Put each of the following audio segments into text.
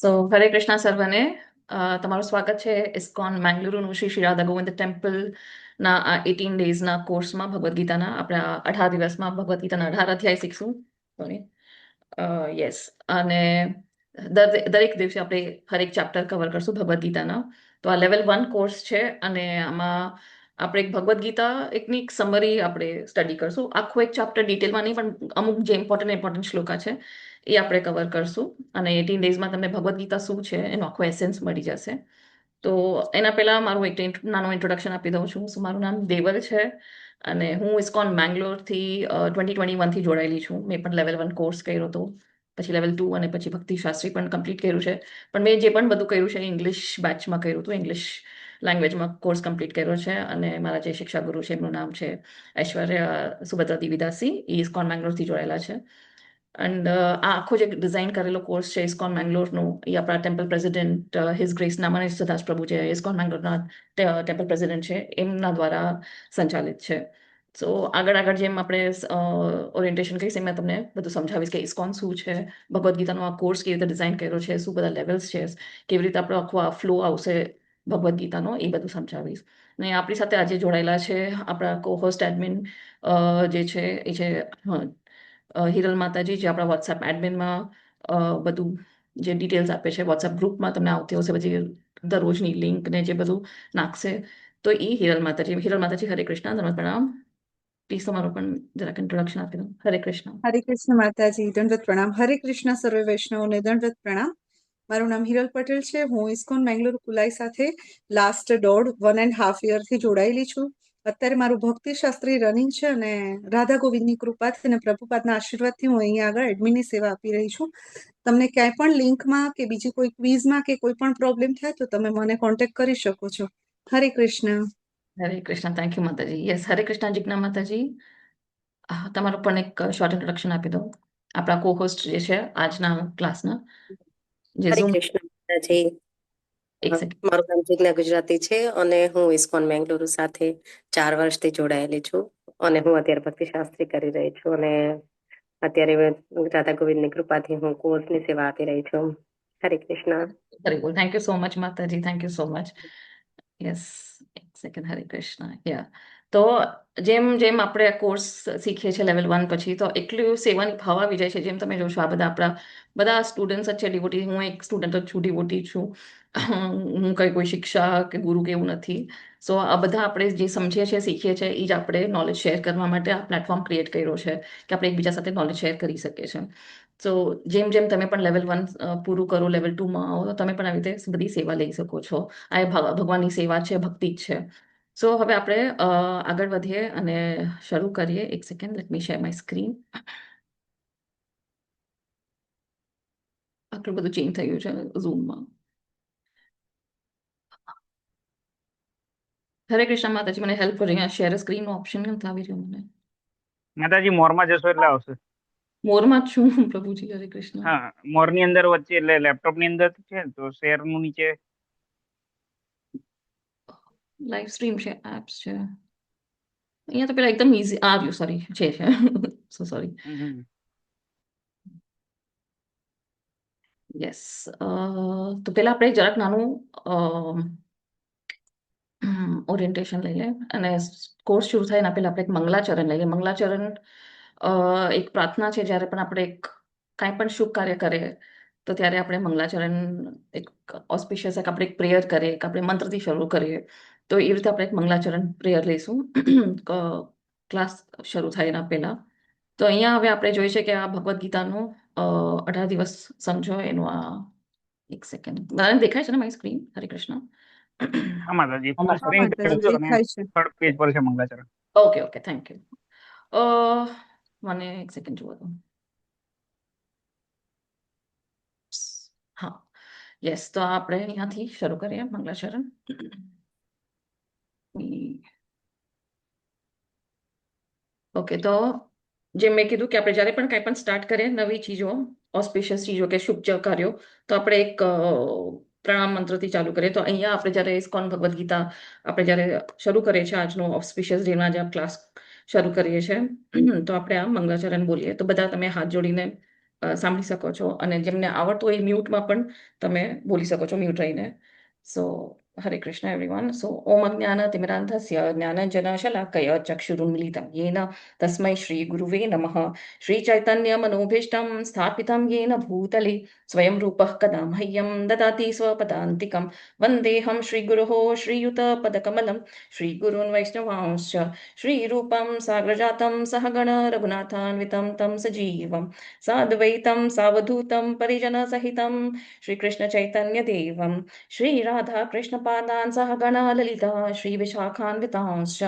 સો હરે કૃષ્ણ સર્વને તમારું સ્વાગત છે ઇસ્કોન મેંગલુરુનું શ્રી શ્રી રાધા ગોવિંદ ટેમ્પલના આ 18 ડેઝના કોર્સમાં ભગવદ્ ગીતાના આપણે આ 18 દિવસમાં ભગવદ્ ગીતાના 18 અધ્યાય શીખશું. Sorry, yes. અને દરેક દિવસે આપણે હરેક ચેપ્ટર કવર કરશું ભગવદ્ ગીતાના. તો આ લેવલ 1 કોર્સ છે અને આમાં આપણે એક ભગવદ્ ગીતા એકની એક સમરી આપણે સ્ટડી કરશું. આખું એક ચેપ્ટર ડિટેલમાં નહીં, પણ અમુક જે ઇમ્પોર્ટન્ટ શ્લોકા છે એ આપણે કવર કરશું. અને 18 ડેઝમાં તમને ભગવદ્ ગીતા શું છે એનો આખો એસેન્સ મળી જશે. તો એના પહેલા મારું એક નાનું ઇન્ટ્રોડક્શન આપી દઉં છું. મારું નામ દેવલ છે અને હું ઇસ્કોન મેંગ્લોરથી 2021થી જોડાયેલી છું. મેં પણ લેવલ 1 કોર્સ કર્યો હતો, પછી લેવલ 2 અને પછી ભક્તિ શાસ્ત્રી પણ કમ્પ્લીટ કર્યું છે. પણ મેં જે પણ બધું કર્યું છે ઇંગ્લિશ બેચમાં કર્યું હતું, ઇંગ્લિશ લેંગ્વેજમાં કોર્સ કમ્પ્લીટ કર્યો છે. અને મારા જે શિક્ષા ગુરુ છે એમનું નામ છે ઐશ્વર્ય સુભદ્રા દિવિદાસી, એ ઇસ્કોન મેંગ્લોરથી જોડાયેલા છે. એન્ડ આ આખો જે ડિઝાઇન કરેલો કોર્સ છે ઇસ્કોન મેંગ્લોરનો, એ આપણા ટેમ્પલ પ્રેસિડેન્ટ હિઝ ગ્રેસ નામાની સદાસ પ્રભુ જે ઇસ્કોન મેંગ્લોરના ટેમ્પલ પ્રેસિડેન્ટ છે એમના દ્વારા સંચાલિત છે. સો આગળ આગળ જેમ આપણે ઓરિએન્ટેશન કહીશ એમ તમને બધું સમજાવીશ કે ઇસ્કોન શું છે, ભગવદ્ ગીતાનો આ કોર્સ કેવી રીતે ડિઝાઇન કર્યો છે, શું બધા લેવલ્સ છે, કેવી રીતે આપણો આખો આ ફ્લો આવશે ભગવદ્ ગીતાનો, એ બધું સમજાવીશ. ને આપણી સાથે આજે જોડાયેલા છે આપણા કોહોસ્ટ એડમિન જે છે એ છે હિરલ માતાજી, જે આપણા વોટ્સએપ એડમિનમાં બધું જે ડિટેલ્સ આપે છે. વોટ્સએપ ગ્રુપમાં તમને આવતી હશે બધી દરરોજની લિંક ને જે બધું નાખશે. તો એ હિરલ માતાજી હરે કૃષ્ણ, તમને પ્રણામ. પ્લીઝ તમારું પણ જરાક ઇન્ટ્રોડક્શન આપી દો. હરે કૃષ્ણ. હરે કૃષ્ણ માતાજી, દંડવત પ્રણામ. હરે કૃષ્ણ સર્વે વૈષ્ણવોને દંડવત પ્રણામ. મારું નામ હિરલ પટેલ છે. હું ઇસ્કોન મેંગલુરુ કુલાઈ સાથે લાસ્ટ 1.5 યરથી જોડાયેલી છું. અત્યારે મારું ભક્તિ શાસ્ત્રી રનિંગ છે અને રાધા ગોવિંદની કૃપાથી અને પ્રભુપાદના આશીર્વાદથી હું અહીંયા આગળ એડમિનની સેવા આપી રહી છું. તમને ક્યાંય પણ લિંકમાં કે બીજી કોઈ ક્વિઝમાં કે કોઈ પણ પ્રોબ્લેમ થાય તો તમે મને કોન્ટેક્ટ કરી શકો છો. હરે કૃષ્ણ. હરે કૃષ્ણ. થેન્ક યુ માતાજી. યસ, હરે કૃષ્ણ જીજ્ઞા માતાજી. તમારું પણ એક શોર્ટ ઇન્ટ્રોડક્શન આપી દો આપણા કોહોસ્ટ જે છે આજના ક્લાસના, જે હરે ઝૂમ. કૃષ્ણ માતાજી. એક સેકન્ડ. મારું નામ જિજ્ઞા ગુજરાતી છે અને હું ઇસ્કોન મેંગલુરુ સાથે 4 વર્ષથી જોડાયેલી છું અને હું અત્યારે ભક્તિ શાસ્ત્રી કરી રહી છું અને અત્યારે રાધા ગોવિંદની કૃપાથી હું કોર્સની સેવા આપી રહી છું. હરે કૃષ્ણ. હરે બોલ. થેન્ક યુ સો મચ માતાજી, thank you so much. Yes, એક સેકન્ડ. હરે કૃષ્ણ. યા, તો જેમ જેમ આપણે કોર્સ શીખીએ છીએ લેવલ 1 પછી, તો એટલું સેવાની ભાવ આવી જાય છે. જેમ તમે જોશો આ બધા સ્ટુડન્ટ્સ જ છે ડિવોટી. હું એક સ્ટુડન્ટ જ છું, ડિવોટી છું. હું કોઈ શિક્ષા કે ગુરુ કે એવું નથી. સો આ બધા આપણે જે સમજીએ છીએ, શીખીએ છીએ, એ જ આપણે નોલેજ શેર કરવા માટે આ પ્લેટફોર્મ ક્રિએટ કર્યો છે કે આપણે એકબીજા સાથે નોલેજ શેર કરી શકીએ છીએ. સો જેમ જેમ તમે પણ લેવલ 1 પૂરું કરો, લેવલ 2માં આવો, તો તમે પણ આવી રીતે બધી સેવા લઈ શકો છો. આ ભગવાનની સેવા છે, ભક્તિ જ છે. સો હવે આપણે આગળ વધીએ અને શરૂ કરીએ. એક second, let me share my screen. આટલું બધું ચેન્જ થયું છે ઝૂમમાં. હરે કૃષ્ણ માતાજી, મને હેલ્પ કરજો. અહીંયા શેર સ્ક્રીન ઓપ્શન નથી આવી રહ્યો મને. માતાજી મોરમાં જશો એટલે આવશે. મોરમાં જ છું પ્રભુજી. હરે કૃષ્ણ. હા, મોરની અંદર વચ્ચે એટલે લેપટોપ ની અંદર છે તો શેર નું નીચે લાઈવ સ્ટ્રીમ છે, એપ્સ છે. અહીંયા તો પેલા એકદમ ઈઝી આવ્યું. સોરી, છે સો સોરી. યસ. તો પેલા આપણે જરાક નાનું ઓરિએન્ટેશન લઈ લે અને કોર્સ શરૂ થાય એના પહેલા આપણે એક મંગલાચરણ લઈએ. મંગલાચરણ એક પ્રાર્થના છે. જ્યારે પણ આપણે કાંઈ પણ શુભ કાર્ય કરીએ તો ત્યારે આપણે મંગલાચરણ એક ઓસ્પિશિયસ આપણે એક પ્રેયર કરીએ, કે આપણે મંત્રથી શરૂ કરીએ. તો એ રીતે આપણે એક મંગલાચરણ પ્રેયર લઈશું ક્લાસ શરૂ થાય એના પહેલા. તો અહીંયા હવે આપણે જોઈએ છે કે આ ભગવદ્ ગીતાનું 18 દિવસ સમજો એનું આ. એક સેકન્ડ, બધાને દેખાય છે ને મારી સ્ક્રીન? હરે કૃષ્ણ. હા માતાજી ફૂલ હા સ્ક્રીન માતાજી, કરજો અને દેખાય છે. 3rd પેજ પર છે મંગલાચરણ. Okay okay, thank you. મને એક સેકન્ડ જોવો તો. હા, યસ. તો આપણે અહીંયાથી શરૂ કરીએ મંગલાચરણ. ઓકે, તો જેમ મેં કીધું કે આપણે જ્યારે પણ કાંઈ પણ સ્ટાર્ટ કરીએ નવી ચીજો, ઓસ્પિશિયસ ચીજો કે શુભ કાર્યો, તો આપણે એક પ્રણામ મંત્રથી ચાલુ કરીએ. તો અહીંયા આપણે જ્યારે ઇસ્કોન ભગવદ્ ગીતા આપણે જ્યારે શરૂ કરીએ છીએ આજનો ઓસ્પિશિયસ ડેના જે ક્લાસ શરૂ કરીએ છીએ, તો આપણે આ મંગલાચરણ બોલીએ. તો બધા તમે હાથ જોડીને સાંભળી શકો છો, અને જેમને આવડતું હોય મ્યુટમાં પણ તમે બોલી શકો છો મ્યુટ રહીને. સો હરે કૃષ્ણ એવરીવન. સો ઓમ અજ્ઞાનતિમિરાન્ધસ્ય જ્ઞાનંજનશલાકય ચક્ષુરુન્મિલિतं येन તસ્मै શ્રી ગુરુવે નમઃ. શ્રી ચૈતન્ય મનોભીષ્ટં સ્થાપિतं येन भूतले स्वयं रूपः कदा मह्यं ददाति स्वपदान्तिकं. वन्देऽहं श्रीगुरोः श्रीयुतपदकमलं श्रीगुरून् वैष्णवांश्च श्रीरूपं साग्रजातं सहगण रघुनाथान्वितं तं सजीवं साद्वैतं सावधूतं परिजनसहितं श्रीकृष्णचैतन्यदेवं श्रीराधाकृष्णपादान् सहगण ललिता श्रीविशाखान्वितांश्च.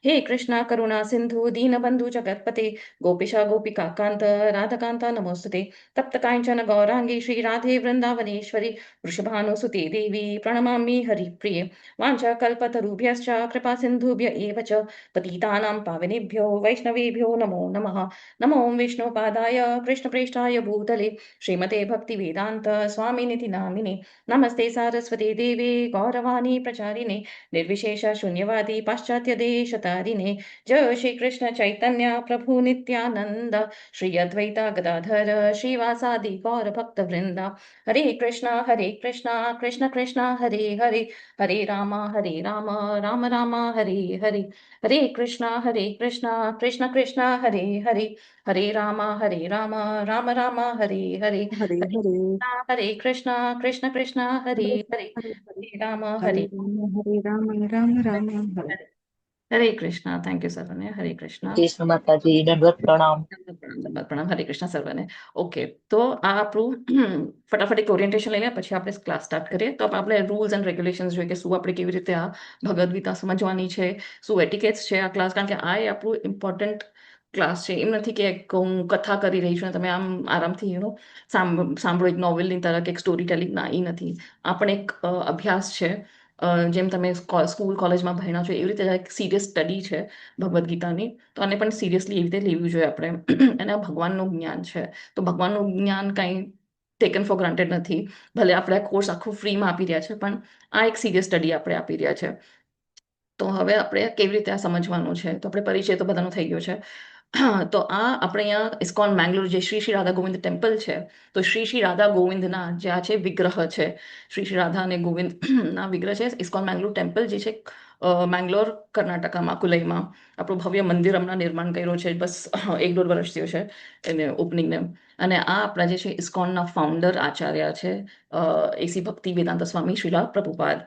हे कृष्ण करुणा सिन्धु दीनबन्धु जगत्पते गोपिशा गोपिका कान्त राधकान्त नमोस्तुते. तप्त काञ्चन गौराङ्गी श्रीराधे वृन्दावनेश्वरी वृषभानुसुते देवी प्रणमामि हरिप्रिये. वाञ्छाकल्पतरुभ्यश्च कृपा सिन्धुभ्य एव च पतितानां पावनेभ्यो वैष्णवेभ्यो नमो नमः. नमो विष्णुपादाय कृष्णप्रेष्ठाय भूतले श्रीमते भक्तिवेदान्त स्वामिनिति नामिने. नमस्ते सारस्वते देवे गौरवाणी प्रचारिणे निर्विशेष शून्यवादी पाश्चात्य देशतारिणे. जय श्री कृष्ण चैतन्य प्रभु नित्यानंद श्री अद्वैत गदाधर श्रीवासादि गौर भक्त वृंद. हरे कृष्णा कृष्ण कृष्ण हरे हरे हरे राम राम राम हरे हरे. हरे कृष्णा कृष्ण कृष्ण हरे हरे हरे राम राम राम हरे हरे. हरे हरे हरे कृष्णा कृष्ण कृष्ण हरे हरे हरे हरे हरे राम हरे राम राम राम हरे. हरे कृष्णा. थैंक यू सर्वने. हरे कृष्णा. જય માતાજી, દંડવત પ્રણામ. પ્રણામ. હરે કૃષ્ણ સર્વને. ઓકે, તો આ આપણું ફટાફટ એક ઓરિએન્ટેશન લઈને પછી આપણે ક્લાસ સ્ટાર્ટ કરીએ. તો આપણે રૂલ્સ એન્ડ રેગ્યુલેશન્સ જોઈએ કે શું આપણે કેવી રીતે આ ભગવદ ગીતા સમજવાની છે, શું એટિકેટ્સ છે આ ક્લાસ, કારણ કે આ એ આપણું ઇમ્પોર્ટન્ટ ક્લાસ છે. એમ નથી કે હું કથા કરી રહી છું અને તમે આમ આરામથી સાંભળો એક નોવેલની તરહ કે એક સ્ટોરી ટેલિંગ. ના, એ નથી. આ પણ એક અભ્યાસ છે. જેમ તમે સ્કૂલ કોલેજમાં ભણ્યા છો એવી રીતે એક સિરિયસ સ્ટડી છે ભગવદ્ ગીતાની. તો આને પણ સિરિયસલી એવી રીતે લેવું જોઈએ આપણે. અને આ ભગવાનનું જ્ઞાન છે, તો ભગવાનનું જ્ઞાન કાંઈ ટેકન ફોર ગ્રાન્ટેડ નથી. ભલે આપણે આ કોર્સ આખું ફ્રીમાં આપી રહ્યા છે, પણ આ એક સિરિયસ સ્ટડી આપણે આપી રહ્યા છે. તો હવે આપણે કેવી રીતે આ સમજવાનું છે, તો આપણે પરિચય તો બધાનો થઈ ગયો છે. તો આ આપણે અહીંયા ઇસ્કોન મેંગલોર જે શ્રી શ્રી રાધા ગોવિંદ ટેમ્પલ છે, તો શ્રી શ્રી રાધા ગોવિંદના જે આ છે વિગ્રહ છે, શ્રી શ્રી રાધા અને ગોવિંદ ના વિગ્રહ છે. ઇસ્કોન મેંગલોર ટેમ્પલ જે છે મેંગલોર કર્ણાટકામાં કુલઈમાં આપણું ભવ્ય મંદિર હમણાં નિર્માણ કર્યો છે. બસ 1-1.5 વર્ષ થયો છે એને ઓપનિંગને. અને આ આપણા જે છે ઇસ્કોનના ફાઉન્ડર આચાર્ય છે એસી ભક્તિ વેદાંત સ્વામી શ્રીલા પ્રભુપાદ.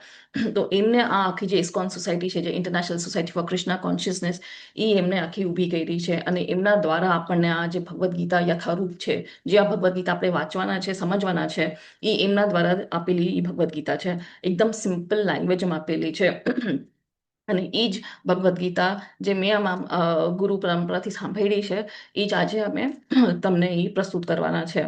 તો એમને આ આખી જે ઇસ્કોન સોસાયટી છે, જે International Society for Krishna Consciousness, એ એમને આખી ઊભી કરી છે. અને એમના દ્વારા આપણને આ જે ભગવદ્ ગીતા યથારૂપ છે, જે આ ભગવદ્ ગીતા આપણે વાંચવાના છે, સમજવાના છે, એ એમના દ્વારા આપેલી એ ભગવદ્ ગીતા છે. એકદમ સિમ્પલ લેંગ્વેજમાં આપેલી છે. અને એ જ ભગવદ્ ગીતા જે મેં આમ ગુરુ પરંપરાથી સાંભળી છે, એ જ આજે અમે તમને એ પ્રસ્તુત કરવાના છે.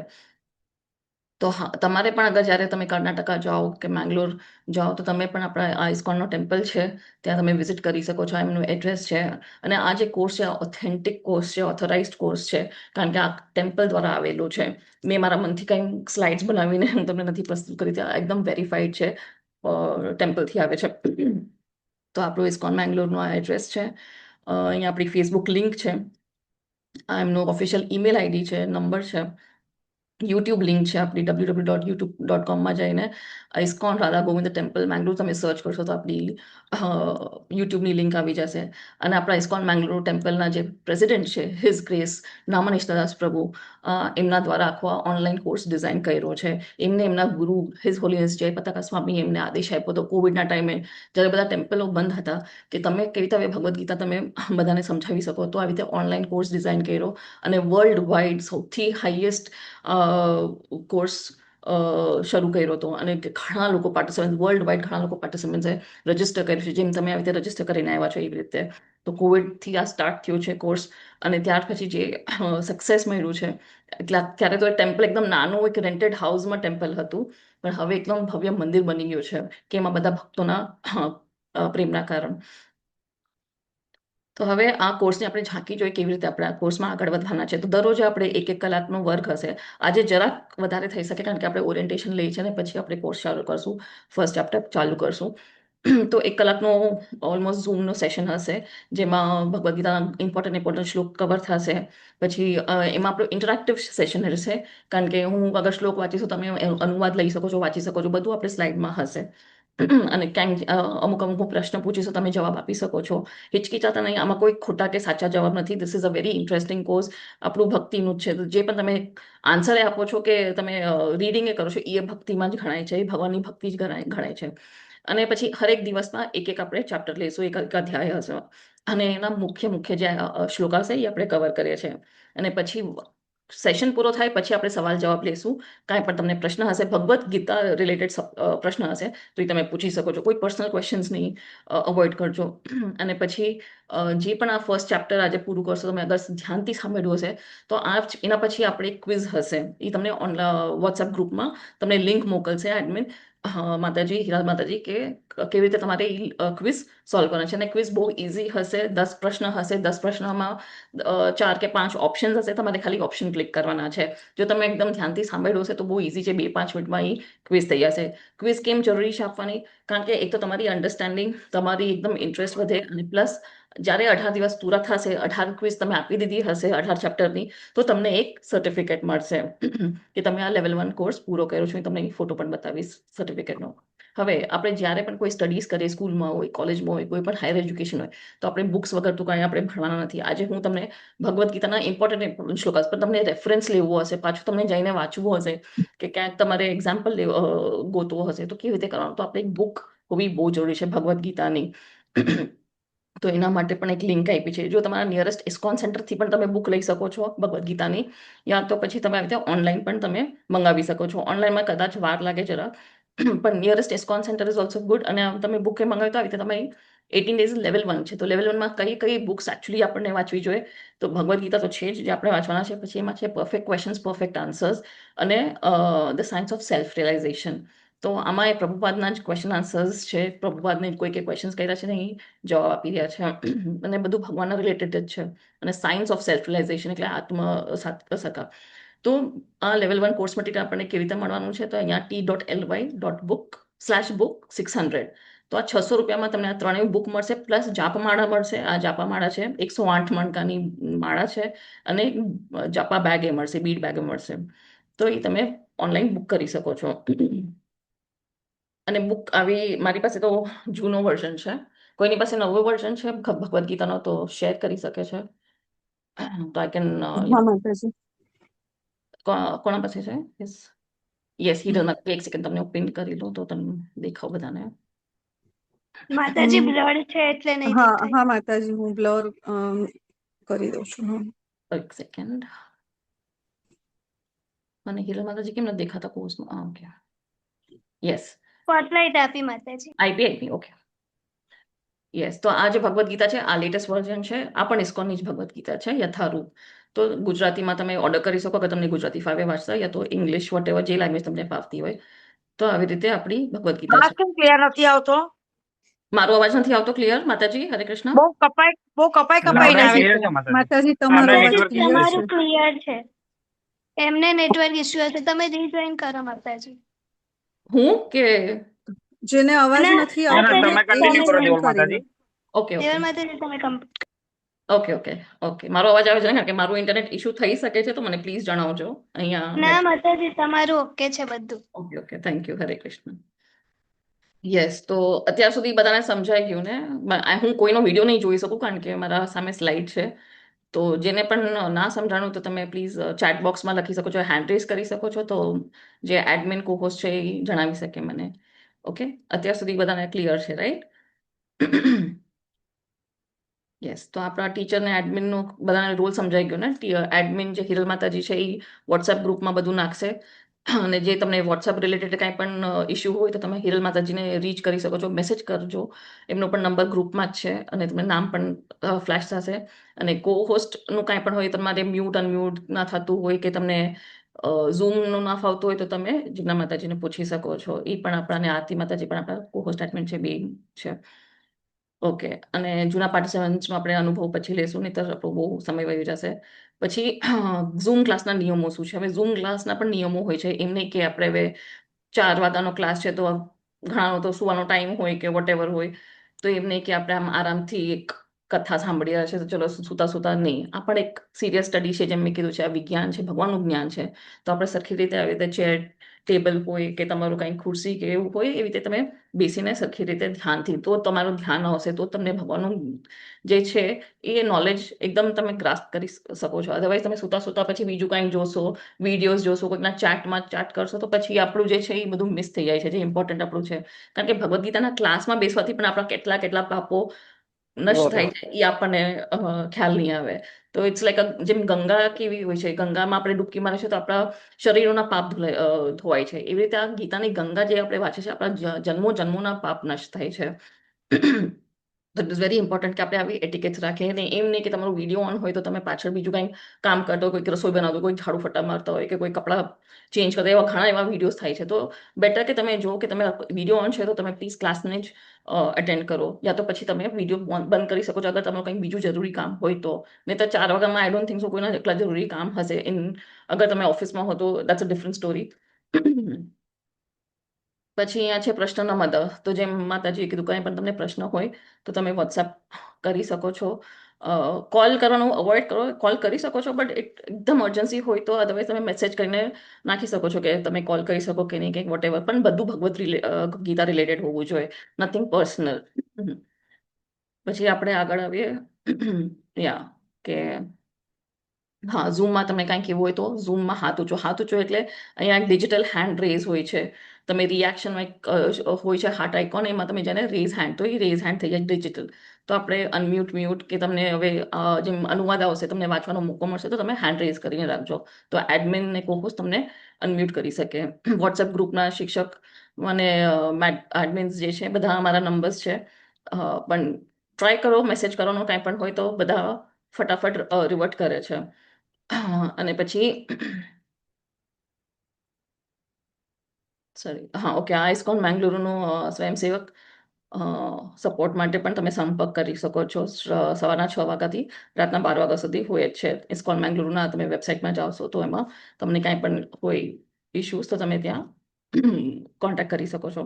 તો હા, તમારે પણ અગર જ્યારે તમે કર્ણાટકા જાઓ કે મેંગલોર જાઓ તો તમે પણ આપણા આ ઇસ્કોનનો ટેમ્પલ છે ત્યાં તમે વિઝિટ કરી શકો છો. એમનું એડ્રેસ છે. અને આ જે કોર્સ છે ઓથેન્ટિક કોર્સ છે, ઓથોરાઇઝડ કોર્સ છે, કારણ કે આ ટેમ્પલ દ્વારા આવેલું છે. મેં મારા મનથી કંઈ સ્લાઇડ્સ બનાવીને હું તમને નથી પ્રસ્તુત કરી. ત્યાં એકદમ વેરીફાઈડ છે, ટેમ્પલથી આવે છે. તો આપણું ઇસ્કોન મેંગલોરનો આ એડ્રેસ છે. અહીંયા આપણી ફેસબુક લિંક છે, આ એમનું ઓફિશિયલ ઈમેલ આઈડી છે, નંબર છે, યુટ્યુબ લિંક છે આપણી www.youtube.com જઈને ઇસ્કોન રાધા ગોવિંદ ટેમ્પલ મેંગલોર તમે સર્ચ કરશો તો આપણી યુટ્યુબની લિંક આવી જશે. અને આપણા ઇસ્કોન મેંગલોર ટેમ્પલના જે પ્રેસિડેન્ટ છે હિઝ ગ્રેસ નામનિષ્ઠદાસ પ્રભુ, એમના દ્વારા આખો ઓનલાઈન કોર્સ ડિઝાઇન કર્યો છે. એમને એમના ગુરુ હિઝ હોલીનેસ જય પતાકા સ્વામી એમને આદેશ આપ્યો હતો કોવિડના ટાઈમે, જ્યારે બધા ટેમ્પલો બંધ હતા, કે તમે કેવી રીતે હવે ભગવદ્ ગીતા તમે બધાને સમજાવી શકો. તો આવી રીતે ઓનલાઈન કોર્સ ડિઝાઇન કર્યો અને વર્લ્ડ વાઇડ સૌથી હાઈએસ્ટ કોર્સ શરૂ કર્યો હતો. અને ઘણા લોકો પાર્ટિસિપન્ટ, વર્લ્ડ વાઇડ ઘણા લોકો પાર્ટિસિપન્ટ્સે રજીસ્ટર કર્યું છે, જેમ તમે આવી રીતે રજીસ્ટર કરીને આવ્યા છો એવી રીતે. તો કોવિડથી આ સ્ટાર્ટ થયો છે કોર્સ. અને ત્યાર પછી જે સક્સેસ મળ્યું છે, એટલે ત્યારે તો એ ટેમ્પલ એકદમ નાનું એક રેન્ટેડ હાઉસમાં ટેમ્પલ હતું, પણ હવે એકદમ ભવ્ય મંદિર બની ગયું છે, કે એમાં બધા ભક્તોના પ્રેમના કારણ. તો હવે આ કોર્સને આપણે ઝાંકી જોઈએ કેવી રીતે આપણે આ કોર્સમાં આગળ વધવાના છે. તો દરરોજ આપણે 1-1 કલાકનો વર્ગ હશે. આજે જરાક વધારે થઈ શકે કારણ કે આપણે ઓરિએન્ટેશન લઈ છે ને પછી આપણે કોર્સ ચાલુ કરશું, ફર્સ્ટ ચેપ્ટર ચાલુ કરશું. તો 1 કલાકનો ઓલમોસ્ટ ઝૂમનો સેશન હશે, જેમાં ભગવદ્ ગીતાના ઇમ્પોર્ટન્ટ શ્લોક કવર થશે. પછી એમાં આપણું ઇન્ટરેક્ટિવ સેશન રહેશે, કારણ કે હું અગર શ્લોક વાંચીશું, તમે અનુવાદ લઈ શકો છો, વાંચી શકો છો, બધું આપણે સ્લાઇડમાં હશે. અને ક્યાંક અમુક અમુક પ્રશ્ન પૂછીશું, તમે જવાબ આપી શકો છો. હિચકિચાતા નહીં, આમાં કોઈ ખોટા કે સાચા જવાબ નથી. This is a very interesting course. આપણું ભક્તિનું જ છે. તો જે પણ તમે આન્સર આપો છો કે તમે રીડિંગ એ કરો છો, એ ભક્તિમાં જ ગણાય છે, એ ભગવાનની ભક્તિ જ ગણાય છે. અને પછી હરેક દિવસમાં એક એક આપણે ચેપ્ટર લઈશું, એક અધ્યાય હશે, અને એના મુખ્ય મુખ્ય જે શ્લોક હશે એ આપણે કવર કરીએ છીએ. અને પછી સેશન પૂરો થાય પછી આપણે સવાલ જવાબ લઈશું. કાંઈ પણ તમને પ્રશ્ન હશે, ભગવદ્ ગીતા રિલેટેડ પ્રશ્ન હશે, તો એ તમે પૂછી શકો છો. કોઈ પર્સનલ ક્વેશ્ચન્સ નહીં, અવોઇડ કરજો. અને પછી જે પણ આ ફર્સ્ટ ચેપ્ટર આજે પૂરું કરશો, તમે અગર ધ્યાનથી સાંભળ્યું હશે, તો એના પછી આપણે ક્વિઝ હશે, એ તમને વોટ્સએપ ગ્રુપમાં તમને લિંક મોકલશે એડમિન માતાજી, હીરા માતાજી, કે કેવી રીતે તમારે ક્વિઝ સોલ્વ કરવાનો છે. અને ક્વિઝ બહુ ઇઝી હશે. 10 પ્રશ્ન હશે. 10 પ્રશ્નમાં 4 કે 5 ઓપ્શન હશે. તમારે ખાલી ઓપ્શન ક્લિક કરવાના છે. જો તમે એકદમ ધ્યાનથી સાંભળ્યું હશે તો બહુ ઇઝી છે. 2-5 મિનિટમાં એ ક્વિઝ થઈ જશે. ક્વિઝ કેમ જરૂરી છે આપવાની? કારણ કે એક તો તમારી અન્ડરસ્ટેન્ડિંગ, તમારી એકદમ ઇન્ટરેસ્ટ વધે, અને પ્લસ જ્યારે 18 દિવસ પૂરા થશે, 18 ક્વિઝ તમે આપી દીધી હશે 18 ચેપ્ટરની, તો તમને એક સર્ટિફિકેટ મળશે કે તમે આ લેવલ 1 કોર્સ પૂરો કર્યો છો. તમને ફોટો પણ બતાવીશ સર્ટિફિકેટનો. હવે આપણે જ્યારે પણ કોઈ સ્ટડીઝ કરીએ, સ્કૂલમાં હોય, કોલેજમાં હોય, કોઈ પણ હાયર એજ્યુકેશન હોય, તો આપણે બુક્સ વગર તો કાંઈ આપણે ભણવાના નથી. આજે હું તમને ભગવદ્ ગીતાના ઇમ્પોર્ટન્ટ શ્લોક, પણ તમને રેફરન્સ લેવો હશે, પાછું તમને જઈને વાંચવું હશે, કે ક્યાંક તમારે એક્ઝામ્પલ ગોતવો હશે, તો કેવી રીતે કરવાનું? તો આપણે એક બુક હોવી બહુ જરૂરી છે ભગવદ્ ગીતાની. તો એના માટે પણ એક લિંક આપી છે. જો તમારા નિયરેસ્ટ ઇસ્કોન સેન્ટરથી પણ તમે બુક લઈ શકો છો ભગવદ્ ગીતાની, યા તો પછી તમે આવી રીતે ઓનલાઈન પણ તમે મંગાવી શકો છો. ઓનલાઈનમાં કદાચ વાર લાગે જરા, પણ nearest ISKCON centre is also good. અને તમે બુક મંગાવી તો આવી રીતે તમે 18 ડેઝ લેવલ 1 છે, તો લેવલ 1માં કઈ કઈ બુક્સ એકચ્યુઅલી આપણને વાંચવી જોઈએ? તો ભગવદ્ ગીતા તો છે જ, જે આપણે વાંચવાના છે. પછી એમાં છે પરફેક્ટ ક્વેશ્ચન્સ, પરફેક્ટ આન્સર્સ, અને the science of self realization. તો આમાં એ પ્રભુપાદના જ ક્વેશ્ચન આન્સર્સ છે. પ્રભુપાદને કોઈ કે ક્વેશ્ચન્સ કર્યા છે ને એ જવાબ આપી રહ્યા છે, અને બધું ભગવાનના રિલેટેડ જ છે. અને સાયન્સ ઓફ સેલ્ફ રિયલાઇઝેશન એટલે આત્મ સકા. તો આ લેવલ 1 કોર્સ મટીરિયલ આપણને કેવી રીતે મળવાનું છે? તો અહીંયા t.ly.book/book600. તો આ 600 રૂપિયામાં તમને આ ત્રણેય બુક મળશે, પ્લસ જાપમાળા મળશે. આ જાપામાળા છે, 108 મણકાની માળા છે, અને જાપા બેગ એ મળશે, બીડ બેગ મળશે. તો એ તમે ઓનલાઈન બુક કરી શકો છો. અને બુક આવી મારી પાસે તો જૂનો વર્ઝન છે. કોઈની પાસે નવો વર્ઝન છે ભગવદ્ ગીતાનો તો શેર કરી શકે છે. તો આઈ કેન હા માતાજી. કોના પાસે છે? યસ હિરલ, એક સેકન્ડ તમને પિન કરી લો તો તમને દેખાવ બધાને. માતાજી બ્લડ છે એટલે નહીં હા દેખાય. હા માતાજી, હું બ્લર કરી દઉં છું. હા. એક સેકન્ડ. મને હિરલ માતાજી કેમ નથી દેખાતા કોર્સમાં? ઓકે, યસ, સ્પોટલાઇટ આપી માતાજી. આઈપી. Okay, yes. તો આ જે ભગવદ્ ગીતા છે, આ લેટેસ્ટ વર્ઝન છે. આ પણ ઇસ્કોનની જ ભગવદ્ ગીતા છે, યથારૂપ. તો ગુજરાતીમાં તમે ઓર્ડર કરી શકો, કે તમને ગુજરાતી ફાવે વાંચતા, યા તો ઇંગ્લિશ, વોટેવર જે લેંગ્વેજ તમને ફાવતી હોય. તો આવી રીતે આપણી ભગવદ્ ગીતા છે. કેમ ક્લિયર નથી આવતો? મારો અવાજ નથી આવતો ક્લિયર? માતાજી, હરે કૃષ્ણ. બહુ કપાઈ કપાઈને આવે ક્લિયર છે. છે માતાજી. માતાજી, તમારો આપણે અવાજ નેટવર્ક ક્લિયર ઇશ્યુ છે. તમારું ક્લિયર છે. એમને નેટવર્ક ઇશ્યુ હશે, તમે રીજોઈન કરો માતાજી. હું કે જેને અવાજ ના, નથી ના આવતો ના, ને તમે એ કન્ટિન્યુ કરો join દેવલ કરી લો. માતાજી. ઓકે ઓકે દેવર માતાજી તમે કમ્પ્લીટ. ઓકે. મારો અવાજ આવે છે ને? કારણ કે મારું ઇન્ટરનેટ ઇશ્યુ થઈ શકે છે, તો મને પ્લીઝ જણાવજો અહીંયા. ના માતાજી, તમારું ઓકે છે બધું. Okay, thank you. Hare Krishna. Yes. તો અત્યાર સુધી બધાને સમજાઈ ગયું ને? હું કોઈનો વિડીયો નહીં જોઈ શકું, કારણ કે મારા સામે સ્લાઇડ છે. તો જેને પણ ના સમજાણું તો તમે પ્લીઝ ચેટ બોક્સમાં લખી શકો છો, હેન્ડ રેઝ કરી શકો છો, તો જે એડમિન કોહોસ્ટ છે એ જણાવી શકે મને. ઓકે, અત્યાર સુધી બધાને ક્લિયર છે, રાઈટ? યસ. તો આપણા ટીચરને એડમિનનો બધાને રોલ સમજાઈ ગયો ને? એડમિન જે હિરલ માતાજી છે એ વોટ્સએપ ગ્રુપમાં બધું નાખશે. અને જે તમને વોટ્સએપ રિલેટેડ કાંઈ પણ ઇશ્યુ હોય તો તમે હિરલ માતાજીને રીચ કરી શકો છો, મેસેજ કરજો. એમનો પણ નંબર ગ્રુપમાં જ છે, અને તમને નામ પણ ફ્લેશ થશે. અને કો હોસ્ટનું કાંઈ પણ હોય, તમારે મ્યુટ અનમ્યુટ ના થતું હોય, કે તમને ઝૂમનું ના ફાવતું હોય, તો તમે જીજ્ઞા માતાજીને પૂછી શકો છો. એ પણ આપણા, ને આરતી માતાજી પણ આપણા કો હોસ્ટ એડમિન છે, બે છે. ઓકે. અને જૂના પાર્ટિસિપન્ટ્સનો આપણે અનુભવ પછી લેશું, નહીં તો આપણો બહુ સમય વહી જશે. પછી ઝૂમ ક્લાસના નિયમો શું છે? હવે ઝૂમ ક્લાસના પણ નિયમો હોય છે. એમ નહીં કે આપણે હવે 4 વાગ્યાનો ક્લાસ છે તો ઘણાનો તો સુવાનો ટાઈમ હોય કે વોટેવર હોય, તો એમ નહીં કે આપણે આમ આરામથી એક કથા સાંભળી રહ્યા છે તો ચલો સુતા સુતા નહીં, આ પણ એક સિરિયસ સ્ટડી છે. જેમ મેં કીધું છે, આ વિજ્ઞાન છે, ભગવાનનું જ્ઞાન છે. તો આપણે સરખી રીતે આવી રીતે ચેર ટેબલ હોય કે તમારું કંઈ ખુરશી કે એવું હોય, એવી રીતે તમે બેસીને સરખી રીતે ધ્યાનથી, તો તમારું ધ્યાન આવશે, તો તમને ભગવાનનું જે છે એ નોલેજ એકદમ તમે ગ્રાસ્પ કરી શકો છો. અધરવાઇઝ તમે સુતા સુતા પછી બીજું કંઈક જોશો, વિડીયોઝ જોશો, કોઈકના ચાટમાં ચાટ કરશો, તો પછી આપણું જે છે એ બધું મિસ થઈ જાય છે, જે ઇમ્પોર્ટન્ટ આપણું છે. કારણ કે ભગવદ્ ગીતાના ક્લાસમાં બેસવાથી પણ આપણા કેટલા કેટલા પાપો નષ્ટ થાય છે, એ આપણને ખ્યાલ નહીં આવે. તો ઇટ્સ લાઈક જેમ ગંગા કેવી હોય છે, ગંગામાં આપણે ડૂબકી મારે છે તો આપણા શરીરોના પાપ ધોવાય છે. એવી રીતે આ ગીતાની ગંગા જે આપણે વાંચે છે, આપણા જન્મો જન્મોના પાપ નષ્ટ થાય છે. તો ઇટ ઇઝ વેરી ઇમ્પોર્ટન્ટ કે આપણે આવી એટિકેટ્સ રાખીએ. ને એમ નહીં કે તમારું વિડીયો ઓન હોય તો તમે પાછળ બીજું કંઈ કામ કરતો હોય, કોઈક રસોઈ બનાવતો, કોઈ ઝાડુ ફટા મારતા હોય કે કોઈ કપડાં ચેન્જ કરતા, એવા ઘણા એવા વિડીયોઝ થાય છે. તો બેટર કે તમે જો કે તમે વિડીયો ઓન છે તો તમે પ્લીઝ ક્લાસને જ અટેન્ડ કરો, યા તો પછી તમે વિડીયો બંધ કરી શકો છો અગર તમારું કંઈ બીજું જરૂરી કામ હોય તો. નહીં તો 4 વાગ્યામાં આઈ ડોન્ટ થિંક સો કોઈના એટલા જરૂરી કામ હશે. અગર તમે ઓફિસમાં હો તો દેટ્સ અ ડિફરન્ટ સ્ટોરી. પછી અહીંયા છે પ્રશ્નના મદદ. તો જેમ માતાજીએ કીધું, કંઈ પણ તમને પ્રશ્ન હોય તો તમે વોટ્સએપ કરી શકો છો. કોલ કરવાનું અવોઇડ કરો. કોલ કરી શકો છો બટ એકદમ અર્જન્સી હોય તો, અદરવાઇઝ તમે મેસેજ કરીને નાખી શકો છો કે તમે કોલ કરી શકો કે નહીં, કંઈક વોટેવર. પણ બધું ગીતા રિલેટેડ હોવું જોઈએ, નથિંગ પર્સનલ. પછી આપણે આગળ આવીએ યા કે હા, ઝૂમમાં તમને કાંઈક એવું હોય તો ઝૂમમાં હાથ ઊંચો એટલે અહીંયા એક ડિજિટલ હેન્ડ રેઝ હોય છે. તમે રિએક્શનમાં એક હોય છે હાર્ટ આઇકોન, એમાં તમે જેને રેઝ હેન્ડ, તો એ રેઝ હેન્ડ થઈ જાય ડિજિટલ. તો આપણે અનમ્યુટ મ્યુટ કે તમને હવે જેમ અનુવાદ આવશે, તમને વાંચવાનો મોકો મળશે તો તમે હેન્ડ રેઝ કરીને રાખજો. તો એડમિન ને કોકોસ તમને અનમ્યુટ કરી શકે. વોટ્સએપ ગ્રુપના શિક્ષક મને એડમિન્સ જે છે બધા અમારા નંબર્સ છે. પણ ટ્રાય કરો મેસેજ કરવાનો, કાંઈ પણ હોય તો બધા ફટાફટ રિવર્ટ કરે છે. અને પછી સોરી, હા ઓકે, આ ઇસ્કોન મેંગલુરુનું સ્વયંસેવક સપોર્ટ માટે પણ તમે સંપર્ક કરી શકો છો. સવારના 6 વાગ્યાથી રાતના 12 વાગ્યા સુધી હોય જ છે. ઇસ્કોન મેંગલુરુના તમે વેબસાઇટમાં જાઓશો તો એમાં તમને કાંઈ પણ હોય ઇશ્યુઝ તો તમે ત્યાં કોન્ટેક્ટ કરી શકો છો.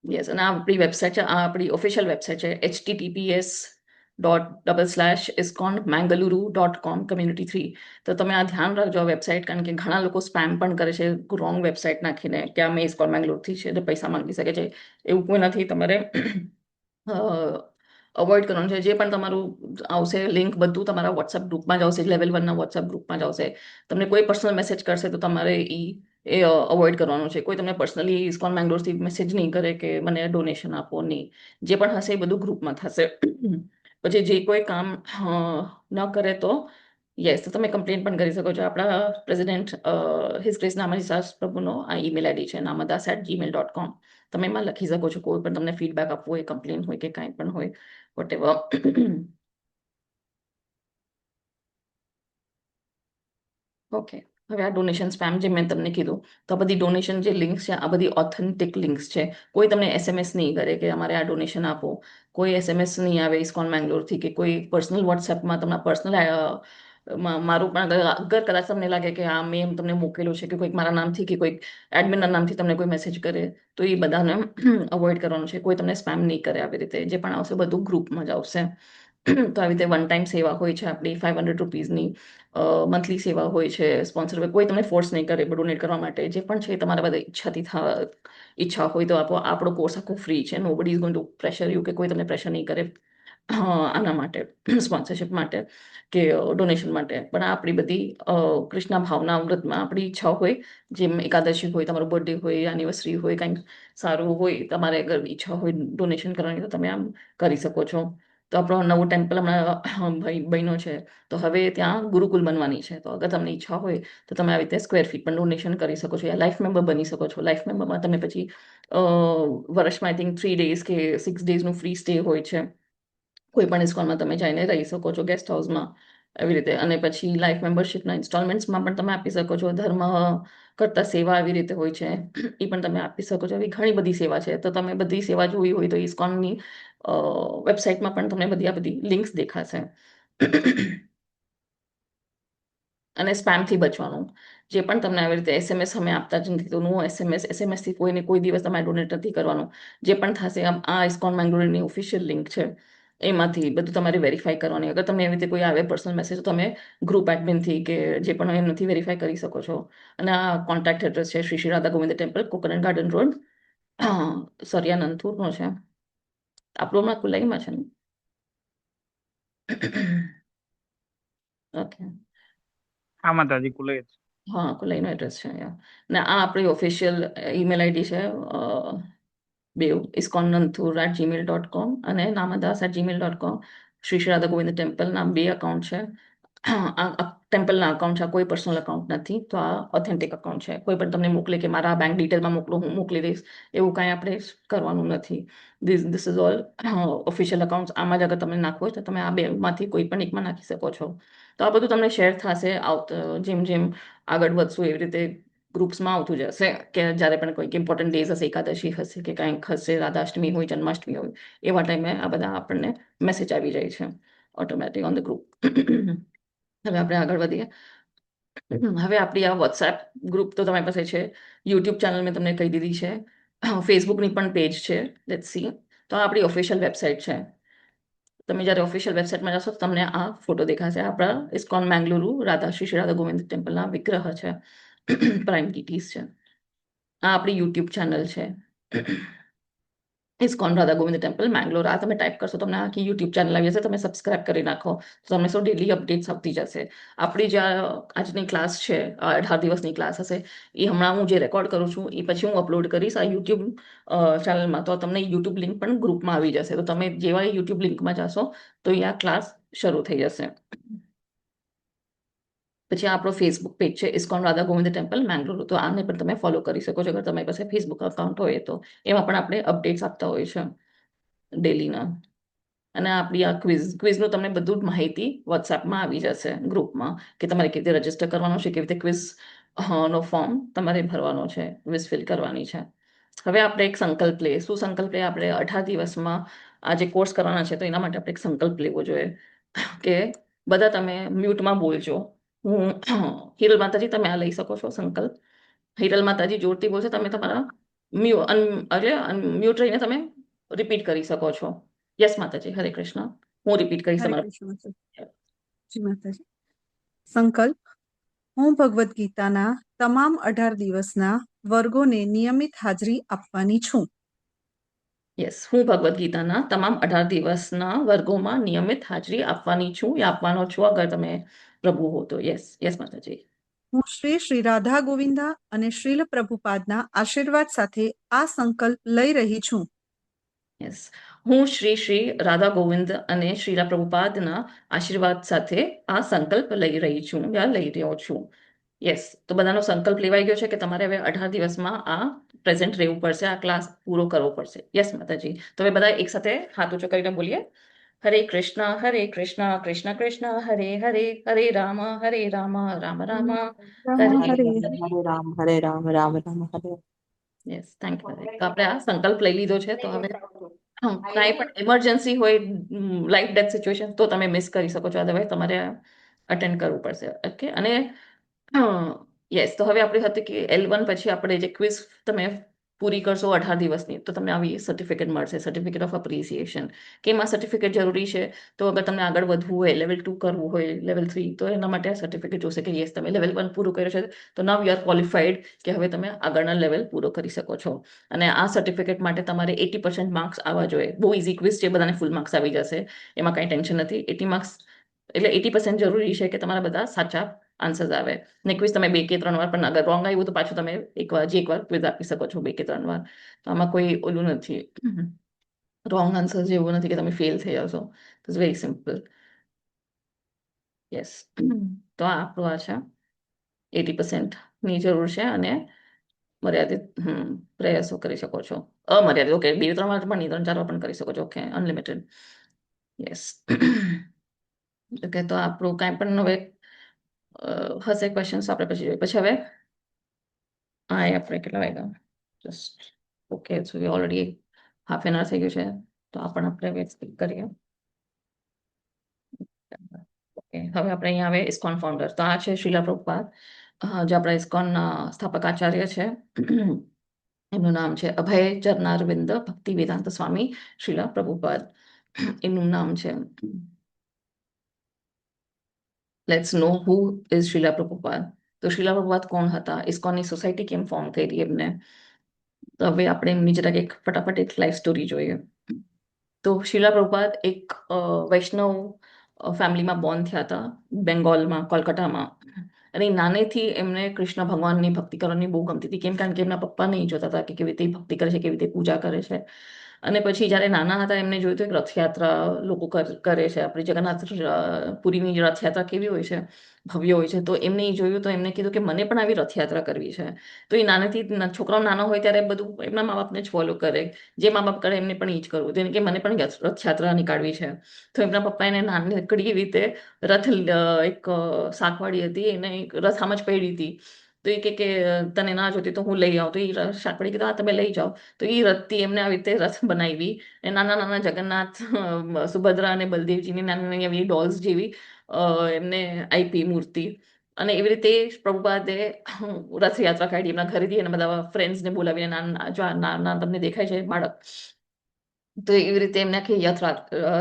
યસ, અને આ આપણી વેબસાઇટ છે, આ આપણી ઓફિશિયલ વેબસાઇટ છે https://iskonmangaluru.com community3. તો તમે આ ધ્યાન રાખજો આ વેબસાઇટ, કારણ કે ઘણા લોકો સ્પેમ પણ કરે છે રોંગ વેબસાઇટ નાખીને કે અમે ઇસ્કોન મેંગલુરુથી છે, તો પૈસા માંગી શકે છે. એવું કોઈ નથી. તમારે અવોઇડ કરવાનું છે. જે પણ તમારું આવશે લિંક બધું તમારા વોટ્સએપ ગ્રુપમાં જ આવશે, લેવલ 1ના વોટ્સએપ ગ્રુપમાં જ આવશે. તમને કોઈ પર્સનલ મેસેજ કરશે તો તમારે એ અવોઇડ કરવાનું છે. કોઈ તમને પર્સનલી ઇસ્કોન મેંગલોરથી મેસેજ નહીં કરે કે મને ડોનેશન આપો, નહીં. જે પણ હશે એ બધું ગ્રુપમાં થશે. પછી જે કોઈ કામ ન કરે તો યસ, તો તમે કમ્પ્લેન પણ કરી શકો છો. આપણા પ્રેસિડેન્ટ હિઝ ગ્રેસ નામાજીસાસ પ્રભુનો આ ઈમેલ આઈડી છે, namadas@gmail.com. તમે એમાં લખી શકો છો કોઈ પણ તમને ફીડબેક આપવું હોય, કમ્પ્લેન હોય કે કાંઈ પણ હોય, વોટેવર. ઓકે, હવે આ ડોનેશન સ્પેમ જે મેં તમને કીધું, તો આ બધી ડોનેશન જે લિંક્સ છે આ બધી ઓથેન્ટિક લિંક્સ છે. કોઈ તમને SMS નહીં કરે કે અમારે આ ડોનેશન આપો. કોઈ SMS નહીં આવે ઇસ્કોન મેંગલોરથી, કે કોઈ પર્સનલ વોટ્સએપમાં તમારા પર્સનલ મારું પણ અગર કદાચ તમને લાગે કે આ મેં તમને મોકલેલું છે કે કોઈક મારા નામથી કે કોઈક એડમિનના નામથી તમને કોઈ મેસેજ કરે, તો એ બધાને અવોઇડ કરવાનું છે. કોઈ તમને સ્પેમ નહીં કરે. આવી રીતે જે પણ આવશે બધું ગ્રુપમાં જ આવશે. તો આવી રીતે વન ટાઈમ સેવા હોય છે આપણી 500 રૂપીઝની, મંથલી સેવા હોય છે. સ્પોન્સર કોઈ તમને ફોર્સ નહીં કરે ડોનેટ કરવા માટે. જે પણ છે તમારા બધા ઈચ્છા હોય તો આપણો કોર્સ આખો ફ્રી છે. નો બડી is going to pressure you, કે કોઈ તમને પ્રેશર નહીં કરે આના માટે, સ્પોન્સરશિપ માટે કે ડોનેશન માટે. પણ આ આપણી બધી કૃષ્ણ ભાવના વ્રતમાં આપણી ઈચ્છા હોય, જેમ એકાદશી હોય, તમારો બર્થડે હોય, એનિવર્સરી હોય, કંઈક સારું હોય, તમારે અગર ઈચ્છા હોય ડોનેશન કરવાની તો તમે આમ કરી શકો છો. તો આપણો નવો ટેમ્પલ હમણાં બન્યો છે, તો હવે ત્યાં ગુરુકુલ બનવાની છે. તો અગર તમને ઈચ્છા હોય તો તમે આવી રીતે સ્ક્વેર ફીટ પણ ડોનેશન કરી શકો છો, યા લાઈફ મેમ્બર બની શકો છો. લાઈફ મેમ્બરમાં તમે પછી વર્ષમાં આઈ થિંક 3 days કે 6 daysનું ફ્રી સ્ટે હોય છે. કોઈ પણ ઇસ્કોનમાં તમે જઈને રહી શકો છો, ગેસ્ટ હાઉસમાં, એવી રીતે. અને પછી લાઈફ મેમ્બરશીપના ઇન્સ્ટોલમેન્ટ્સમાં પણ તમે આપી શકો છો. ધર્મ કરતા સેવા એવી રીતે હોય છે, એ પણ તમે આપી શકો છો. એવી ઘણી બધી સેવા છે. તો તમે બધી સેવા જોવી હોય તો ઇસ્કોનની વેબસાઇટમાં પણ તમને બધી આ બધી લિંક્સ દેખાશે. અને સ્પેમથી બચવાનું. જે પણ તમને આવી રીતે એસએમએસ અમે આપતા જ નથી, તો નો એસએમએસથી કોઈને કોઈ દિવસ તમારે ડોનેટ નથી કરવાનું. જે પણ થશે આ ઇસ્કોન મેંગલોરની ઓફિશિયલ લિંક છે એમાંથી બધું તમારે વેરીફાઈ કરવાની. અગર તમને એવી રીતે કોઈ આવે પર્સનલ મેસેજ, તો તમે ગ્રુપ એડમિનથી કે જે પણ એમથી વેરીફાઈ કરી શકો છો. અને આ કોન્ટેક્ટ એડ્રેસ છે Shri Shri Radha Govind Temple, Coconut Garden Road, સરિયા નંથુરનો છે. આપણું હમણાં કુલાઈમાં છે ને? ઓકે, હા માતાજી કુલે જ. હા, કુલાઈનો એડ્રેસ છે અહીંયા. ને આ આપણી ઓફિશિયલ ઈમેલ આઈડી છે, બેવ isconnanthur@gmail.com અને namadas@gmail.com. શ્રી શ્રી રાધા ગોવિંદ ટેમ્પલના 2 અકાઉન્ટ છે. આ ટેમ્પલના અકાઉન્ટ છે, આ કોઈ પર્સનલ અકાઉન્ટ નથી. તો આ ઓથેન્ટિક અકાઉન્ટ છે. કોઈ પણ તમને મોકલે કે મારા બેંક ડિટેલમાં મોકલો, હું મોકલી દઈશ, એવું કાંઈ આપણે કરવાનું નથી. This is all official account. આમાં જ અગર તમને નાખવું હોય તો તમે આ બેમાંથી કોઈ પણ એકમાં નાખી શકો છો. તો આ બધું તમને શેર થશે જેમ જેમ આગળ વધશું એવી રીતે ગ્રુપ્સમાં આવતું જશે કે જ્યારે પણ કોઈક ઇમ્પોર્ટન્ટ ડેઝ હશે, એકાદશી હશે કે કંઈક હશે, રાધાષ્ટમી હોય, જન્માષ્ટમી હોય, એવા ટાઈમે આ બધા આપણને મેસેજ આવી જાય છે ઓટોમેટિક ઓન ધ ગ્રુપ. હવે આપણે આગળ વધીએ. હવે આપણી આ વોટ્સએપ ગ્રુપ તો તમારી પાસે છે, યુટ્યુબ ચેનલ મેં તમને કહી દીધી છે, ફેસબુકની પણ પેજ છે, લેટ્સ સી. તો આ આપણી ઓફિશિયલ વેબસાઇટ છે. તમે જ્યારે ઓફિશિયલ વેબસાઇટમાં જશો તો તમને આ ફોટો દેખાશે. આપણા ઇસ્કોન મેંગલુરુ શ્રી શ્રી રાધા ગોવિંદ ટેમ્પલના વિગ્રહ છે, પ્રાઇમ ડીટીઝ છે. આ આપણી યુટ્યુબ ચેનલ છે, ઇસ્કોન રાધા ગોવિંદ ટેમ્પલ મેંગલોર. આ તમે ટાઈપ કરશો તમને આખી યુટ્યુબ ચેનલ આવી જશે. તમે સબસ્ક્રાઇબ કરી નાખો તો તમને શું ડેલી અપડેટ્સ આવતી જશે. આપણી જે આજની ક્લાસ છે, 18 દિવસની ક્લાસ હશે, એ હમણાં હું જે રેકોર્ડ કરું છું એ પછી હું અપલોડ કરીશ આ યુટ્યુબ ચેનલમાં. તો તમને યુટ્યુબ લિંક પણ ગ્રુપમાં આવી જશે. તો તમે જેવા યુટ્યુબ લિંકમાં જશો તો એ આ ક્લાસ શરૂ થઈ જશે. પછી આપણો ફેસબુક પેજ છે, ઇસ્કોન રાધા ગોવિંદ ટેમ્પલ મેંગલુરુ. તો આને પણ તમે ફોલો કરી શકો છો અગર તમારી પાસે ફેસબુક અકાઉન્ટ હોય તો. એમાં પણ આપણે અપડેટ્સ આપતા હોય છે ડેલીના. અને આપણી આ ક્વિઝનું તમને બધું જ માહિતી વોટ્સએપમાં આવી જશે ગ્રુપમાં, કે તમારે કેવી રીતે રજીસ્ટર કરવાનું છે, કેવી રીતે ક્વિઝ નો ફોર્મ તમારે ભરવાનો છે, ક્વિઝ ફિલ કરવાની છે. હવે આપણે એક સંકલ્પ લઈએ. શું સંકલ્પ લઈએ? આપણે 18 દિવસમાં આ જે કોર્સ કરવાના છે, તો એના માટે આપણે એક સંકલ્પ લેવો જોઈએ કે બધા તમે મ્યુટમાં બોલજો. હું હિરલ માતાજી, તમે આ લઈ શકો છો સંકલ્પ. હિરલ માતાજી જોરથી બોલશે, તમે તમારા મ્યુટ રહીને તમે રિપીટ કરી શકો છો. યસ માતાજી, હરે કૃષ્ણ. હું રિપીટ કરીશ હરે તમારા. કૃષ્ણ માતાજી. જી માતાજી. સંકલ્પ: હું ભગવદ્ ગીતાના તમામ 18 દિવસના વર્ગોને નિયમિત હાજરી આપવાની છું. યસ, હું ભગવદ્ ગીતાના તમામ 18 દિવસના વર્ગોમાં નિયમિત હાજરી આપવાની છું, યા આપવાનો છું અગર તમે પ્રભુ હો તો. યસ યસ માતાજી. હું શ્રી શ્રી રાધા ગોવિંદા અને શ્રીલ પ્રભુપાદના આશીર્વાદ સાથે આ સંકલ્પ લઈ રહી છું. યસ, હું શ્રી શ્રી રાધા ગોવિંદ અને શ્રીલા પ્રભુપાદના આશીર્વાદ સાથે આ સંકલ્પ લઈ રહી છું, યા લઈ રહ્યો છું. યસ, તો બધાનો સંકલ્પ લેવાઈ ગયો છે કે તમારે હવે 18 દિવસમાં આ પ્રેઝન્ટ રહેવું પડશે, આ ક્લાસ પૂરો કરવો પડશે. યસ માતાજી. તો હવે બધા એક સાથે હાથ ઊંચો કરીને બોલીએ, હરે કૃષ્ણ કૃષ્ણ કૃષ્ણ હરે હરે, હરે રામ રામ રામ હરે હરે હરે હરે. હરે રામ હરે રામ રામ રામ હરે. Yes, thank you. તો આપણે આ સંકલ્પ લઈ લીધો છે. તો હવે કાંઈ પણ ઇમરજન્સી હોય, લાઈફ ડેથ સિચ્યુએશન, તો તમે મિસ કરી શકો છો. અદરવાઇઝ તમારે અટેન્ડ કરવું પડશે. ઓકે. અને યસ, તો હવે આપણે હતી કે L1 પછી આપણે જે ક્વિઝ તમે પૂરી કરશો 18 દિવસની, તો તમને આવી સર્ટિફિકેટ મળશે, સર્ટિફિકેટ ઓફ અપ્રિસિએશન. કેમ આ સર્ટિફિકેટ જરૂરી છે? તો અગર તમને આગળ વધવું હોય, લેવલ 2 કરવું હોય, લેવલ 3, તો એના માટે આ સર્ટિફિકેટ જોશે કે યસ તમે લેવલ 1 પૂરું કર્યું છે, તો નાવ યુ આર ક્વોલિફાઈડ, કે હવે તમે આગળના લેવલ પૂરો કરી શકો છો. અને આ સર્ટિફિકેટ માટે તમારે 80% માર્ક્સ આવવા જોઈએ. બહુ ઇઝી ક્વિઝ છે, બધાને ફૂલ માર્ક્સ આવી જશે, એમાં કાંઈ ટેન્શન નથી. 80 માર્ક્સ એટલે 80% જરૂરી છે કે તમારા બધા સાચા આન્સર્સ આવે. ને ક્વિઝ તમે 2 કે 3 વાર પણ અગર રોંગ આવ્યું તો પાછું તમે એકવાર ક્વિઝ આપી શકો છો 2 કે 3 વાર. તો આમાં કોઈ ઓલું નથી, રોંગ આન્સર જેવું નથી કે તમે ફેલ થઈ જશો. It's very simple. યસ, તો આ આપણું આ છે, 80% ની જરૂર છે. અને મર્યાદિત પ્રયાસો કરી શકો છો. અમર્યાદિત, ઓકે, 2-3 વાર પણ નહીં, 3-4 વાર પણ કરી શકો છો. Okay, unlimited. યસ. ઓકે, તો આપણું કાંઈ પણ હવે હશે ક્વેશ્ચન્સ આપણે પછી જોઈએ. પછી હવે આપણે કેટલા વાગ્યા? Just okay, so already half an hour થઈ ગયું છે. તો આપણે હવે સ્પીક કરીએ. ઓકે, હવે આપણે અહીંયા આવે ઇસ્કોન ફાઉન્ડર. તો આ છે શ્રીલા પ્રભુપાદ, જે આપણા ઇસ્કોનના સ્થાપક આચાર્ય છે. એમનું નામ છે અભય ચરનારવિંદ ભક્તિ વેદાંત સ્વામી શ્રીલા પ્રભુપાદ. એમનું નામ છે. Let's know who is Srila Prabhupada. તો શ્રીલા પ્રભુપાદ કોણ હતા, ઇસ્કોનની સોસાયટી કેમ ફોર્મ કરી એમને. તો હવે આપણે એમની જરાક એક ફટાફટ એક લાઈફ સ્ટોરી જોઈએ. તો શ્રીલા પ્રભુપાદ એક વૈષ્ણવ ફેમિલીમાં બોર્ન થયા હતા, બેંગોલમાં, કોલકાતામાં. અને નાનેથી એમને કૃષ્ણ ભગવાનની ભક્તિ કરવાની બહુ ગમતી હતી. કેમ? કારણ કે એમના પપ્પા નહીં જોતા હતા કે કેવી રીતે ભક્તિ કરે છે, કેવી રીતે પૂજા કરે છે. અને પછી જ્યારે નાના હતા એમને જોયું હતું કે રથયાત્રા લોકો કરે છે. આપણી જગન્નાથ પુરીની રથયાત્રા કેવી હોય છે, ભવ્ય હોય છે. તો એમને ઈ જોયું તો એમને કીધું કે મને પણ આવી રથયાત્રા કરવી છે. તો એ નાનેથી છોકરાઓ નાના હોય ત્યારે બધું એમના મા બાપને જ ફોલો કરે, જે મા બાપ કરે એમને પણ એ જ કરવું. તો એને કે મને પણ રથયાત્રા નીકાળવી છે. તો એમના પપ્પા એને નાનકડી રીતે રથ એક શાકવાડી હતી, એને એક રથ આમ જ પડી હતી. તો એ કે તને ના જોતી તો હું લઈ આવું. તો એ શાકવાડી કીધું હા તમે લઈ જાઓ. તો એ રથથી એમને આવી રીતે રથ બનાવી. નાના નાના જગન્નાથ, સુભદ્રા અને બલદેવજીની નાની નાની એવી ડોલ્સ જેવી એમને આપી મૂર્તિ. અને એવી રીતે પ્રભુપાદે રથયાત્રા કાઢી એમના ઘરેથી. અને બધા ફ્રેન્ડ્સને બોલાવીને નાના તમને દેખાય છે બાળક, તો એવી રીતે એમને આખી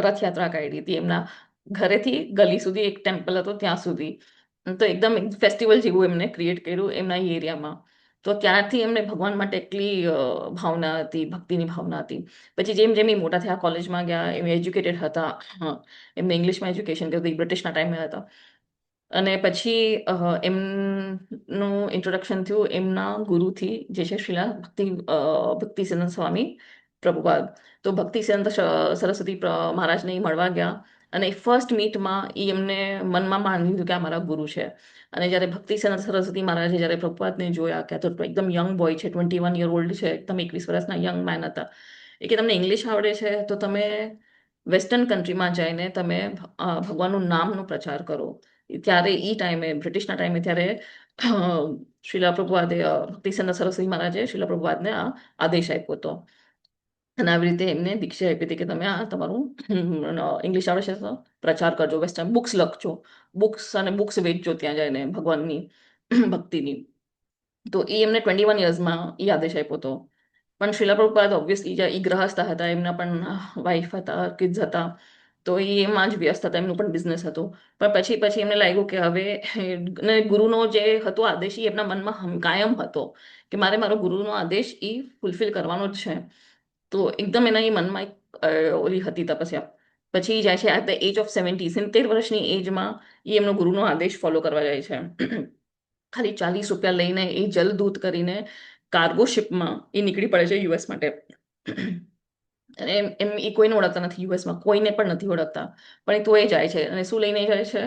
રથયાત્રા કાઢી હતી એમના ઘરેથી ગલી સુધી. એક ટેમ્પલ હતો ત્યાં સુધી. તો એકદમ ફેસ્ટિવલ જેવું એમને ક્રિએટ કર્યું એમના એરિયામાં. તો ત્યારથી એમને ભગવાન માટે એટલી ભાવના હતી, ભક્તિની ભાવના હતી. પછી જેમ જેમ એ મોટા થયા, કોલેજમાં ગયા, એમ એજ્યુકેટેડ હતા. એમને ઇંગ્લિશમાં એજ્યુકેશન કર્યું, એ બ્રિટિશના ટાઈમે હતા. અને પછી એમનું ઇન્ટ્રોડક્શન થયું એમના ગુરુથી, જે છે શ્રીલા ભક્તિસિદ્ધાંત સ્વામી પ્રભુપાદ. તો ભક્તિસિદ્ધાંત સરસ્વતી મહારાજને ઈ મળવા ગયા. અને ફર્સ્ટ મીટમાં એ એમને મનમાં માની લીધું કે આ મારા ગુરુ છે. અને જ્યારે ભક્તિસિદ્ધાંત સરસ્વતી મહારાજે જ્યારે પ્રભુપાદને જોયા કે આ તો એકદમ યંગ બોય છે, 21 યર ઓલ્ડ છે, એકદમ 21 વર્ષના યંગ મેન હતા. એ કે તમને ઇંગ્લિશ આવડે છે તો તમે વેસ્ટર્ન કન્ટ્રીમાં જઈને તમે ભગવાનનું નામનો પ્રચાર કરો. ત્યારે એ ટાઈમે, બ્રિટિશના ટાઈમે, ત્યારે શ્રીલા પ્રભુપાદે, ભક્તિસિદ્ધાંત સરસ્વતી મહારાજે શ્રીલા પ્રભુપાદને આ આદેશ આપ્યો હતો. અને આવી રીતે એમને દીક્ષા આપી હતી કે તમે આ તમારું ઇંગ્લિશ આવડે છે તો પ્રચાર કરજો, વેસ્ટર્ન બુક્સ લખજો, બુક્સ વેચજો ત્યાં જઈને ભગવાનની ભક્તિની. તો એ એમને 21 યર્સમાં એ આદેશ આપ્યો હતો. પણ શ્રીલા પ્રભુપાદ ઓબ્વિયસલી એ ગ્રહસ્થ હતા, એમના પણ વાઈફ હતા, કિડ્સ હતા. તો એ એમાં જ વ્યસ્ત હતા, એમનું પણ બિઝનેસ હતું. પણ પછી એમને લાગ્યું કે હવે ગુરુનો જે હતો આદેશ એ એમના મનમાં કાયમ હતો કે મારે મારો ગુરુનો આદેશ એ ફૂલફિલ કરવાનો જ છે. તો એકદમ એના એ મનમાં એક ઓલી હતી તપસ્યા. પછી જાય છે એટ ધ એજ ઓફ 70, 70 વર્ષની એજમાં એ એમનો ગુરુનો આદેશ ફોલો કરવા જાય છે. ખાલી 40 રૂપિયા લઈને એ જલદૂત કરીને કાર્ગો શિપમાં એ નીકળી પડે છે યુએસ માટે. અને એમ એ કોઈને ઓળખતા નથી, યુએસમાં કોઈને પણ નથી ઓળખતા. પણ તો એ જાય છે. અને શું લઈને જાય છે?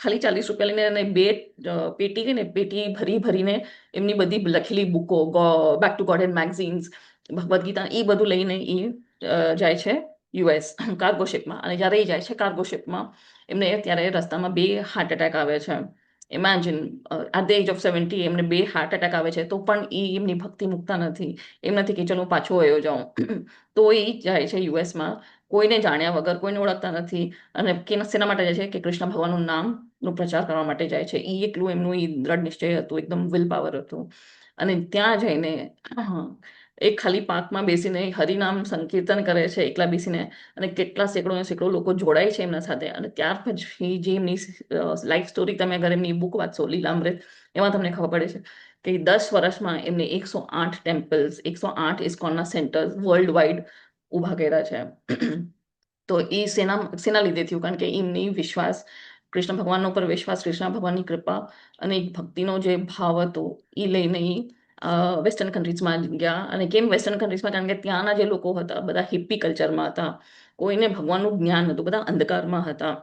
ખાલી 40 રૂપિયા લઈને. અને 2 પેટી ને પેટી ભરીને એમની બધી લખેલી બુકો, back to God and magazines, Bhagavad Gita, એ બધું લઈને એ જાય છે યુએસ કાર્ગો શિપમાં. અને જ્યારે એ જાય છે કાર્ગો શિપમાં, એમને ત્યારે રસ્તામાં 2 હાર્ટ એટેક આવે છે. Imagine, at the age of 70 એમને 2 હાર્ટ એટેક આવે છે. તો પણ એ એમની ભક્તિ મૂકતા નથી. એમ નથી કે ચલો હું પાછો વયો જાઉં. તો એ જાય છે યુએસમાં, કોઈને જાણ્યા વગર, કોઈને ઓળખતા નથી. અને શેના માટે જાય છે? કે કૃષ્ણ ભગવાનનું નામનો પ્રચાર કરવા માટે જાય છે. એ એટલું એમનું એ દ્રઢ નિશ્ચય હતું, એકદમ વિલ પાવર હતું. અને ત્યાં જઈને એક ખાલી પાર્કમાં બેસીને હરિનામ સંકીર્તન કરે છે એકલા બેસીને. અને કેટલા સેંકડો લોકો જોડાય છે એમના સાથે. અને ત્યાર પછી જે એમની લાઈફ સ્ટોરી, તમે અગર એમની બુક વાંચશો લીલામૃત, એમાં તમને ખબર પડે છે કે 10 વર્ષમાં એમને 108 ટેમ્પલ્સ, 108 ઇસ્કોનના સેન્ટર્સ વર્લ્ડ વાઇડ ઊભા કર્યા છે. તો એ સેના લીધે થયું? કારણ કે એમની વિશ્વાસ, કૃષ્ણ ભગવાન ઉપર વિશ્વાસ, કૃષ્ણ ભગવાનની કૃપા અને ભક્તિનો જે ભાવ હતો એ લઈને વેસ્ટર્ન કન્ટ્રીઝમાં ગયા. અને કેમ વેસ્ટર્ન કન્ટ્રીઝમાં? કારણ કે ત્યાંના જે લોકો હતા બધા હિપ્પી કલ્ચરમાં હતા. કોઈને ભગવાનનું જ્ઞાન નહોતું, બધા અંધકારમાં હતા.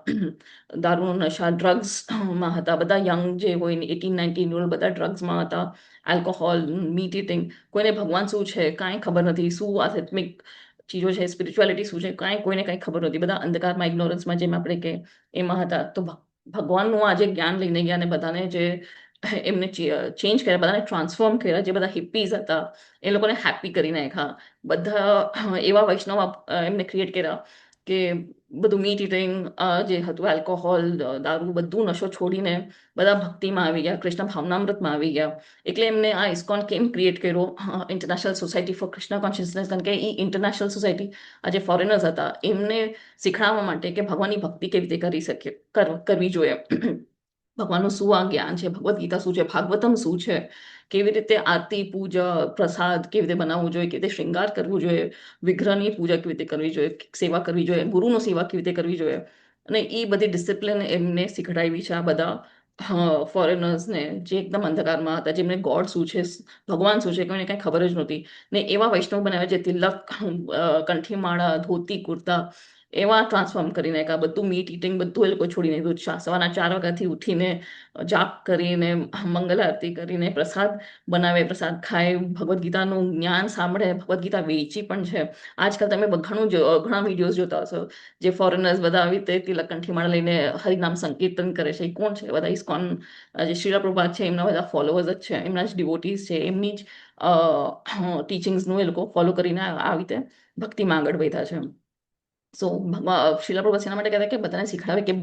દારૂનો નશા, ડ્રગ્સમાં હતા. બધા યંગ જે હોય 18-19 year બધા ડ્રગ્સમાં હતા. Alcohol, meet eating. કોઈને ભગવાન શું છે કાંઈ ખબર નથી, શું આધ્યાત્મિક ચીજો છે, સ્પિરિચ્યુઆલિટી શું છે, કોઈને કાંઈ ખબર નથી. બધા અંધકારમાં, ઇગ્નોરન્સમાં, જેમ આપણે કે એમાં હતા. તો ભગવાનનું આજે જ્ઞાન લઈને ગયા અને બધાને જે એમને ચેન્જ કર્યા, બધાને ટ્રાન્સફોર્મ કર્યા. જે બધા હિપ્પીઝ હતા એ લોકોને હેપી કરી નાખ્યા. બધા એવા વૈષ્ણવ એમને ક્રિએટ કર્યા કે બધું મીટ ઇટિંગ જે હતું આલ્કોહોલ દારૂ બધું નશો છોડીને બધા ભક્તિમાં આવી ગયા, કૃષ્ણ ભાવનામૃતમાં આવી ગયા. એટલે એમને આ ઇસ્કોન કેમ ક્રિએટ કર્યો, international Society four Krishna consciousness, કારણ કે એ ઇન્ટરનેશનલ સોસાયટી આ જે ફોરેનર્સ હતા એમને શીખડાવવા માટે કે ભગવાનની ભક્તિ કેવી રીતે કરી શકીએ, કરવી જોઈએ. ભગવાનનું શું આ જ્ઞાન છે, ભગવદ્ ગીતા શું છે, ભાગવતમ શું છે, કેવી રીતે આરતી પૂજા પ્રસાદ કેવી રીતે બનાવવું જોઈએ, કેવી રીતે શ્રૃંગાર કરવું જોઈએ, વિગ્રહની પૂજા કેવી રીતે કરવી જોઈએ, સેવા કરવી જોઈએ, ગુરુનો સેવા કેવી રીતે કરવી જોઈએ. અને એ બધી ડિસિપ્લિન એમને શીખડાવી છે આ બધા ફોરેનર્સને જે એકદમ અંધકારમાં હતા, જેમને ગોડ શું છે, ભગવાન શું છે, કોઈને કાંઈ ખબર જ નહોતી. ને એવા વૈષ્ણવ બનાવ્યા જે તિલક, કંઠીમાળા, ધોતી કુર્તા એવા ટ્રાન્સફોર્મ કરીને આ બધું મીટ ઇટિંગ બધું એ લોકો છોડીને દીધું. સવારના 4 વાગ્યાથી ઉઠીને જાપ કરીને મંગલ આરતી કરીને પ્રસાદ બનાવે, પ્રસાદ ખાય, ભગવદ્ ગીતાનું જ્ઞાન સાંભળે, ભગવદ્ ગીતા વેચી પણ છે. આજકાલ તમે ઘણા વિડીયોઝ જોતા હશો જે ફોરેનર્સ બધા આવી રીતે તિલક કંઠીમાળા લઈને હરિનામ સંકીર્તન કરે છે. એ કોણ છે? બધા ઇસ્કોન જે શ્રીલ પ્રભુપાદ છે એમના બધા ફોલોવર્સ જ છે, એમના જ ડિવોટીઝ છે, એમની જ ટીચિંગ્સનું એ લોકો ફોલો કરીને આવી રીતે ભક્તિમાં આગળ વધ્યા છે. સો શીલા પ્રભુપાદ શેના માટે કહેતા કે બધાને શીખડાવે કે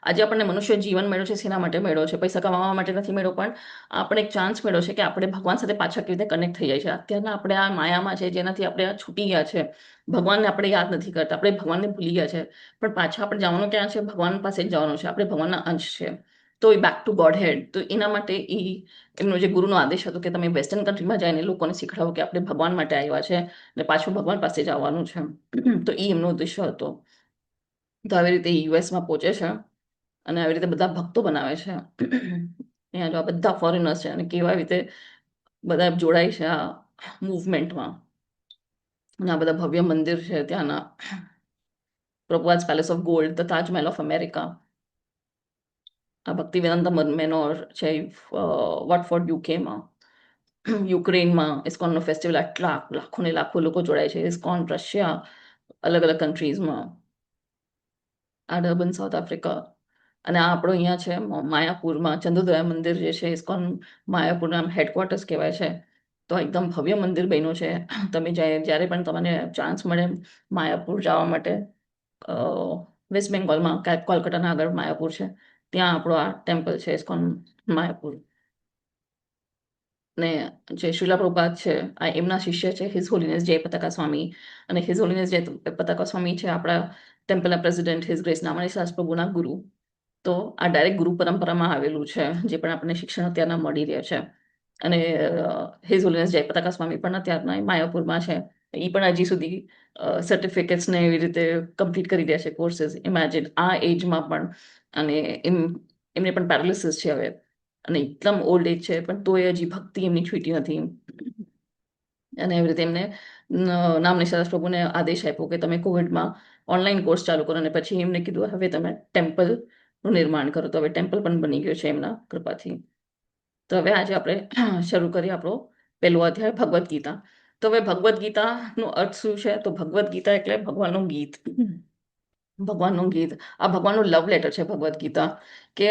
આજે આપણને મનુષ્ય જીવન મળ્યો છે શેના માટે મળ્યો છે? પૈસા કમાવા માટે નથી મળ્યો, પણ આપણે એક ચાન્સ મળ્યો છે કે આપણે ભગવાન સાથે પાછા કેવી રીતે કનેક્ટ થઈ જાય છે. અત્યારના આપણે આ માયામાં છે જેનાથી આપણે આ છૂટી ગયા છે, ભગવાનને આપણે યાદ નથી કરતા, આપણે ભગવાનને ભૂલી ગયા છે. પણ પાછા આપણે જવાનું ક્યાં છે? ભગવાન પાસે જ જવાનું છે. આપણે ભગવાનના અંશ છે, તો એ બેક ટુ ગોડ હેડ. તો એના માટે એમનો જે ગુરુનો આદેશ હતો કે તમે વેસ્ટર્ન કન્ટ્રીમાં જઈને લોકોને શીખડાવો કે આપણે ભગવાન માટે આવ્યા છે અને પાછું ભગવાન પાસે જ આવવાનું છે. તો એ એમનો ઉદ્દેશ્ય હતો. તો આવી રીતે યુએસમાં પહોંચે છે અને આવી રીતે બધા ભક્તો બનાવે છે. અહીંયા જો આ બધા ફોરેનર્સ છે અને કેવા રીતે બધા જોડાય છે આ મુવમેન્ટમાં. અને આ બધા ભવ્ય મંદિર છે ત્યાંના, Prabhupada palace of gold, the Taj Mahal of America, આ ભક્તિવેદાંત મેનોર છે વોટફોર્ડ યુકેમાં, યુક્રેનમાં ઇસ્કોનનો ફેસ્ટિવલ, આટલા લાખો ને લાખો લોકો જોડાય છે. ઇસ્કોન રશિયા, અલગ અલગ કન્ટ્રીઝમાં, આ ડર્બન સાઉથ આફ્રિકા. અને આ આપણો અહીંયા છે માયાપુરમાં ચંદ્રદયા મંદિર જે છે ઇસ્કોન માયાપુરના હેડક્વાર્ટર્સ કહેવાય છે. તો એકદમ ભવ્ય મંદિર બન્યું છે. તમે જ્યારે પણ તમને ચાન્સ મળે માયાપુર જવા માટે, વેસ્ટ બેંગોલમાં કોલકાતાના આગળ માયાપુર છે, ત્યાં આપણો આ ટેમ્પલ છે ઇસ્કોન માયાપુર. ને જે શ્રીલા પ્રભુપાદ છે આ એમના શિષ્ય છે હિઝ હોલીનેસ જય પતાકા સ્વામી. અને હિઝ હોલીનેસ જય પતાકા સ્વામી છે આપણા ટેમ્પલના પ્રેસિડેન્ટ હિઝ ગ્રેસ નામાણી સાસ પ્રભુના ગુરુ. તો આ ડાયરેક્ટ ગુરુ પરંપરામાં આવેલું છે જે પણ આપણને શિક્ષણ અત્યારના મળી રહે છે. અને હિઝ હોલીનેસ જય પતાકા સ્વામી પણ અત્યારના માયાપુરમાં છે. એ પણ હજી સુધી સર્ટિફિકેટ્સને એવી રીતે કમ્પ્લીટ કરી રહ્યા છે કોર્सेस. ઇમેજિન આ એજમાં પણ. અને એમને પણ પેરાલિસિસ છે હવે અને એકદમ ઓલ્ડ એજ છે, પણ તોય હજી ભક્તિ એમની છૂટી નથી. અને એવી રીતે એમને નામ નિશાસ પ્રભુને આદેશ આપ્યો કે તમે કોવિડમાં ઓનલાઈન કોર્સ ચાલુ કરો. અને પછી એમને કીધું હવે તમે ટેમ્પલનું નિર્માણ કરો. તો હવે ટેમ્પલ પણ બની ગયો છે એમના કૃપાથી. તો હવે આજે આપણે શરૂ કરીએ આપણો પહેલો અધ્યાય ભગવદ્ ગીતા. તો હવે ભગવદ્ ગીતાનો અર્થ શું છે? તો ભગવદ્ ગીતા એટલે ભગવાનનું ગીત. ભગવાનનું ગીત, આ ભગવાનનું લવ લેટર છે ભગવદ્ ગીતા. કે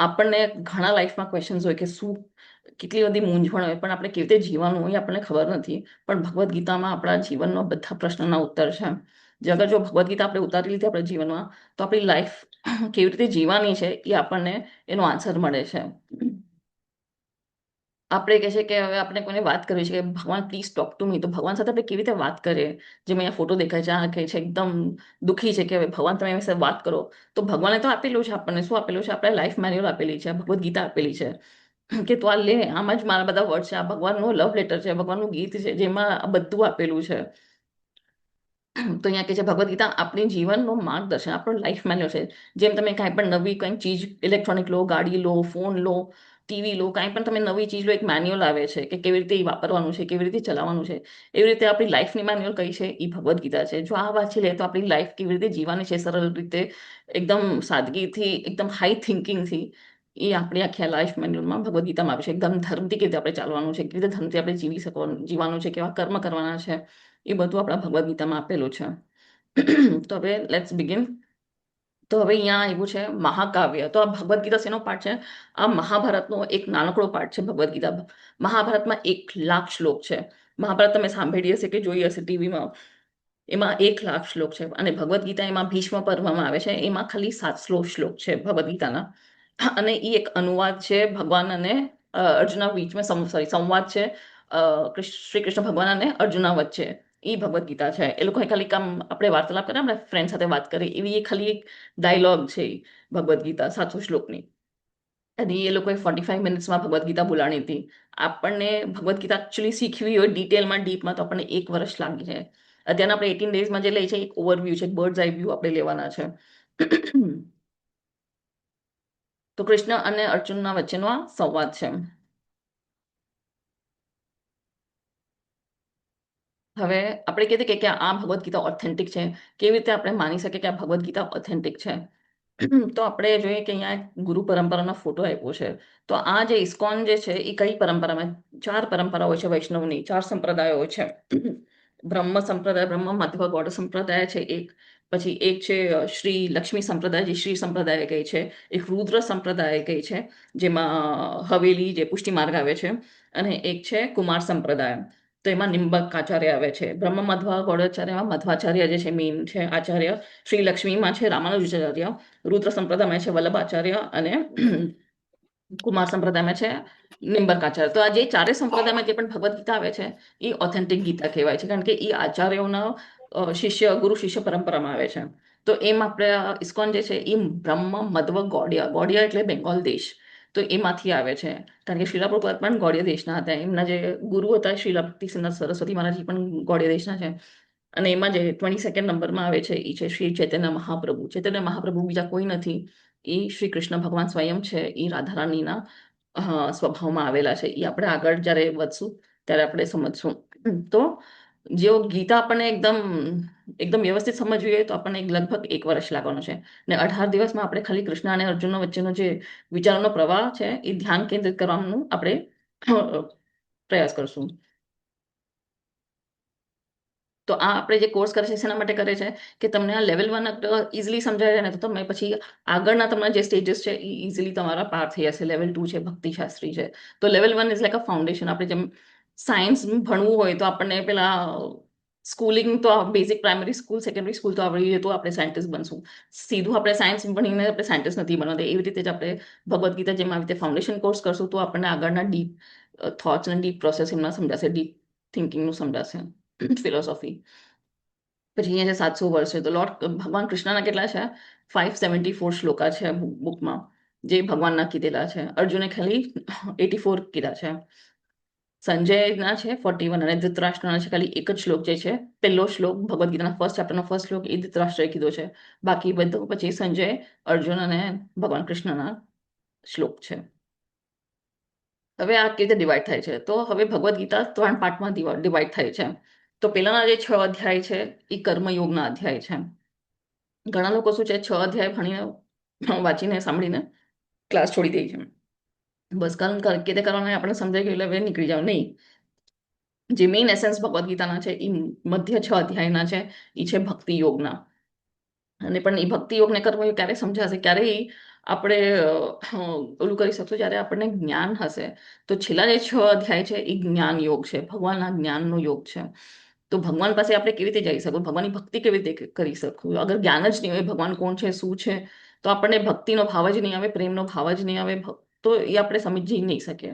આપણને ઘણા લાઈફમાં ક્વેશ્ચન્સ હોય કે શું, કેટલી બધી મૂંઝવણ હોય, પણ આપણે કેવી રીતે જીવવાનું હોય આપણને ખબર નથી. પણ ભગવદ્ ગીતામાં આપણા જીવનનો બધા પ્રશ્નોના ઉત્તર છે. જે અગર જો ભગવદ્ ગીતા આપણે ઉતારી લીધી આપણા જીવનમાં, તો આપણી લાઈફ કેવી રીતે જીવવાની છે એ આપણને એનો આન્સર મળે છે. આપણે કહે છે કે હવે આપણે કોઈને વાત કરવી છે કે ભગવાન પ્લીઝ ટોક ટુ મી, તો ભગવાન સાથે આપણે કેવી રીતે વાત કરીએ? જેમ અહીંયા ફોટો દેખાય છે, આ કહે છે એકદમ દુઃખી છે કે હવે ભગવાન તમે એની સાથે વાત કરો. તો ભગવાને તો આપેલું છે આપણને, શું આપેલું છે? આપણે લાઈફ મેન્યુઅલ આપેલી છે, ભગવદ્ ગીતા આપેલી છે કે તું આ લે, આમાં જ મારા બધા વર્ડ છે. આ ભગવાનનો લવ લેટર છે, ભગવાનનું ગીત છે જેમાં આ બધું આપેલું છે. તો અહીંયા કે છે ભગવદ્ ગીતા આપણી જીવનનું માર્ગદર્શન, આપણો લાઈફ મેન્યુઅલ છે. જેમ તમે કાંઈ પણ નવી કંઈ ચીજ ઇલેક્ટ્રોનિક લો, ગાડી લો, ફોન લો, ટીવી લો, કાંઈ પણ તમે નવી ચીજ લો, એક મેન્યુઅલ આવે છે કે કેવી રીતે એ વાપરવાનું છે, કેવી રીતે ચલાવવાનું છે. એવી રીતે આપણી લાઈફની મેન્યુઅલ કઈ છે? એ ભગવદ્ ગીતા છે. જો આ વાંચી લે તો આપણી લાઈફ કેવી રીતે જીવવાની છે સરળ રીતે, એકદમ સાદગીથી, એકદમ હાઈ થિંકિંગથી, એ આપણી આખી લાઈફ મેન્યુઅલમાં ભગવદ્ ગીતામાં આવે છે. એકદમ ધર્મથી કેવી રીતે આપણે ચાલવાનું છે, કેવી રીતે ધર્મથી આપણે જીવવાનું છે, કેવા કર્મ કરવાના છે, એ બધું આપણા ભગવદ્ ગીતામાં આપેલું છે. તો હવે લેટ્સ બિગિન. તો હવે અહીંયા એવું છે મહાકાવ્ય. તો આ ભગવદ્ ગીતા શેનો પાઠ છે? આ મહાભારતનો એક નાનકડો પાઠ છે ભગવદ્ ગીતા. મહાભારતમાં 1,00,000 શ્લોક છે. મહાભારત તમે સાંભળી હશે કે જોઈ હશે ટીવીમાં. એમાં 1,00,000 શ્લોક છે અને ભગવદ્ ગીતા એમાં ભીષ્મ પર્વમાં આવે છે એમાં ખાલી 700 શ્લોક છે ભગવદ્ ગીતાના. અને એ એક અનુવાદ છે ભગવાન અને અર્જુના બીચમાં સંવાદ છે શ્રી કૃષ્ણ ભગવાન અને અર્જુના વચ્ચે. એ ભગવદ્ ગીતા છે. એ લોકોએ ખાલી કામ આપણે વાર્તાલાપ કરીએ આપણે ફ્રેન્ડ સાથે વાત કરી એવી એ ખાલી એક ડાયલોગ છે ઈ ભગવદ્ ગીતા 700 શ્લોકની. અને એ લોકોએ 45 મિનિટ્સમાં ભગવદ્ ગીતા બોલાણી હતી. આપણને ભગવદ્ ગીતા એકચ્યુઅલી શીખવી હોય ડિટેલમાં ડીપમાં તો આપણને 1 વર્ષ લાગી જાય. અત્યારે આપણે 18 ડેઝમાં જે લઈએ છીએ એક ઓવરવ્યૂ છે, બર્ડ્સ આઈ વ્યૂ આપણે લેવાના છે. તો કૃષ્ણ અને અર્જુનના વચ્ચેનો આ સંવાદ છે. હવે આપણે કહીએ કે આ ભગવદ્ ગીતા ઓથેન્ટિક છે. કેવી રીતે આપણે માની શકીએ કે આ ભગવદ્ ગીતા ઓથેન્ટિક છે? તો આપણે જોઈએ કે અહીંયા એક ગુરુ પરંપરાનો ફોટો આપ્યો છે. તો આ જે ઇસ્કોન જે છે એ કઈ પરંપરામાં 4 પરંપરાઓ છે વૈષ્ણવની, 4 સંપ્રદાયો છે. બ્રહ્મ સંપ્રદાય, બ્રહ્મ મધ્વ ગૌડ સંપ્રદાય છે એક. પછી એક છે શ્રી લક્ષ્મી સંપ્રદાય, જે શ્રી સંપ્રદાય કહે છે. એક રુદ્ર સંપ્રદાય કહે છે, જેમાં હવેલી જે પુષ્ટિ માર્ગ આવે છે. અને એક છે કુમાર સંપ્રદાય, તો એમાં નિંબક આચાર્ય આવે છે. બ્રહ્મ મધ્વ ગૌડાચાર્યમાં મધ્વાચાર્ય જે છે મેઇન છે આચાર્ય. શ્રી લક્ષ્મીમાં છે રામાનુજાચાર્ય. રુદ્ર સંપ્રદાયમાં છે વલ્લભાચાર્ય અને કુમાર સંપ્રદાયમાં છે નિંબકાચાર્ય. તો આ જે 4 સંપ્રદાયમાં જે પણ ભગવદ્ ગીતા આવે છે એ ઓથેન્ટિક ગીતા કહેવાય છે, કારણ કે એ આચાર્યોના શિષ્ય ગુરુ શિષ્ય પરંપરામાં આવે છે. તો એમ આપણે ઇસ્કોન જે છે એ બ્રહ્મ મધ્વ ગૌડિયા, ગૌડિયા એટલે બેંગોલ દેશ, તો એમાંથી આવે છે. કારણ કે શિલા પ્રભુપાદ પણ ગૌડિયા દેશના હતા. એમના જે ગુરુ હતા શિલા ભક્તિસિદ્ધાંત સરસ્વતી મહારાજ પણ ગૌડિયા દેશના છે. અને એમાં જે 22nd નંબરમાં આવે છે એ છે શ્રી ચૈતન્ય મહાપ્રભુ. ચૈતન્ય મહાપ્રભુ બીજા કોઈ નથી, એ શ્રી કૃષ્ણ ભગવાન સ્વયં છે. એ રાધારાણીના સ્વભાવમાં આવેલા છે. એ આપણે આગળ જ્યારે વધશું ત્યારે આપણે સમજશું. તો જો ગીતા આપણને એકદમ એકદમ વ્યવસ્થિત સમજવી હોય તો આપણને લગભગ 1 વર્ષ લાગવાનો છે. ને 18 દિવસમાં આપણે ખાલી કૃષ્ણ અને અર્જુન વચ્ચેનો જે વિચારોનો પ્રવાહ છે એ ધ્યાન કેન્દ્રિત કરવાનું આપણે પ્રયાસ કરશું. તો આ આપણે જે કોર્સ કરે છે શેના માટે કરે છે કે તમને આ લેવલ 1 ઇઝીલી સમજાય જાય ને તો તમે પછી આગળના તમારા જે સ્ટેજીસ છે એ ઇઝીલી તમારા પાર થઈ જશે. લેવલ 2 છે ભક્તિશાસ્ત્રી છે. તો level 1 is like a foundation. આપણે જેમ સાયન્સ ભણવું હોય તો આપણને પેલા સ્કૂલિંગ તો basic primary school secondary school તો આવડી જાય તો આપણે સાયન્ટિસ્ટ બનશું. સીધું આપણે સાયન્સ ભણીને આપણે સાયન્ટિસ્ટ નથી બનવાના. એવી રીતે જ આપણે ભગવદ્ ગીતા જેમ આવી રીતે ફાઉન્ડેશન કોર્સ કરશું તો આપણને આગળના ડીપ થોટ્સ અને ડીપ પ્રોસેસ એમના સમજાશે, ડીપ થિંકિંગનું સમજાશે, ફિલોસોફી. પછી અહીંયા છે 700 વર્ષ છે. તો લોર્ડ ભગવાન કૃષ્ણના કેટલા છે? 574 શ્લોકા છે બુકમાં, જે ભગવાનના કીધેલા છે. અર્જુને ખાલી 84 કીધા છે. સંજયના છે 41 અને ધૃતરાષ્ટ્રના છે ખાલી એક જ શ્લોક જે છે પહેલો શ્લોક ભગવદ્ ગીતાના ફર્સ્ટ ચેપ્ટરનો ફર્સ્ટ શ્લોક એ ધૃતરાષ્ટ્રએ કીધો છે. બાકી બધું પછી સંજય, અર્જુન અને ભગવાન કૃષ્ણના શ્લોક છે. હવે આ કેવી રીતે ડિવાઈડ થાય છે? તો હવે ભગવદ્ ગીતા 3 પાર્ટમાં ડિવાઈડ થાય છે. તો પહેલાના જે 6 અધ્યાય છે એ કર્મયોગના અધ્યાય છે. ઘણા લોકો શું છે 6 અધ્યાય ભણીને વાંચીને સાંભળીને ક્લાસ છોડી દે છે. બસ કારણ કે તે કરવાના આપણે સમજાઈ ગયું એટલે હવે નીકળી જાવ નહીં. જે મેઇન એસેન્સ ભગવદ્ ગીતાના છે એ મધ્ય 6 અધ્યાયના છે. એ છે ભક્તિ યોગના. અને પણ એ ભક્તિ યોગને કર્મયોગ ક્યારે સમજાશે, ક્યારે આપણે ઓલું કરી શકશું જ્યારે આપણને જ્ઞાન હશે. તો છેલ્લા જે 6 અધ્યાય છે એ જ્ઞાન યોગ છે, ભગવાનના જ્ઞાનનો યોગ છે. તો ભગવાન પાસે આપણે કેવી રીતે જઈ શકું, ભગવાનની ભક્તિ કેવી રીતે કરી શકું? અગર જ્ઞાન જ નહીં હોય ભગવાન કોણ છે શું છે તો આપણને ભક્તિનો ભાવ જ નહીં આવે, પ્રેમનો ભાવ જ નહીં આવે, તો એ આપણે સમજી નહીં શકીએ.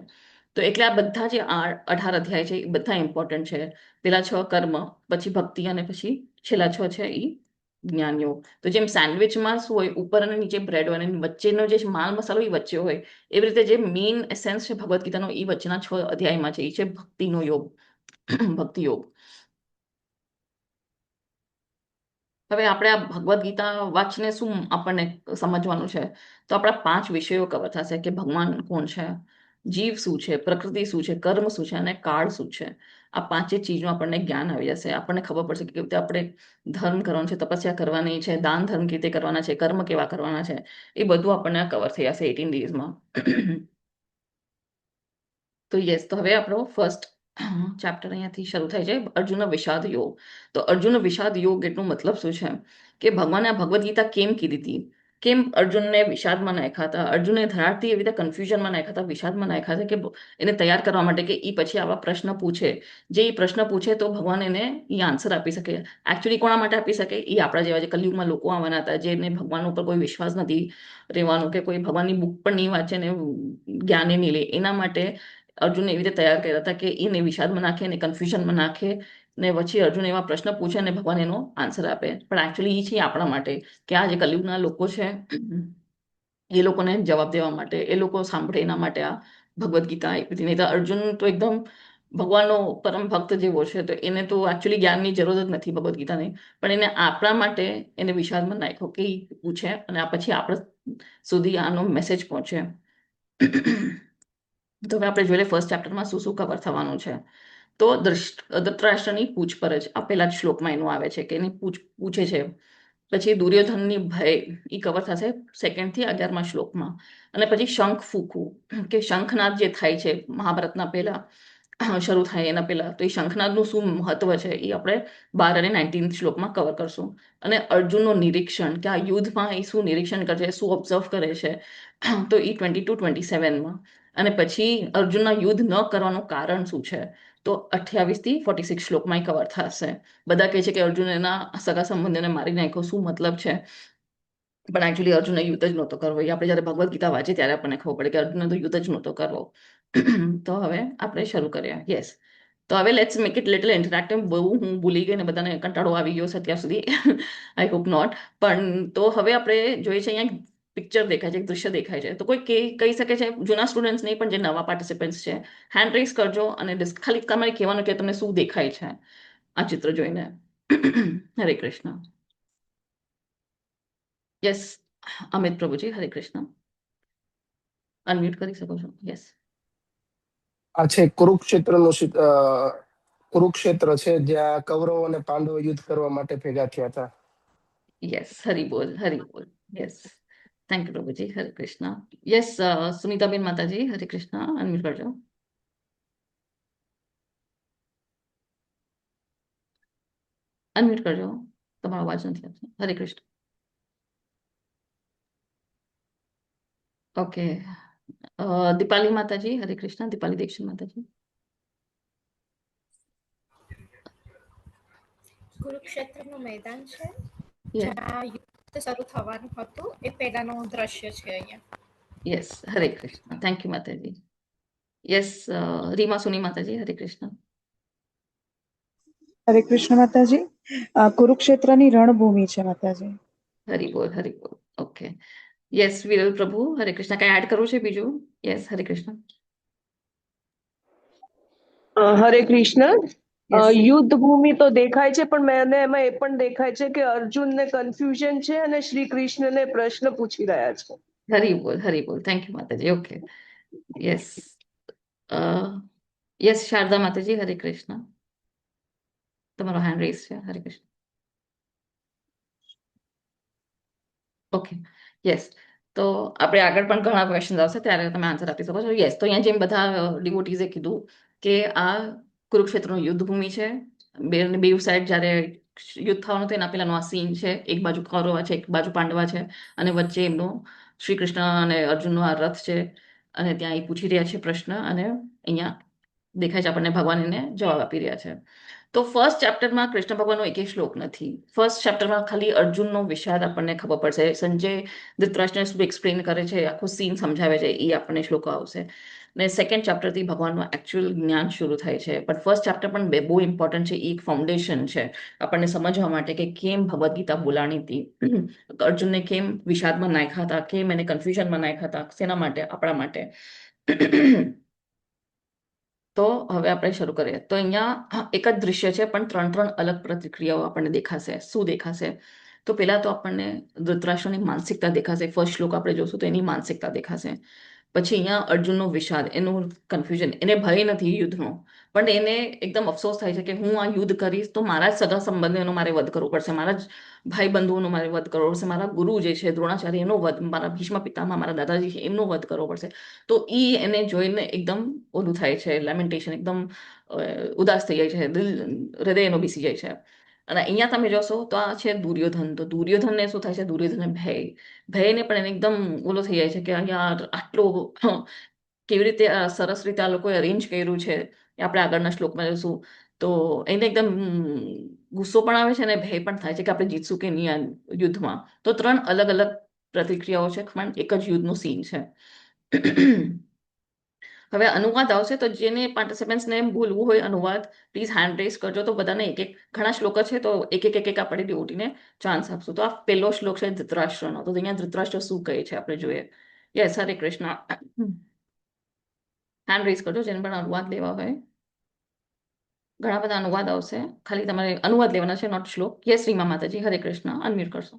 તો એટલે આ બધા જે 18 અધ્યાય છે એ બધા ઇમ્પોર્ટન્ટ છે. પેલા 6 કર્મ, પછી ભક્તિ અને પછી છેલ્લા 6 છે એ જ્ઞાન યોગ. તો જેમ સેન્ડવિચમાં શું હોય ઉપર અને નીચે બ્રેડ હોય અને વચ્ચેનો જે માલ મસાલો એ વચ્ચે હોય, એવી રીતે જે મેઇન એસેન્સ છે ભગવદ્ ગીતાનો એ વચ્ચેના 6 અધ્યાયમાં છે. એ છે ભક્તિનો યોગ, ભક્તિ યોગ. હવે આપણે આ ભગવદ્ ગીતા વાંચીને શું આપણને સમજવાનું છે? તો આપણા 5 વિષયો કવર થશે કે ભગવાન કોણ છે, જીવ શું છે, પ્રકૃતિ શું છે, કર્મ શું છે અને કાળ શું છે. આ 5 ચીજનું આપણને જ્ઞાન આવી જશે. આપણને ખબર પડશે કે કેવી રીતે આપણે ધર્મ કરવાનું છે, તપસ્યા કરવાની છે, દાન ધર્મ કેવી રીતે કરવાના છે, કર્મ કેવા કરવાના છે, એ બધું આપણને કવર થઈ જશે 18 ડેઝમાં. તો યસ, તો હવે આપણો ફર્સ્ટ ચેપ્ટર અહીંયાથી શરૂ થાય છે, અર્જુન વિષાદ યોગ. તો અર્જુન વિષાદ યોગ એટલું મતલબ શું છે કે ભગવાને આ ભગવદ્ ગીતા કેમ કીધી હતી? કેમ અર્જુનને વિષાદમાં નાખ્યા હતા, અર્જુને ધરારથી એવી રીતે કન્ફ્યુઝનમાં નાખ્યા હતા, વિષાદમાં નાખ્યા હતા કે એને તૈયાર કરવા માટે કે એ પછી આવા પ્રશ્ન પૂછે, જે એ પ્રશ્ન પૂછે તો ભગવાન એને એ આન્સર આપી શકે. એકચ્યુઅલી કોના માટે આપી શકે? એ આપણા જેવા જે કલયુગમાં લોકો આવવાના હતા, જેને ભગવાન ઉપર કોઈ વિશ્વાસ નથી રહેવાનો, કે કોઈ ભગવાનની બુક પણ નહીં વાંચે ને જ્ઞાને નહીં લે, એના માટે અર્જુનને એવી રીતે તૈયાર કર્યા હતા કે એને વિષાદમાં નાખે, એને કન્ફ્યુઝનમાં નાખે, ને પછી અર્જુન એવા પ્રશ્ન પૂછે અને ભગવાન એનો આન્સર આપે. પણ એકચ્યુઅલી એ છે આપણા માટે, કે આ જે કલયુગના લોકો છે એ લોકોને જવાબ દેવા માટે, એ લોકો સાંભળે એના માટે આ ભગવદ્ ગીતા આપી હતી. નહીં તો અર્જુન તો એકદમ ભગવાનનો પરમ ભક્ત જેવો છે, તો એને તો એકચ્યુઅલી જ્ઞાનની જરૂર જ નથી ભગવદ્ ગીતાની, પણ એને આપણા માટે એને વિષાદમાં નાખ્યો કે ઈ પૂછે અને આ પછી આપણા સુધી આનો મેસેજ પહોંચે. તો હવે આપણે જોઈએ ફર્સ્ટ ચેપ્ટરમાં શું શું કવર થવાનું છે. તો ધૃતરાષ્ટ્રની પૂછપરછ આ પહેલા જ શ્લોકમાં એનું આવે છે કે એની પૂછે છે. પછી દુર્યોધનની ભય એ કવર થશે 2nd થી 11મા શ્લોકમાં. અને પછી શંખ ફૂંકવું, કે શંખનાદ જે થાય છે મહાભારતના પહેલા શરૂ થાય એના પહેલા, તો એ શંખનાદનું શું મહત્વ છે એ આપણે 12 અને 19 શ્લોકમાં કવર કરશું. અને અર્જુનનું નિરીક્ષણ, કે આ યુદ્ધમાં એ શું નિરીક્ષણ કરે છે, શું ઓબ્ઝર્વ કરે છે, તો એ 22-27માં. અને પછી અર્જુનના યુદ્ધ ન કરવાનું કારણ શું છે, તો 28 થી 46 શ્લોકમાં કવર થશે. બધા કહે છે કે અર્જુન એના સગા સંબંધીઓને મારી નાખ્યો, શું મતલબ છે? પણ એકચ્યુઅલી અર્જુનને યુદ્ધ જ નહોતો કરવો. એ આપણે જયારે ભગવદ્ ગીતા વાંચીએ ત્યારે આપણને ખબર પડે કે અર્જુનને તો યુદ્ધ જ નહોતો કરવો. તો હવે આપણે શરૂ કરીએ. યસ, તો હવે let's make it little interactive. બહુ હું ભૂલી ગઈ ને બધાને કંટાળો આવી ગયો છે અત્યાર સુધી. I hope not. પણ તો હવે આપણે જોઈએ છે અહીંયા પિક્ચર દેખાય છે, એક દૃશ્ય દેખાય છે. તો કોઈ કહી શકે છે, જૂના સ્ટુડન્ટ્સ નહીં પણ જે નવા પાર્ટિસિપન્ટ્સ છે, હેન્ડ રેઝ કરજો અને ખાલી તમારે કહેવાનું કે તમને શું દેખાય છે આ ચિત્ર જોઈને. હરે કૃષ્ણ. યસ, અમિત પ્રભુજી, હરે કૃષ્ણ. અનમ્યુટ કરી શકો છો. યસ. આ છે કુરુક્ષેત્ર છે, જ્યાં કૌરવો અને પાંડવો યુદ્ધ કરવા માટે ભેગા થયા હતા. યસ, હરી બોલ, હરી બોલ. યસ, થેન્ક યુ પ્રભુજી, હરે કૃષ્ણ. યસ, સુમિતાબેન માતાજી, હરે કૃષ્ણ. અનમ્યુટ કરજો. અનમ્યુટ કરજો, તમારો અવાજ નથી આવતો. હરે કૃષ્ણ. ઓકે, દીપાલી માતાજી, હરે કૃષ્ણ. દીપાલી દીક્ષિત માતાજી. કુરુક્ષેત્રનું મેદાન છે, યસ, જ્યાં યુદ્ધ શરૂ થવાનું હતું, એ પહેલાનું દ્રશ્ય છે અહીંયા. Yes, Hare Krishna. Thank you માતાજી. યસ, રીમા સુની માતાજી, હરે કૃષ્ણ. હરે કૃષ્ણ માતાજી. કુરુક્ષેત્રની રણભૂમિ છે માતાજી. હરી બોલ, હરી બોલ. ઓકે, યસ, વિરલ પ્રભુ, હરે કૃષ્ણ. કઈ એડ કરવું છે બીજું? યસ, હરે કૃષ્ણ. હરે કૃષ્ણ. યસ, યુદ્ધ ભૂમિ તો દેખાય છે, પણ મને એમાં એ પણ દેખાય છે કે અર્જુનને કન્ફ્યુઝન છે અને શ્રી કૃષ્ણને પ્રશ્ન પૂછી રહ્યા છે. હરી બોલ, હરી બોલ. થેન્ક યુ માતાજી. ઓકે, યસ, યસ, શારદા માતાજી, હરે કૃષ્ણ. તમારો હેન્ડ રેઝ છે. હરે કૃષ્ણ. Okay, yes. તો આપણે આગળ પણ ઘણા ક્વેશ્ચન આવશે, ત્યારે તમે આન્સર આપી શકો છો. યસ, તો અહીંયા જેમ બધા ડિવોટીઝે કીધું કે આ કુરુક્ષેત્રનું યુદ્ધ ભૂમિ છે. બે સાઈડ જ્યારે યુદ્ધ થવાનું હતું એના પહેલાનો આ સીન છે. એક બાજુ કૌરવા છે, એક બાજુ પાંડવા છે, અને વચ્ચે એમનો શ્રી કૃષ્ણ અને અર્જુનનો આ રથ છે. અને ત્યાં એ પૂછી રહ્યા છે પ્રશ્ન, અને અહીંયા દેખાય છે આપણને ભગવાન એને જવાબ આપી રહ્યા છે. તો ફર્સ્ટ ચેપ્ટરમાં કૃષ્ણ ભગવાનનો એક શ્લોક નથી. ફર્સ્ટ ચેપ્ટરમાં ખાલી અર્જુનનો વિષાદ આપણને ખબર પડશે. સંજય ધૃતરાષ્ટ્રને શું એક્સપ્લેન કરે છે, આખો સીન સમજાવે છે, એ આપણને શ્લોકો આવશે. ને 2nd ચેપ્ટરથી ભગવાનનું એકચ્યુઅલ જ્ઞાન શરૂ થાય છે. પણ ફર્સ્ટ ચેપ્ટર પણ બહુ ઇમ્પોર્ટન્ટ છે. એક ફાઉન્ડેશન છે આપણને સમજવા માટે કે કેમ ભગવદ્ ગીતા બોલાણી હતી, અર્જુનને કેમ વિષાદમાં નાખ્યા હતા, કેમ એને કન્ફ્યુઝનમાં નાખ્યા હતા, શેના માટે? આપણા માટે. તો હવે આપણે શરૂ કરીએ. તો અહીંયા એક જ દૃશ્ય છે, પણ 3 અલગ પ્રતિક્રિયાઓ આપણને દેખાશે. શું દેખાશે? તો પહેલા તો આપણને ધૃતરાષ્ટ્રની માનસિકતા દેખાશે. ફર્સ્ટ શ્લોક આપણે જોશું તો એની માનસિકતા દેખાશે. પછી અહીંયા અર્જુનનો વિષાદ, એનું કન્ફ્યુઝન. એને ભય નથી યુદ્ધનો, પણ એને એકદમ અફસોસ થાય છે કે હું આ યુદ્ધ કરીશ તો મારા જ સગા સંબંધીઓનો મારે વધ કરવો પડશે, મારા જ ભાઈ બંધુઓનો મારે વધ કરવો પડશે, મારા ગુરુ જે છે દ્રોણાચાર્ય એનો વધ, મારા ભીષ્મ પિતામહ, મારા દાદાજી છે એમનો વધ કરવો પડશે. તો એ એને જોઈને એકદમ ઓલું થાય છે, લેમેન્ટેશન, એકદમ ઉદાસ થઈ જાય છે, હૃદય એનો બેસી જાય છે. અને અહીંયા તમે જોશો તો આ છે દુર્યોધન. તો દુર્યોધનને શું થાય છે? દુર્યોધનને ભયને પણ એને એકદમ ઓલો થઈ જાય છે કે અહીંયા આટલો કેવી રીતે સરસ રીતે આ લોકોએ અરેન્જ કર્યું છે એ આપણે આગળના શ્લોકમાં જોશું. તો એને એકદમ ગુસ્સો પણ આવે છે અને ભય પણ થાય છે કે આપણે જીતશું કે નહીં આ યુદ્ધમાં. તો 3 અલગ અલગ પ્રતિક્રિયાઓ છે, પણ એક જ યુદ્ધનું સીન છે. હવે અનુવાદ આવશે, તો જેને પાર્ટિસિપન્ટ્સને બોલવું હોય અનુવાદ, પ્લીઝ હેન્ડ રેઝ કરજો. તો બધાને એક એક, ઘણા શ્લોક છે તો એક એક આપણે ડીઓટીને ચાન્સ આપશું. તો આ પહેલો શ્લોક છે ધૃતરાષ્ટ્રનો. તો અહીંયા ધૃતરાષ્ટ્ર શું કહે છે આપણે જોઈએ. યસ, હરે કૃષ્ણ. હેન્ડ રેઝ કરજો જેને પણ અનુવાદ લેવા હોય. ઘણા બધા અનુવાદ આવશે, ખાલી તમારે અનુવાદ લેવાના છે, નોટ શ્લોક. યસ રીમા માતાજી, હરે કૃષ્ણ. અનમ્યુટ કરશો,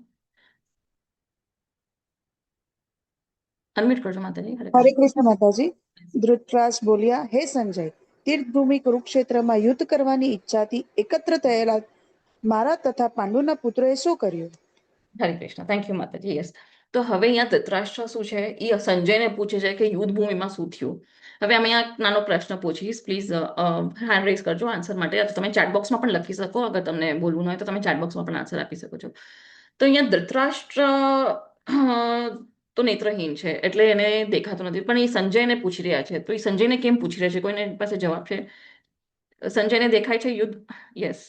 અનમ્યુટ કરજો માતાજી. હરે હરે કૃષ્ણ. કૃષ્ણ માતાજી. ધૃતરાજ બોલ્યા, હે સંજય, તીર્થભૂમિ કુરુક્ષેત્રમાં યુદ્ધ કરવાની ઈચ્છાથી એકત્ર થયેલા મારા તથા પાંડુના પુત્રોએ શું કર્યું? હરે કૃષ્ણ. થેન્ક યુ માતાજી. યસ. તો હવે અહીંયા ધૃતરાષ્ટ્ર શું છે, એ સંજયને પૂછે છે કે યુદ્ધ ભૂમિમાં શું થયું. હવે અમે અહીંયા એક નાનો પ્રશ્ન પૂછીશ, પ્લીઝ હેન્ડ રેઝ કરજો આન્સર માટે. અથવા તમે ચેટ બોક્સમાં પણ લખી શકો. અગર તમને બોલવું ન હોય તો તમે ચેટ બોક્સમાં પણ આન્સર આપી શકો છો. તો અહીંયા ધૃતરાષ્ટ્ર તો નેત્રહીન છે એટલે એને દેખાતું નથી, પણ એ સંજયને પૂછી રહ્યા છે. તો એ સંજયને કેમ પૂછી રહ્યા છે? કોઈને પાસે જવાબ છે? સંજયને દેખાય છે યુદ્ધ? યસ,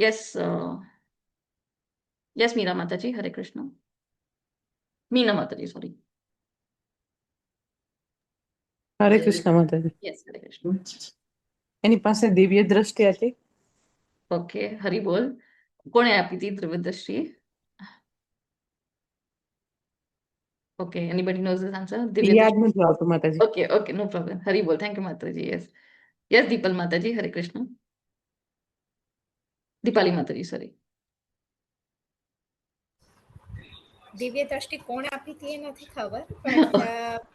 યસ, યસ મીરા માતાજી, હરે કૃષ્ણ. મીના માતાજી, સોરી. હરે કૃષ્ણ માતાજી. યસ, હરે કૃષ્ણ. એની પાસે દિવ્ય દ્રષ્ટિ હતી. ઓકે, હરી બોલ. કોણે આપી હતી દિવ્ય દ્રષ્ટિ? Okay, anybody knows this answer? દિવ્ય યાદ દ્રષ્ટિ. નથી આવતું માતાજી. Okay, okay, no problem. Hari બોલ. થેન્ક યુ માતાજી. યસ, યસ દીપલ માતાજી, હરે કૃષ્ણ. દીપાલી માતાજી, સોરી. દિવ્ય દ્રષ્ટિ કોણે આપી હતી એ નથી ખબર, પણ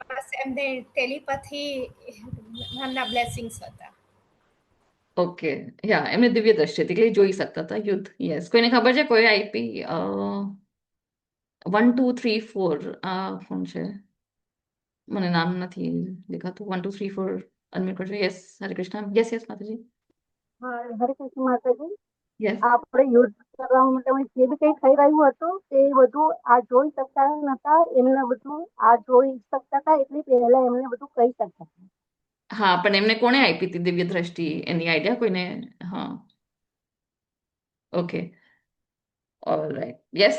બસ એમને ટેલિપથી ના બ્લેસિંગ્સ હતા. ઓકે, યા એમને દિવ્ય દ્રષ્ટિ હતી કે એ જોઈ શકતા હતા યુદ્ધ. યસ. કોઈને ખબર છે કોઈ આપી? 1 2 3 4 આ કોણ છે? મને નામ નથી દેખાતું. 1 2 3 4 અનમ્યુટ કરજો. યસ, હરે કૃષ્ણ. યસ, યસ માતાજી. હરે કૃષ્ણ માતાજી. યસ. આપણે યુદ્ધ કરવા માટે જે બી કઈ થઈ રહ્યું હતું તે બધું આ જોઈ શકતા નતા, એમને બધું આ જોઈ શકતા હતા એટલે પહેલા એમને બધું કહી શકતા હતા. હા, પણ એમને કોણે આપી હતી દિવ્ય દ્રષ્ટિ? એની આઈડિયા કોઈને? હા, ઓકે, ઓલરાઈટ. યસ,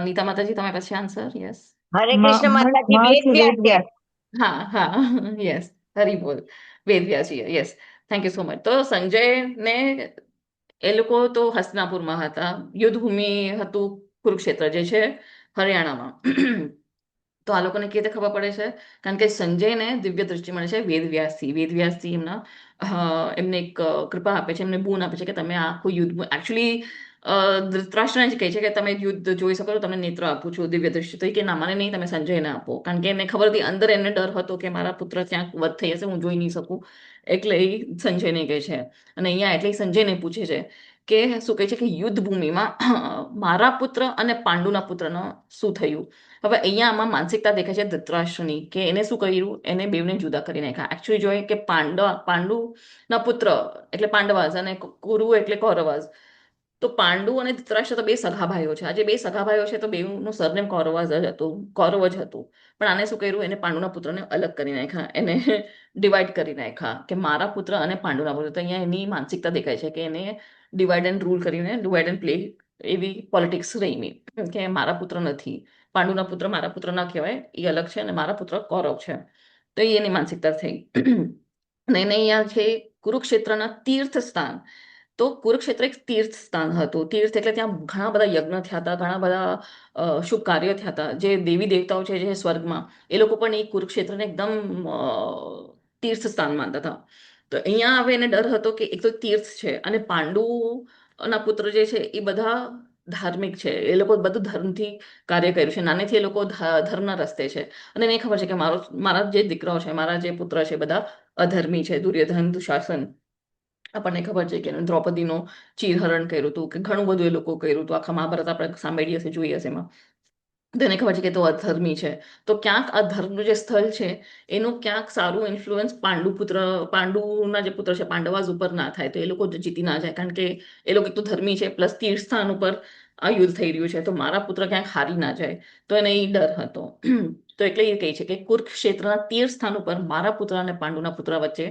નીતા માતાજી, તમે પછી આન્સર. યસ. હરે કૃષ્ણ માતાજી, વેદ વ્યાસ. હા, હા, યસ, હરી બોલ. વેદવ્યાસજી, yes. Thank you so much. તો સંજયને એ લોકો તો હસ્તિનાપુરમાં હતા. યુદ્ધભૂમિ હતું કુરુક્ષેત્ર, જે છે હરિયાણામાં. તો આ લોકોને કેવી રીતે ખબર પડે છે? કારણ કે સંજયને દિવ્ય દૃષ્ટિ મળે છે વેદવ્યાસથી. વેદવ્યાસથી એમને એક કૃપા આપે છે, એમને બોon આપે છે કે તમે આખું યુદ્ધ, એકચ્યુઅલી ધૃતરાષ્ટ્રને જ કહે છે કે તમે યુદ્ધ જોઈ શકો છો, તમને નેત્ર આપું છું, દિવ્ય દૃષ્ટિ. તો એ કે ના, મને નહીં, તમે સંજયને આપો. કારણ કે એને ખબર હતી, અંદર એમને ડર હતો કે મારા પુત્ર ત્યાં વધ થઈ હશે, હું જોઈ નહીં શકું. એટલે એ સંજયને કહે છે. અને અહીંયા એટલે સંજયને પૂછે છે કે શું કહે છે કે યુદ્ધ ભૂમિમાં મારા પુત્ર અને પાંડુના પુત્રનો શું થયું. હવે અહીંયા આમાં માનસિકતા દેખાય છે ધૃતરાષ્ટ્રની, કે એને શું કર્યું, એને બેવને જુદા કરી નાખ્યા. એકચ્યુઅલી જોઈએ કે પાંડુના પુત્ર એટલે પાંડવાસ અને કુરુ એટલે કૌરવાસ. તો પાંડુ અને ધૃતરાષ્ટ્ર તો બે સગા ભાઈઓ છે. આજે બે સગા ભાઈઓ છે તો બેનું સરનેમ કૌરવ જ હતું. પણ આને શું કર્યું, એને પાંડુના પુત્રને અલગ કરી નાખ્યા, એને ડિવાઈડ કરી નાખ્યા કે મારા પુત્ર અને પાંડુના પુત્ર. તો અહીંયા એની માનસિકતા દેખાય છે કે એને ડિવાઈડ એન્ડ રૂલ કરીને, ડિવાઈડ એન્ડ પ્લે એવી પોલિટિક્સ રહીમી કે મારા પુત્ર નથી, પાંડુના પુત્ર મારા પુત્ર ના કહેવાય, એ અલગ છે, અને મારા પુત્ર કૌરવ છે. તો એ એની માનસિકતા થઈ. અને એને અહીંયા છે કુરુક્ષેત્રના તીર્થ સ્થાન. તો કુરુક્ષેત્ર એક તીર્થ સ્થાન હતું. તીર્થ એટલે ત્યાં ઘણા બધા યજ્ઞ થયા હતા, ઘણા બધા શુભ કાર્યો થયા હતા. જે દેવી દેવતાઓ છે જે સ્વર્ગમાં, એ લોકો પણ એ કુરુક્ષેત્રને એકદમ તીર્થ સ્થાન માનતા હતા. તો અહીંયા હવે એને ડર હતો કે એક તો તીર્થ છે, અને પાંડુના પુત્ર જે છે એ બધા ધાર્મિક છે, એ લોકો બધું ધર્મથી કાર્ય કર્યું છે, નાનેથી એ લોકો ધર્મના રસ્તે છે. અને એને ખબર છે કે મારા જે દીકરાઓ છે, મારા જે પુત્ર છે, બધા અધર્મી છે. દુર્યોધન, દુશાસન, આપણને ખબર છે કે દ્રૌપદીનો ચીરહરણ કર્યું હતું, કે ઘણું બધું એ લોકો કર્યું હતું. આખા મહાભારત આપણે સાંભળી હશે, જોઈ હશે એમાં. તો એને ખબર છે કે તો અધર્મી છે, તો ક્યાંક અધર્મનું જે સ્થળ છે એનું ક્યાંક સારું ઇન્ફ્લુઅન્સ પાંડુના જે પુત્ર છે પાંડવાસ ઉપર ના થાય, તો એ લોકો જીતી ના જાય, કારણ કે એ લોકો એક તો ધર્મી છે, પ્લસ તીર્થ સ્થાન ઉપર આ યુદ્ધ થઈ રહ્યું છે, તો મારા પુત્ર ક્યાંક હારી ના જાય, તો એને એ ડર હતો. તો એટલે એ કહે છે કે કુરુક્ષેત્રના તીર્થ સ્થાન ઉપર મારા પુત્ર અને પાંડુના પુત્ર વચ્ચે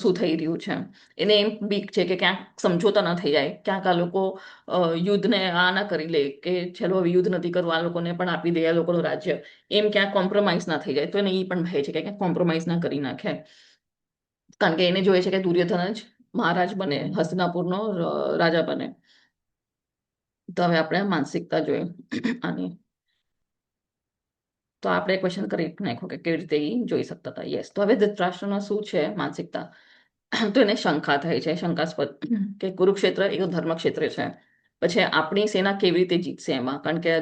શું થઈ રહ્યું છે. એને એમ બીક છે કે ક્યાંક સમજોતા ન થઈ જાય, ક્યાંક આ લોકો યુદ્ધને આ ના કરી લે કે ચલો હવે યુદ્ધ નથી કરવું, આ લોકોને પણ આપી દે આ લોકોનું રાજ્ય, એમ ક્યાંક કોમ્પ્રોમાઇઝ ના થઈ જાય, તો એને એ પણ ભય છે કે ક્યાંક કોમ્પ્રોમાઇઝ ના કરી નાખે, કારણ કે એને જોઈએ છે કે દુર્યોધન જ મહારાજ બને, હસ્તિનાપુરનો રાજા બને. તો હવે આપણે માનસિકતા જોઈએ આની, તો આપણે ક્વેશ્ચન કરી નાખો કે કેવી રીતે એ જોઈ શકતા હતા. યસ, તો હવે ધૃતરાષ્ટ્રનો શું છે માનસિકતા, તો એને શંકા થાય છે, શંકાસ્પદ, કે કુરુક્ષેત્ર એક ધર્મક્ષેત્ર છે, પછી આપણી સેના કેવી રીતે જીતશે એમાં, કારણ કે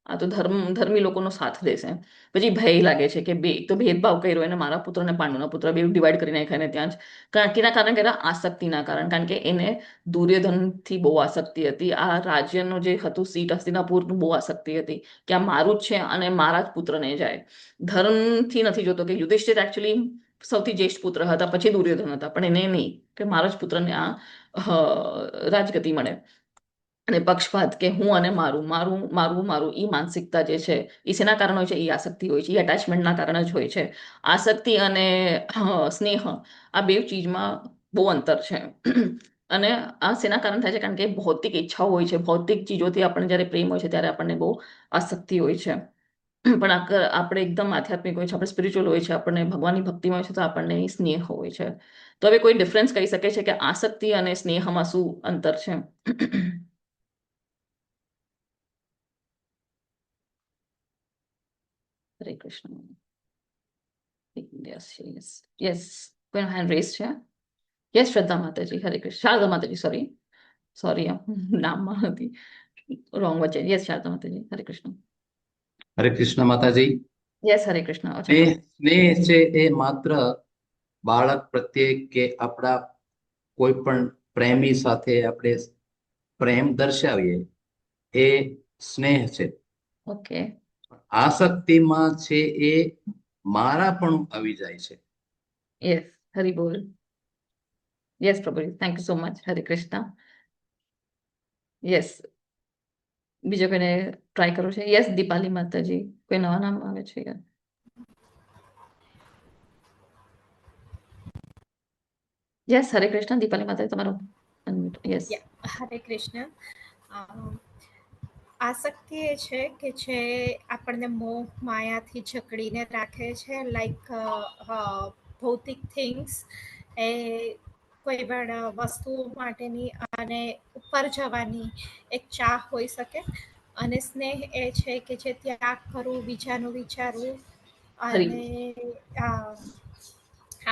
આ તો ધર્મી લોકોનો સાથ દેશે. પછી ભય લાગે છે કે એક તો ભેદભાવ કર્યો એને, મારા પુત્ર અને પાંડુના પુત્ર બે ડિવાઈડ કરી નાખ્યા, એને ત્યાં જ કેના કારણે કે આસક્તિના કારણ કે એને દુર્યોધનથી બહુ આસક્તિ હતી, આ રાજ્યનું જે હતું સીટ હસ્તિનાપુરનું બહુ આસક્તિ હતી કે આ મારું જ છે અને મારા જ પુત્રને જાય. ધર્મથી નથી જોતો કે યુધિષ્ઠિર એકચ્યુઅલી સૌથી જ્યેષ્ઠ પુત્ર હતા, પછી દુર્યોધન હતા, પણ એને નહીં કે મારા જ પુત્રને આ રાજગતિ મળે. અને પક્ષપાત કે હું અને મારું મારું મારું મારું એ માનસિકતા જે છે એ શેના કારણે હોય છે, એ આસક્તિ હોય છે, એ અટેચમેન્ટના કારણે જ હોય છે. આસક્તિ અને સ્નેહ આ બે ચીજમાં બહુ અંતર છે. અને આ શેના કારણે થાય છે, કારણ કે ભૌતિક ઈચ્છાઓ હોય છે, ભૌતિક ચીજોથી આપણને જ્યારે પ્રેમ હોય છે ત્યારે આપણને બહુ આસક્તિ હોય છે. પણ આપણે એકદમ આધ્યાત્મિક હોય છે, આપણે સ્પિરિચ્યુઅલ હોય છે, આપણને ભગવાનની ભક્તિમાં હોય છે, તો આપણને સ્નેહ હોય છે. તો હવે કોઈ ડિફરન્સ કહી શકે છે કે આસક્તિ અને સ્નેહમાં શું અંતર છે? હરે કૃષ્ણ. યસ યસ યસ, કોઈ હેન્ડ રેઝ છે? યસ, શ્રદ્ધા માતાજી. હરે કૃષ્ણ. શારદા માતાજી, સોરી નામમાં હતી રોંગ વચ્ચે. યસ, શારદા માતાજી. હરે કૃષ્ણ. હરે કૃષ્ણ માતાજી. યસ, હરે કૃષ્ણ. સ્નેહ છે એ માત્ર બાળક પ્રત્યે કે આપણા કોઈ પણ પ્રેમી સાથે આપણે પ્રેમ દર્શાવીએ એ સ્નેહ છે. ઓકે. આસક્તિમાં છે એ મારા પણ આવી જાય છે. યસ, હરિ બોલ. યસ પ્રભુ, thank you so much. Hare Krishna. Yes, બીજો કોઈને ટ્રાય કરવું છે? યસ, દીપાલી માતાજી. કોઈ નવા નામ આવે છે? યસ, હરે કૃષ્ણ. દીપાલી માતાજી, તમારું યસ. હરે કૃષ્ણ. આસક્તિ એ છે કે જે આપણને મોહ માયાથી જકડીને રાખે છે, લાઈક ભૌતિક થિંગ્સ, એ કોઈ પણ વસ્તુઓ માટેની અને ઉપર જવાની એક ચાહ હોઈ શકે. અને સ્નેહ એ છે કે જે ત્યાગ કરવું, બીજાનું વિચારવું, અને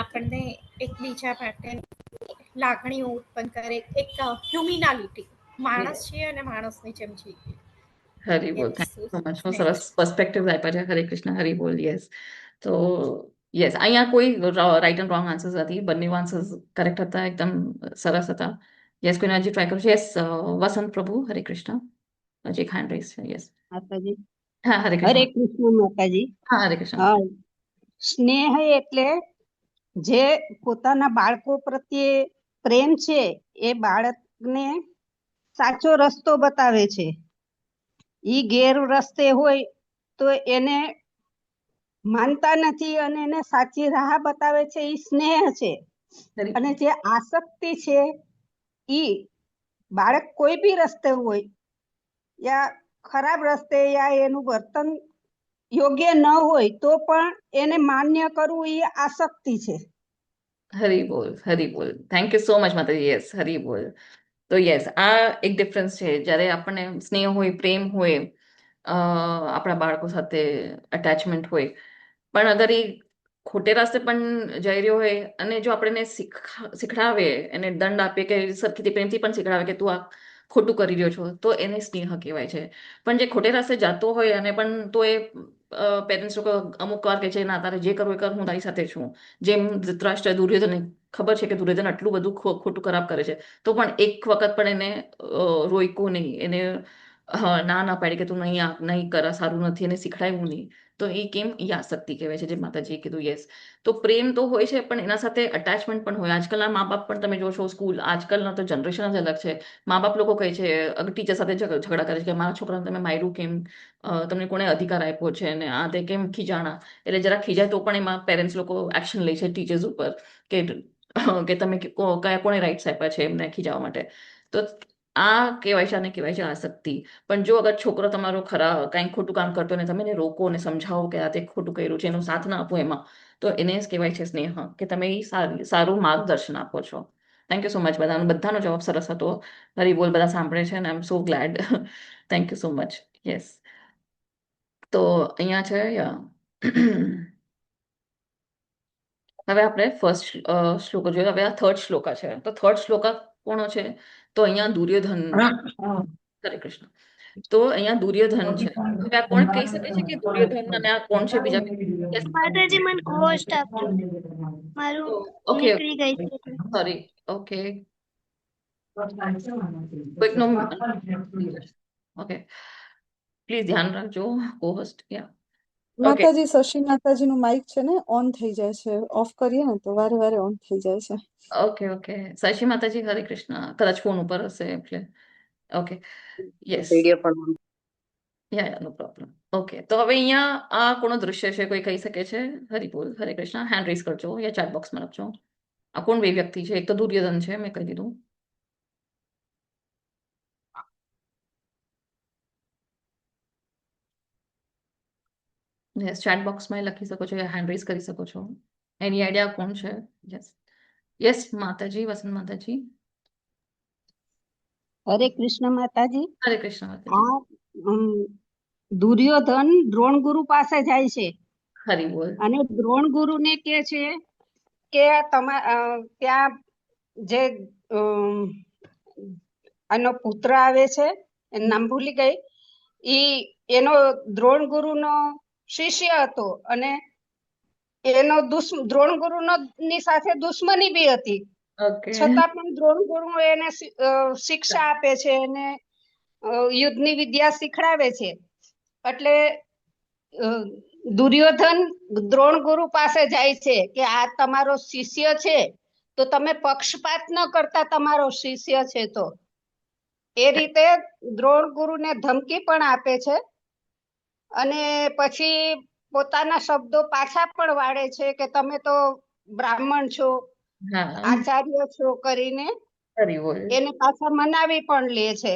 આપણને એકબીજા માટે લાગણીઓ ઉત્પન્ન કરે, એક હ્યુમિનાલિટી, માણસ છીએ અને માણસની જેમ છીએ. હરી બોલ. Thank you so much. સરસ પર્સપેક્ટિવ આપ્યા છે. હરે કૃષ્ણ. હરી બોલ. યસ. તો યસ, અહીંયા કોઈ રાઈટ એન્ડ રોંગ આન્સર્સ નથી, બંને આન્સર્સ કરેક્ટ હતા, એકદમ સરસ હતા. યસ, કોઈને હજી ટ્રાય કરું છે? યસ, વસંત પ્રભુ. હરે કૃષ્ણ. હજી એક હેન્ડ રેઝ છે. યસ. માતાજી. હા, હરે હરે કૃષ્ણ. કૃષ્ણ માતાજી. હા, હરે કૃષ્ણ. હા, સ્નેહ એટલે જે પોતાના બાળકો પ્રત્યે પ્રેમ છે એ બાળકને સાચો રસ્તો બતાવે છે. ઈ ગેર રસ્તે હોય તો એને માનતા નથી અને એને સાચી રાહ બતાવે છે, ઈ સ્નેહ છે. અને જે આસક્તિ છે ઈ બાળક કોઈ બી રસ્તે હોય યા ખરાબ રસ્તે યા એનું વર્તન યોગ્ય ન હોય તો પણ એને માન્ય કરવું એ આસક્તિ છે. હરી બોલ. હરી બોલ. થેન્ક યુ સો મચ માતાજી. યસ, હરી બોલ. તો યસ, આ એક ડિફરન્સ છે. જ્યારે આપણને સ્નેહ હોય, પ્રેમ હોય, આપણા બાળકો સાથે અટેચમેન્ટ હોય, પણ અગર એ ખોટે રસ્તે પણ જઈ રહ્યો હોય અને જો આપણે એને શીખડાવે, એને દંડ આપીએ કે સરખીથી પ્રેમથી પણ શીખડાવે કે તું આ ખોટું કરી રહ્યો છો, તો એને સ્નેહ કહેવાય છે. પણ જે ખોટે રસ્તે જતો હોય અને પણ તો એ પેરેન્ટ્સ લોકો અમુક વાર કહે છે, ના તારે જે કરવું એ કર, હું તારી સાથે છું. જેમ ધૃતરાષ્ટ્ર, દુર્યોધન, ખબર છે કે દુર્યોધન આટલું બધું ખોટું ખરાબ કરે છે, તો પણ એક વખત પણ એને રોક્યો નહીં, એને ના પાડી કે તું નહીં નહીં કર, સારું નથી અને શીખડાયું નહીં, તો એ કેમ એ આસક્તિ કહેવાય છે, જે માતાજીએ કીધું. યસ, તો પ્રેમ તો હોય છે પણ એના સાથે અટેચમેન્ટ પણ હોય. આજકાલના મા બાપ પણ તમે જોશો, સ્કૂલ આજકાલના તો જનરેશન જ અલગ છે. મા બાપ લોકો કહે છે, અગર ટીચર સાથે ઝઘડા કરે છે કે મારા છોકરાને તમે માર્યું કેમ, તમને કોણે અધિકાર આપ્યો છે, અને આ તે કેમ ખીજાણા. એટલે જરા ખીજાય તો પણ એમાં પેરેન્ટ્સ લોકો એક્શન લે છે ટીચર્સ ઉપર કે કે તમે કયા કોણે રાઇટ્સ આપ્યા છે એમને ખીજાવવા માટે. તો આ કહેવાય છે, આને કહેવાય છે આસક્તિ. પણ જો અગર છોકરો તમારો કંઈક ખોટું કામ કરતો ને તમે એને રોકો અને સમજાવો કે આ તે ખોટું કર્યું છે, એનો સાથ ના આપો એમાં, તો એને જ કહેવાય છે સ્નેહ, કે તમે એ સારું માર્ગદર્શન આપો છો. Thank you so much. બધાનો જવાબ સરસ હતો. હરી બોલ બધા સાંભળે છે અને I am so glad. Thank you so much. Yes, તો અહીંયા છે હવે આપણે ફર્સ્ટ શ્લોક જોઈએ. હવે આ થર્ડ શ્લોકા છે. તો થર્ડ શ્લોકા કોનો છે? તો અહીંયા દુર્યોધન. હરે કૃષ્ણ. તો અહીંયા દુર્યોધન છે. હવે આ કોણ કહી શકે છે કે દુર્યોધન અને આ કોણ છે બીજા? માતાજી મને હોસ્ટ આપજો, મારું ઓકે, નીકળી ગઈ છે એટલે. સોરી. ઓકે, કોઈકનો ઓકે, પ્લીઝ ધ્યાન રાખજો કો હોસ્ટ. યા ઓકે માતાજી, શશી માતાજીનું માઇક છે ને ઓન થઈ જાય છે, ઓફ કરીએ ને તો વારે વારે ઓન થઈ જાય છે. Okay okay. સાચી માતાજી, હરે કૃષ્ણ. કદાચ ફોન ઉપર હશે એટલે. Okay, yes. વિડીયો પણ યા નો પ્રોબ્લેમ. ઓકે, તો હવે અહીંયા આ કોનો દૃશ્ય છે, કોઈ કહી શકે છે? હરી બોલ, હરે કૃષ્ણ. હેન્ડ રેઝ કરજો યા ચેટ બોક્સમાં લખજો. આ કોણ બે વ્યક્તિ છે? એક તો દુર્યોધન છે, મેં કહી દીધું. યસ, ચેટ બોક્સમાં લખી શકો છો યા હેન્ડ રેઝ કરી શકો છો. એની આઈડિયા કોણ છે? યસ યસ, માતાજી, વસંત માતાજી. હરે કૃષ્ણ માતાજી. હરે કૃષ્ણ માતાજી. આ દુર્યોધન દ્રોણ ગુરુ પાસે જાય છે હરી બોલ. અને દ્રોણ ગુરુને કે છે કે ત્યાં જે આનો પુત્ર આવે છે, એનું નામ ભૂલી ગઈ, એનો દ્રોણ ગુરુનો શિષ્ય હતો અને એનો દ્રોણ ગુરુનો ની સાથે દુશ્મની બી હતી. છતાં પણ દ્રોણ ગુરુ એને શિક્ષા આપે છે અને યુદ્ધની વિદ્યા શીખડાવે છે. એટલે દુર્યોધન દ્રોણ ગુરુ પાસે જાય છે કે આ તમારો શિષ્ય છે તો તમે પક્ષપાત ન કરતા, તમારો શિષ્ય છે તો. એ રીતે દ્રોણ ગુરુને ધમકી પણ આપે છે અને પછી પોતાના શબ્દો પાછા પણ વાળે છે કે તમે તો બ્રાહ્મણ છો, આચાર્ય છો કરીને એને પાછા મનાવી પણ લે છે.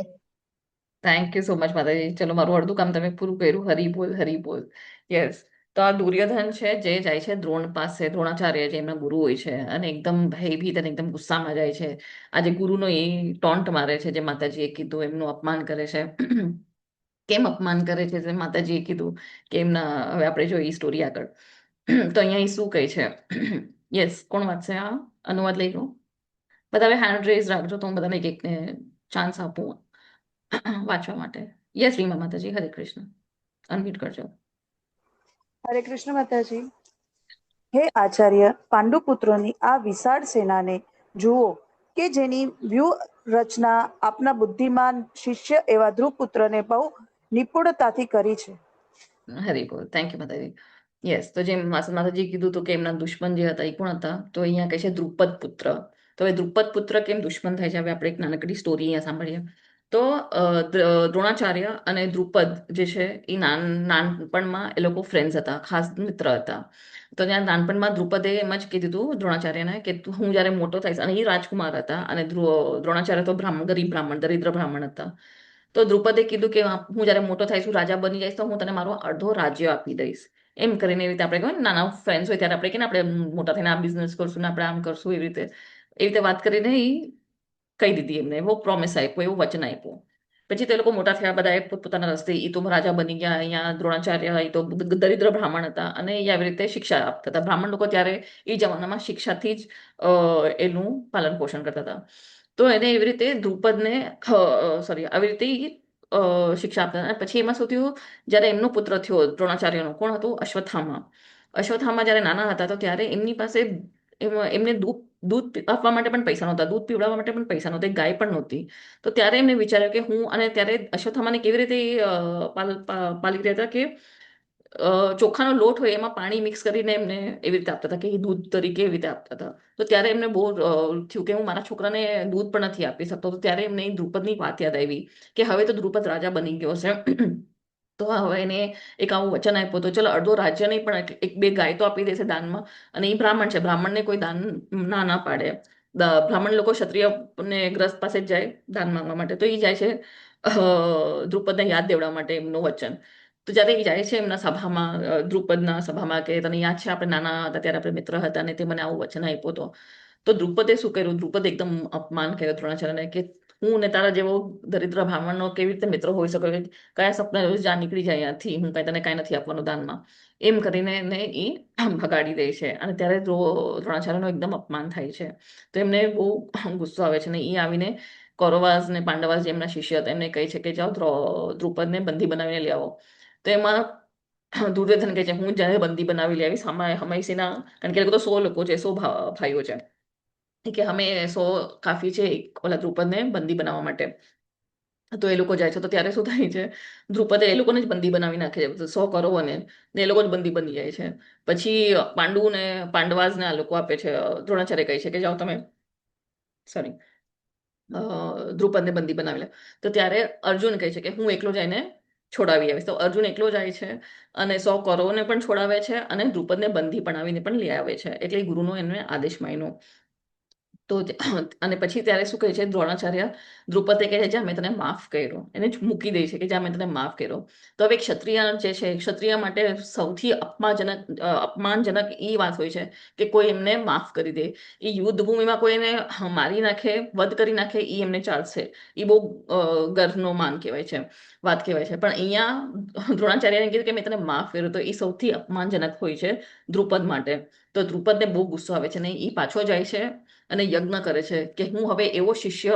થેન્ક યુ સો મચ માતાજી. ચલો, મારું અડધું કામ તમે પૂરું કર્યું. હરી બોલ, હરી બોલ. યસ, તો આ દુર્યોધન છે જે જાય છે દ્રોણ પાસે, દ્રોણાચાર્ય જે એમના ગુરુ હોય છે, અને એકદમ ભયભીત અને એકદમ ગુસ્સામાં જાય છે. આજે ગુરુનો એ ટોન્ટ મારે છે, જે માતાજીએ કીધું, એમનું અપમાન કરે છે. કેમ અપમાન કરે છે? જે માતાજીએ કીધું કે એમના, હવે આપણે જોઈએ સ્ટોરી આગળ. તો અહીંયા એ શું કહે છે? યસ, કોણ વાંચશે આ? અનુવાદ લઈ લો બધા. હવે હેન્ડ રેઝ રાખજો તો હું બધાને એક એકને ચાન્સ આપું વાંચવા માટે. યસ, રીમા માતાજી, હરે કૃષ્ણ. અનમ્યુટ કરજો. હરે કૃષ્ણ માતાજી. હે આચાર્ય, પાંડુપુત્રોની આ વિશાળ સેનાને જુઓ કે જેની વ્યૂહ રચના આપના બુદ્ધિમાન શિષ્ય એવા ધ્રુવપુત્રને બહુ નિપુણતાથી કરી છે. હરી બોલ. થેન્ક યુ માતાજી. યસ, તો જેમ માતાજી કીધું હતું કે એમના દુશ્મન જે હતા એ કોણ હતા? તો અહીંયા કહે છે દ્રુપદ પુત્ર. તો હવે દ્રુપદ પુત્ર કેમ દુશ્મન થાય છે? હવે આપણે એક નાનકડી સ્ટોરી અહીંયા સાંભળીએ. તો દ્રોણાચાર્ય અને દ્રુપદ જે છે એ નાનપણમાં એ લોકો ફ્રેન્ડ્સ હતા, ખાસ મિત્ર હતા. તો ત્યાં નાનપણમાં દ્રુપદે એમ જ કીધું હતું દ્રોણાચાર્યને કે હું જ્યારે મોટો થઈશ, અને એ રાજકુમાર હતા અને દ્રોણાચાર્ય તો ગરીબ બ્રાહ્મણ, દરિદ્ર બ્રાહ્મણ હતા. તો દ્રુપદે કીધું કે હું જ્યારે મોટો થઈશ, હું રાજા બની જઈશ, તો હું તને મારો અડધો રાજ્ય આપી દઈશ. એમ કરીને એવી રીતે આપણે કહેવાય ને, નાના ફ્રેન્ડ્સ હોય ત્યારે આપણે કે આપણે મોટા થઈને આ બિઝનેસ કરશું ને આપણે આમ કરશું, એવી રીતે વાત કરીને એ કહી દીધી એમને, એવો પ્રોમિસ આપ્યો, એવું વચન આપ્યું. પછી તે લોકો મોટા થયા, બધા પોતાના રસ્તે. એ તો રાજા બની ગયા. અહીંયા દ્રોણાચાર્ય એ તો દરિદ્ર બ્રાહ્મણ હતા અને એ આવી રીતે શિક્ષા આપતા હતા. બ્રાહ્મણ લોકો ત્યારે એ જમાનામાં શિક્ષાથી જ એનું પાલન પોષણ કરતા હતા. તો એને એવી રીતે દ્રુપદને આવી રીતે શિક્ષા આપતા. અને પછી એમાં શું થયું, જ્યારે એમનો પુત્ર થયો દ્રોણાચાર્યનો, કોણ હતું? અશ્વત્થામા. અશ્વત્થામા જ્યારે નાના હતા તો ત્યારે એમની પાસે એમને આપવા માટે પણ પૈસા નહોતા, દૂધ પીવડાવવા માટે પણ પૈસા નહોતા, એક ગાય પણ નહોતી. તો ત્યારે એમને વિચાર્યું કે હું, અને ત્યારે અશ્વત્થામાને કેવી રીતે પાલી રહ્યા હતા કે ચોખાનો લોટ હોય એમાં પાણી મિક્સ કરીને એમને એવી રીતે આપતા હતા કે એ દૂધ તરીકે એવી રીતે આપતા હતા. તો ત્યારે એમને બહુ થયું કે હું મારા છોકરાને દૂધ પણ નથી આપી શકતો. તો ત્યારે એમને દ્રુપદની વાત યાદ આવી કે હવે તો દ્રુપદ રાજા બની ગયો છે. તો હવે એને એક આવું વચન આપ્યું, તો ચલો અડધો રાજ્ય નહીં પણ એક બે ગાય તો આપી દેશે દાનમાં. અને એ બ્રાહ્મણ છે, બ્રાહ્મણને કોઈ દાન ના પાડે. બ્રાહ્મણ લોકો ક્ષત્રિયને ગ્રસ્ત પાસે જ જાય દાન માંગવા માટે. તો એ જાય છે દ્રુપદને યાદ દેવડાવવા માટે એમનું વચન. તો જ્યારે એ જાય છે એમના સભામાં, દ્રુપદના સભામાં, કે તને યાદ છે આપણે નાના હતા ત્યારે આપણે મિત્ર હતા ને તે મને આવું વચન આપ્યું હતો. તો દ્રુપદે શું કર્યું? દ્રુપદ એકદમ અપમાન કર્યું દ્રોણાચાર્યને કે હું ને તારા જેવો દરિદ્ર બ્રાહ્મણનો કેવી રીતે મિત્ર હોઈ શકે? કયા સપના જા નીકળી જાય અહીંયાથી, હું કઈ તને કાંઈ નથી આપવાનું દાનમાં. એમ કરીને એને એ ભગાડી દે છે. અને ત્યારે દ્રોણાચાર્યનું એકદમ અપમાન થાય છે. તો એમને બહુ ગુસ્સો આવે છે. ને એ આવીને કૌરવાસ ને પાંડવાસ જે એમના શિષ્ય હતા એમને કહે છે કે જાઓ દ્રુપદને બંદી બનાવીને લઈ આવો. તો એમાં દુર્યોધન કહે છે હું જ્યારે બંદી બનાવી લઈ આવીશ હમૈસીના, કારણ કે એ લોકો તો 100 લોકો છે, 100 ભાઈઓ છે, કે અમે 100 કાફી છે ઓલા દ્રુપદને બંદી બનાવવા માટે. તો એ લોકો જાય છે. તો ત્યારે શું થાય છે? દ્રુપદે એ લોકોને જ બંદી બનાવી નાખે છે, 100 કૌરવોને, ને એ લોકો જ બંદી બની જાય છે. પછી પાંડુ ને પાંડવાસને આ લોકો આપે છે. દ્રોણાચાર્ય કહે છે કે જાઓ તમે, સોરી, દ્રુપદને બંદી બનાવી લે. તો ત્યારે અર્જુન કહે છે કે હું એકલો જઈને છોડાવી આવીશ. તો અર્જુન એકલો જાય છે અને 100 કૌરવોને પણ છોડાવે છે અને દ્રુપદને બંદી બનાવીને પણ લઈ આવે છે. એટલે ગુરુનો એમને આદેશ માન્યો. તો અને પછી ત્યારે શું કહે છે દ્રોણાચાર્ય? દ્રુપદે કહે છે જા મેં તને માફ કર્યો, એને જ મૂકી દે છે કે જા મેં તને માફ કર્યો. તો હવે એક ક્ષત્રિય જે છે, ક્ષત્રિય માટે સૌથી અપમાનજનક એ વાત હોય છે કે કોઈ એમને માફ કરી દે. એ યુદ્ધ ભૂમિમાં કોઈને મારી નાખે, વધ કરી નાખે, એ એમને ચાલશે. એ બહુ ગર્વનો માન કહેવાય છે, વાત કહેવાય છે. પણ અહીંયા દ્રોણાચાર્યને કીધું કે મેં તને માફ કર્યો, તો એ સૌથી અપમાનજનક હોય છે દ્રુપદ માટે. તો દ્રુપદને બહુ ગુસ્સો આવે છે ને એ પાછો જાય છે અને યજ્ઞ કરે છે કે હું હવે એવો શિષ્ય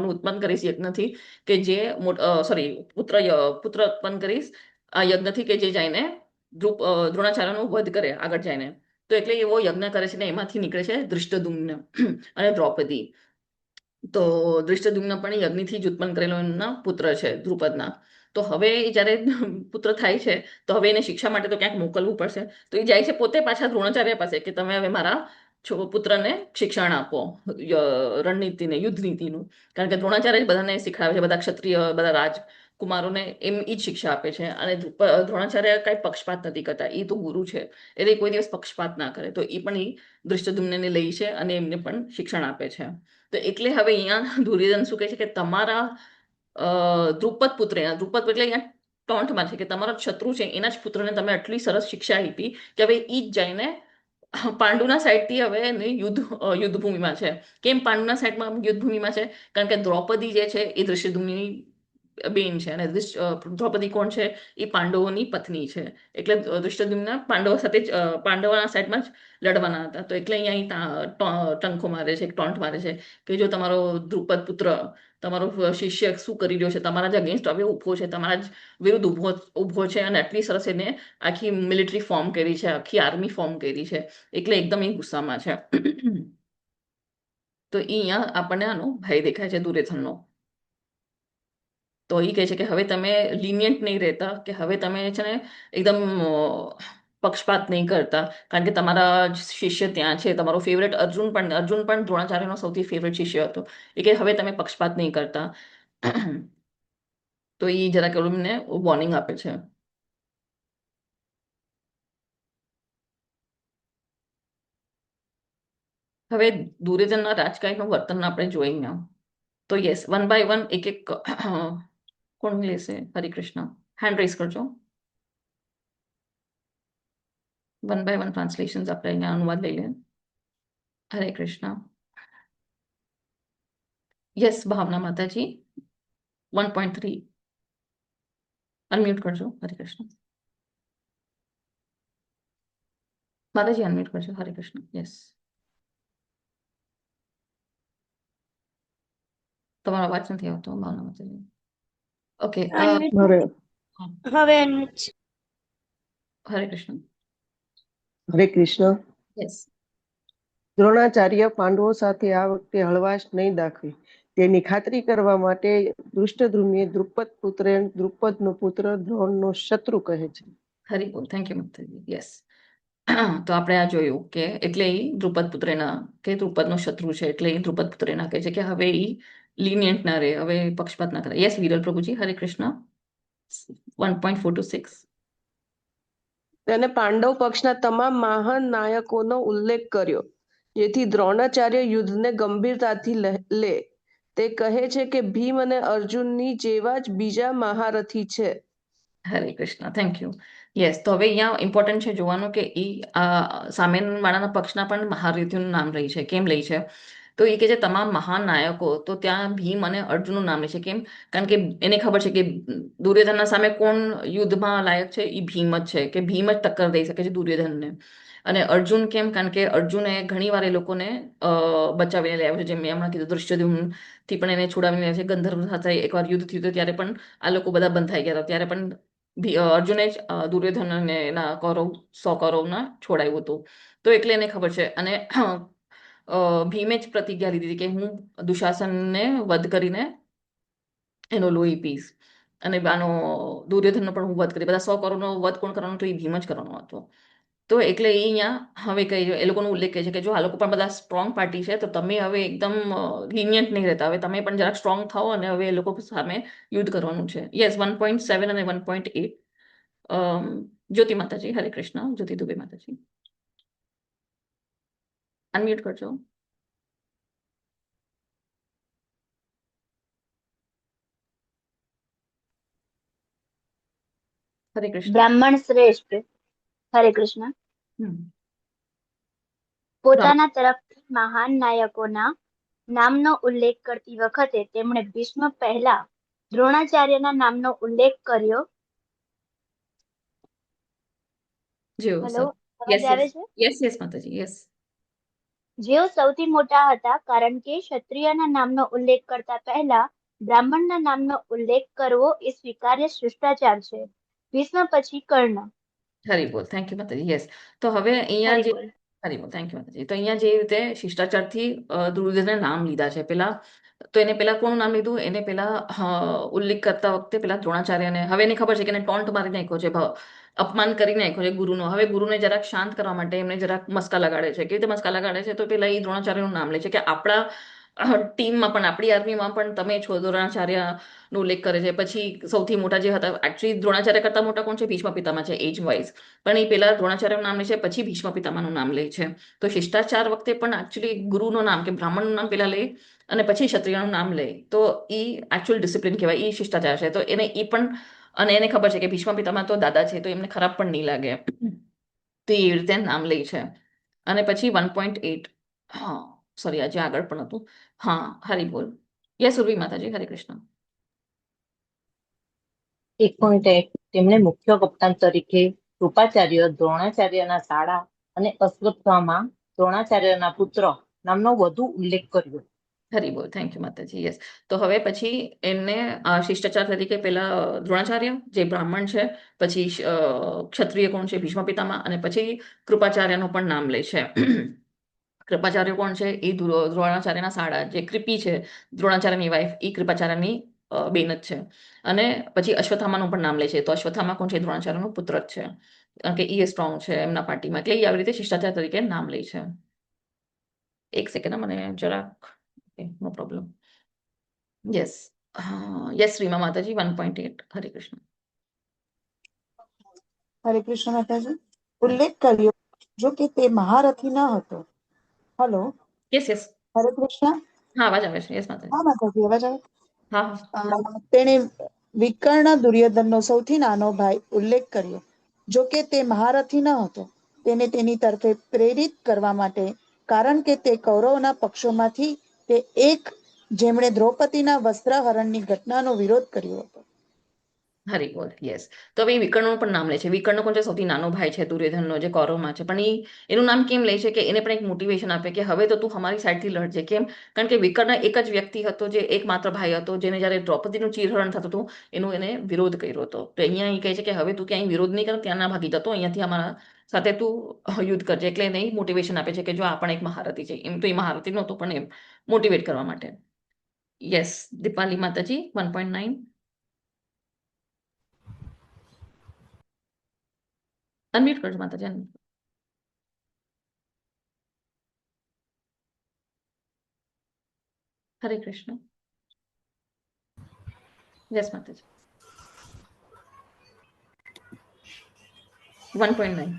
નું ઉત્પન્ન કરીશ યજ્ઞથી કે જે પુત્ર ઉત્પન્ન કરીશ આ યજ્ઞથી કે જે જઈને દ્રોણાચાર્યનો વધ કરે આગળ જઈને. તો એટલે એવો યજ્ઞ કરે છે ને એમાંથી નીકળે છે ધૃષ્ટદ્યુમ્ન અને દ્રૌપદી. તો ધૃષ્ટદ્યુમ્ન પણ યજ્ઞથી જ ઉત્પન્ન કરેલો એમના પુત્ર છે દ્રુપદના. તો હવે જ્યારે પુત્ર થાય છે તો હવે એને શિક્ષા માટે તો ક્યાંક મોકલવું પડશે. તો એ જાય છે પોતે પાછા દ્રોણાચાર્ય પાસે કે તમે હવે મારા પુત્રને શિક્ષણ આપો, રણનીતિને, યુદ્ધ નીતિનું. કારણ કે દ્રોણાચાર્ય જ બધાને શીખડાવે છે, બધા ક્ષત્રિય, બધા રાજકુમારોને એમ એ જ શિક્ષા આપે છે. અને દ્રોણાચાર્ય કઈ પક્ષપાત નથી કરતા, એ તો ગુરુ છે એટલે કોઈ દિવસ પક્ષપાત ના કરે. તો એ પણ એ ધૃષ્ટદ્યુમ્નને લે છે અને એમને પણ શિક્ષણ આપે છે. તો એટલે હવે અહીંયા દુર્યોધન શું કહે છે કે તમારા દ્રુપદ પુત્ર, દ્રુપદ એટલે અહીંયા ટોન્ટમાં છે કે તમારો શત્રુ છે એના જ પુત્રને તમે આટલી સરસ શિક્ષા આપી કે હવે એ જ જઈને પાંડુના સાઈડથી હવે યુદ્ધ ભૂમિમાં છે. કેમ પાંડુના સાઈડમાં યુદ્ધ ભૂમિમાં છે? કારણ કે દ્રૌપદી જે છે એ ધૃષ્ટદ્યુમ્નની બેન છે અને દ્રૌપદી કોણ છે? એ પાંડવોની પત્ની છે. એટલે ધૃષ્ટદ્યુમ્ન પાંડવો સાથે જ પાંડવોના સાઈડમાં જ લડવાના હતા. તો એટલે અહીંયા ટંકો મારે છે, ટોન્ટ મારે છે કે જો તમારો દ્રુપદ પુત્ર, તમારો શિષ્ય શું કરી રહ્યો છે, તમારા જ અગેન્સ્ટ હવે ઉભો છે, તમારા જ વિરુદ્ધ ઉભો છે અને આટલી સરસ એને આખી મિલિટરી ફોર્મ કરી છે, આખી આર્મી ફોર્મ કરી છે. એટલે એકદમ એ ગુસ્સામાં છે. તો અહીંયા આપણને આનો ભય દેખાય છે દુર્યોધનનો. તો એ કહે છે કે હવે તમે લિનિયન્ટ નહીં રહેતા, કે હવે તમે છે ને એકદમ પક્ષપાત નહીં કરતા, કારણ કે તમારા શિષ્ય ત્યાં છે, તમારો ફેવરેટ અર્જુન પણ દ્રોણાચાર્યનો સૌથી ફેવરેટ શિષ્ય હતો. એ કે હવે તમે પક્ષપાત નહીં કરતા. તો એ જરાક એમને વોર્નિંગ આપે છે. હવે દુર્યોધનના રાજકારણનું વર્તન આપણે જોઈએ. તો યસ, 1 by 1 એક એક કોણ લેશે? હરિકૃષ્ણ, હેન્ડ રેઝ કરજો. 1 by 1 ટ્રાન્સલેશન્સ આપણે અહીંયા અનુવાદ લઈ લઈએ. હરે કૃષ્ણ. યસ, ભાવના માતાજી 1.3 અનમ્યુટ કરજો. હરે કૃષ્ણ માતાજી, અનમ્યુટ કરજો. હરે કૃષ્ણ. યસ, તમારો અવાજ નથી આવતો ભાવના માતાજી. ઓકે, હવે અનમ્યુટ. હરે કૃષ્ણ. હરે કૃષ્ણ. યસ, દ્રોણાચાર્ય પાંડવો સાથે આ વખતે હળવાશ નહીં દાખવી. તેની ખાતરી કરવા માટે દૃષ્ટદ્યુમ્ને દ્રુપદનો પુત્ર દ્રોણનો શત્રુ કહે છે. હરી બોલ. થેન્ક યુ માતાજી. યસ. તો આપણે આ જોયું કે એટલે એ દ્રુપદ પુત્રના કે દ્રુપદનો શત્રુ છે, એટલે એ દ્રુપદ પુત્રના કહે છે કે હવે એ લિનિયન્ટ ના રહે, હવે પક્ષપાત ના કરે. યસ વિરલ પ્રભુજી. હરે કૃષ્ણ. 1.4 to 6. તેને પાંડવ પક્ષના તમામ મહાન નાયકોનો ઉલ્લેખ કર્યો, જેથી દ્રોણાચાર્ય યુદ્ધને ગંભીરતાથી લે. તે કહે છે કે ભીમ અને અર્જુનની જેવા જ બીજા મહારથી છે. હરે કૃષ્ણ. Thank you. યસ. તો હવે અહીંયા ઇમ્પોર્ટન્ટ છે જોવાનું કે એ સામેવાળાના પક્ષના પણ મહારથીઓનું નામ લે છે. કેમ લે છે? તો એ કે જે તમામ મહાન નાયકો, તો ત્યાં ભીમ અને અર્જુનનું નામ લે છે. કેમ? કારણ કે એને ખબર છે કે દુર્યોધનના સામે કોણ યુદ્ધમાં લાયક છે, એ ભીમ જ છે, કે ભીમ જ ટક્કર દઈ શકે છે દુર્યોધનને. અને અર્જુન કેમ? કારણ કે અર્જુને ઘણી વાર એ લોકોને બચાવીને લાવ્યો છે. જેમ મેં હમણાં કીધું, દૃષ્ટદ્યુમ્નથી પણ એને છોડાવીને લાવ્યા છે. ગંધર્વ સાથે એકવાર યુદ્ધ થયું હતું ત્યારે પણ આ લોકો બધા બંધાઈ ગયા હતા, ત્યારે પણ અર્જુને જ દુર્યોધન અને એના 100 કૌરવના છોડાયું હતું. તો એટલે એને ખબર છે. અને ભીમે જ પ્રતિજ્ઞા લીધી હતી કે હું દુશાસનને વધ કરીને એનો લોહી પીશ, અને આનો દુર્યોધનનો પણ હું વધ કરી. બધા 100 કરોડનો વધ કોણ કરવાનો? તો એ ભીમ જ કરવાનો હતો. તો એટલે એ અહીંયા હવે એ લોકોનો ઉલ્લેખ કહે છે કે જો આ લોકો પણ બધા સ્ટ્રોંગ પાર્ટી છે, તો તમે હવે એકદમ લિનિયન્ટ નહીં રહેતા, હવે તમે પણ જરાક સ્ટ્રોંગ થાઓ અને હવે એ લોકો સામે યુદ્ધ કરવાનું છે. યસ. 1.7 અને 1.8. જ્યોતિ માતાજી. હરે કૃષ્ણ. જ્યોતિ દુબે માતાજી, અનમ્યુટ કરજો. હરે કૃષ્ણ. બ્રાહ્મણ શ્રેષ્ઠ. હરે કૃષ્ણ. પોતાના તરફથી મહાન નાયકોના નામનો ઉલ્લેખ કરતી વખતે તેમણે ભીષ્મ પહેલા દ્રોણાચાર્યના નામનો ઉલ્લેખ કર્યો. હેલો, અવાજ આવે છે? યસ યસ માતાજી. યસ. જેઓ સૌથી મોટા હતા, કારણ કે ક્ષત્રિયના નામનો ઉલ્લેખ કરતા પહેલા બ્રાહ્મણના નામનો ઉલ્લેખ કરવો એ સ્વીકાર્ય શિષ્ટાચાર છે. ભીષ્મ પછી કર્ણ. હરી બોલ. થેન્ક યુ માતાજી. યસ. તો હવે અહીંયા જે હરી બોલ. થેન્ક યુ માતાજી. તો અહીંયા જે રીતે શિષ્ટાચારથી દુર્યોધનના નામ લીધા છે પેલા, તો એને પેલા કોનું નામ લીધું? એને પેલા ઉલ્લેખ કરતા વખતે પેલા દ્રોણાચાર્યને, હવે એને ખબર છે કે એને ટોન્ટ મારી નાખ્યો છે, અપમાન કરી નાખ્યો છે ગુરુનો. હવે ગુરુને જરાક શાંત કરવા માટે એમને જરાક મસ્કા લગાડે છે. કેવી રીતે મસ્કા લગાડે છે? તો પેલા એ દ્રોણાચાર્યનું નામ લે છે કે આપણા ટીમમાં પણ, આપણી આર્મીમાં પણ તમે છો. દ્રોણાચાર્યનો ઉલ્લેખ કરે છે. પછી સૌથી મોટા જે હતા, એકચ્યુઅલી દ્રોણાચાર્ય કરતા મોટા કોણ છે? ભીષ્મ પિતામહ છે એજ વાઇઝ, પણ એ પેલા દ્રોણાચાર્યનું નામ લે છે, પછી ભીષ્મ પિતામહનું નામ લે છે. તો શિષ્ટાચાર વખતે પણ એકચ્યુઅલી ગુરુનું નામ કે બ્રાહ્મણનું નામ પેલા લે અને પછી ક્ષત્રિયનું નામ લે, તો એ એકચ્યુઅલ ડિસિપ્લિન કહેવાય, એ શિષ્ટાચાર છે. તો એને એ પણ, અને એને ખબર છે કે ભીષ્મ પિતામહ તો દાદા છે, તો એમને ખરાબ પણ નહીં લાગે, તો એ રીતે નામ લે છે. અને પછી 1.8. હા સોરી, આજે આગળ પણ હતું. હા હરી બોલ. યસ ઉર્વી માતાજી. હરે કૃષ્ણ. 1.8 તેમણે મુખ્ય કપ્તાન તરીકે કૃપાચાર્ય, દ્રોણાચાર્યના શાળા અને અશ્વત્થામા, દ્રોણાચાર્યના પુત્ર નામનો વધુ ઉલ્લેખ કર્યો. હરી બોલ. થેન્ક યુ માતાજી. યસ. તો હવે પછી એમને શિષ્ટાચાર તરીકે પેલા દ્રોણાચાર્ય જે બ્રાહ્મણ છે, પછી ક્ષત્રિય કોણ છે? ભીષ્મ પિતામહ, અને પછી કૃપાચાર્યનું પણ નામ લે છે. કૃપાચાર્ય કોણ છે? એ દ્રોણાચાર્યના શાળા, જે કૃપી છે દ્રોણાચાર્યની વાઇફ, એ કૃપાચાર્યની બેન જ છે. અને પછી અશ્વત્થામાનું પણ નામ લે છે. તો અશ્વત્થામા કોણ છે? દ્રોણાચાર્યનો પુત્ર જ છે, કારણ કે એ સ્ટ્રોંગ છે એમના પાર્ટીમાં, એટલે એ આવી રીતે શિષ્ટાચાર તરીકે નામ લે છે. એક સેકન્ડ, મને જરાક, નો પ્રોબ્લેમ. યસ. યસ શ્રીમા માતાજી. 1.8. હરે કૃષ્ણ. હરે કૃષ્ણ માતાજી. ઉલ્લેખ કર્યો, જો કે તે મહારથી ન હતો. હલો. Yes yes. હરે કૃષ્ણ. હા અવાજ આવે છે. યસ માતાજી. હા માતાજી, અવાજ આવે. હા. તેણે વિકર્ણ દુર્યોધનનો સૌથી નાનો ભાઈ ઉલ્લેખ કર્યો, જો કે તે મહારથી ન હતો. તેને તેની તરફે પ્રેરિત કરવા માટે, કારણ કે તે કૌરવના પક્ષોમાંથી તે એક, જેમણે દ્રૌપદીના વસ્ત્રાહરણની ઘટનાનો વિરોધ કર્યો હતો. હરી બોલ. યસ. તો હવે વિકર્ણનું પણ નામ લે છે. વિકર્ણ કોણ છે? સૌથી નાનો ભાઈ છે દુર્યોધનનો, જે કૌરવમાં છે. પણ એનું નામ કેમ લે છે? કે એને પણ એક મોટિવેશન આપે કે હવે તો તું અમારી સાઈડથી લડજે. કેમ? કારણ કે વિકર્ણ એક જ વ્યક્તિ હતો, જે એકમાત્ર ભાઈ હતો, જેને જ્યારે દ્રૌપદીનું ચીરહરણ થતું હતું એનું એને વિરોધ કર્યો હતો. તો અહીંયા એ કહે છે કે હવે તું ક્યાંય વિરોધ નહીં કર, ત્યાં ના ભાગી જતો, અહીંયાથી અમારા સાથે તું યુદ્ધ કરજે. એટલે એને મોટિવેશન આપે છે કે જો આ પણ એક મહારથી છે. એમ તો એ મહારથી નહોતો પણ એમ મોટિવેટ કરવા માટે. યસ, દીપાલી માતાજી 1.9. અનમ્યુટ કરજો માતાજી. હરે કૃષ્ણ. યસ માતાજી. 1.9.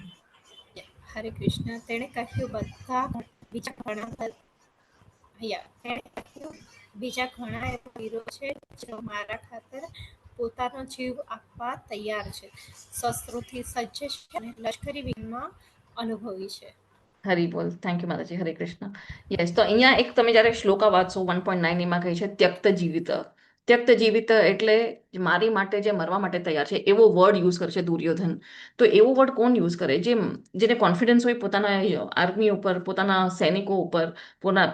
હરે કૃષ્ણ. તેણે કહ્યું બધા બીજા ઘણા તેણે કહ્યું બીજા ઘણા એવા વીરો છે જેઓ મારા ખાતર પોતાનો જીવ આપવા તૈયાર છે, શસ્ત્રોથી સજ્જ છે અને લશ્કરી વિમાનમાં અનુભવી છે. હરી બોલ. થેન્ક યુ માતાજી. હરે કૃષ્ણ. યસ, તો અહીંયા એક તમે જ્યારે શ્લોકા વાંચશો 1.9 એમાં કહે છે ત્યક્ત જીવિત. ત્યક્ત જીવિત એટલે મારી માટે જે મરવા માટે તૈયાર છે એવો વર્ડ યુઝ કરશે દુર્યોધન. તો એવો વર્ડ કોણ યુઝ કરે? જેને કોન્ફિડન્સ હોય પોતાના આર્મી ઉપર, પોતાના સૈનિકો ઉપર,